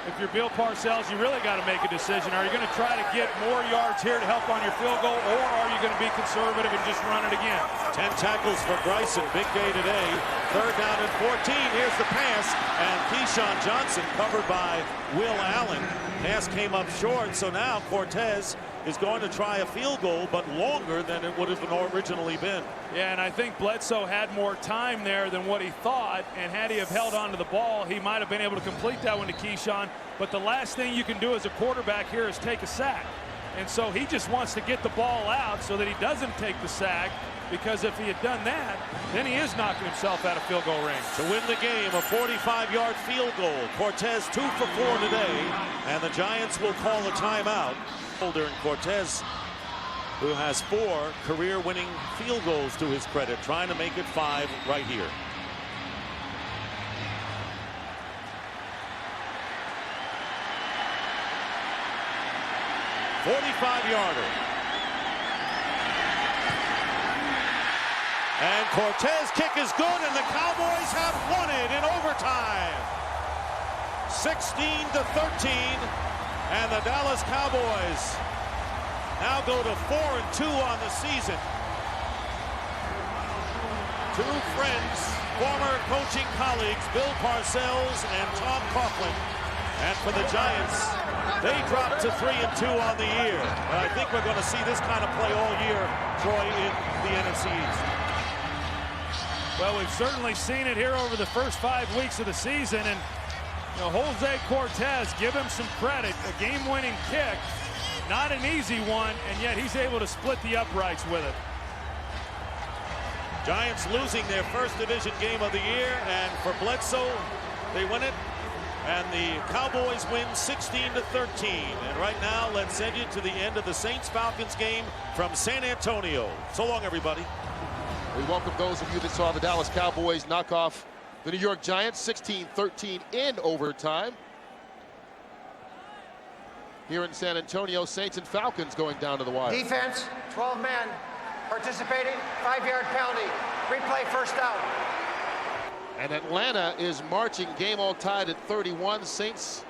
if you're Bill Parcells, you really got to make a decision. Are you going to try to get more yards here to help on your field goal, or are you going to be conservative and just run it again? 10 tackles for Bryson. Big day today. 3rd down and 14. Here's the pass, and Keyshawn Johnson covered by Will Allen. Pass came up short, so now Cortez is going to try a field goal, but longer than it would have originally been. Yeah, and I think Bledsoe had more time there than what he thought, and had he have held on to the ball, he might have been able to complete that one to Keyshawn. But the last thing you can do as a quarterback here is take a sack. And so he just wants to get the ball out so that he doesn't take the sack, because if he had done that, then he is knocking himself out of field goal range. To win the game, a 45-yard field goal. Cortez 2 for 4 today, and the Giants will call a timeout. And Cortez, who has 4 career-winning field goals to his credit, trying to make it 5 right here. 45-yarder. And Cortez' kick is good, and the Cowboys have won it in overtime. 16-13, and the Dallas Cowboys now go to 4-2 on the season. Two friends, former coaching colleagues, Bill Parcells and Tom Coughlin. And for the Giants, they dropped to 3-2 on the year. But I think we're going to see this kind of play all year, Troy, in the NFC East. Well, we've certainly seen it here over the first 5 weeks of the season. And Jose Cortez, give him some credit. A game-winning kick, not an easy one, and yet he's able to split the uprights with it. Giants losing their first division game of the year, and for Bledsoe, they win it. And the Cowboys win 16-13. And right now, let's send you to the end of the Saints-Falcons game from San Antonio. So long, everybody. We welcome those of you that saw the Dallas Cowboys knock off the New York Giants 16-13 in overtime. Here in San Antonio, Saints and Falcons going down to the wire. Defense, 12 men participating, 5-yard penalty. Replay, first down. And Atlanta is marching, game all tied at 31. Saints